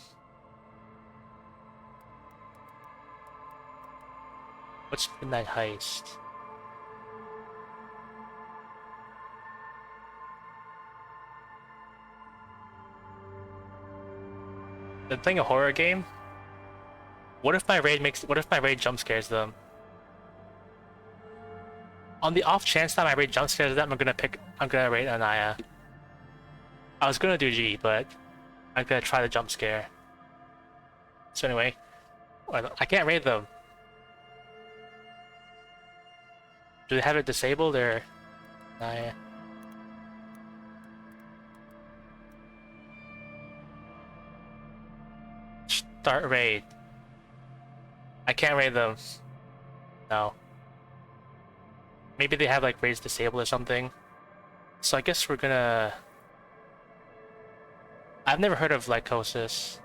What's Midnight Heist? They're playing a horror game? What if my raid jump scares them? On the off chance that my raid jump scares them, I'm gonna raid Anaya. I was gonna do G, but I'm gonna try the jump scare. So anyway, I can't raid them. Do they have it disabled or? Anaya. Start raid. I can't raid them. No. Maybe they have like raids disabled or something. So I guess we're gonna... I've never heard of lycosis.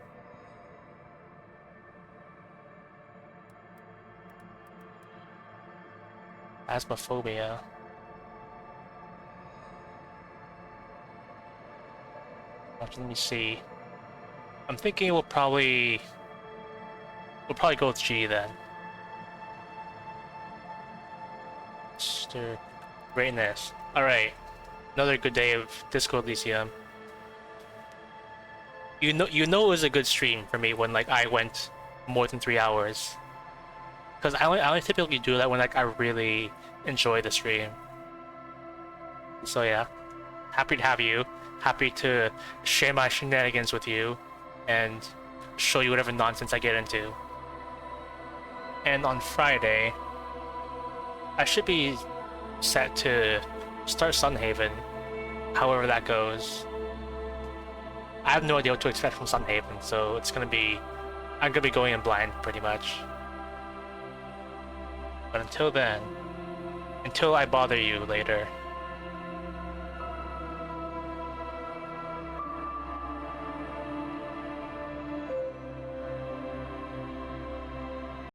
Asthmaphobia. Let me see. I'm thinking we'll probably go with G then. Greatness. Alright. Another good day of Disco Elysium. You know it was a good stream for me when like I went more than 3 hours. Because I only typically do that when like I really enjoy the stream. So yeah. Happy to have you. Happy to share my shenanigans with you and show you whatever nonsense I get into. And on Friday, I should be set to start Sunhaven, however that goes. I have no idea what to expect from Sunhaven, so I'm gonna be going in blind pretty much. But until then, until I bother you later,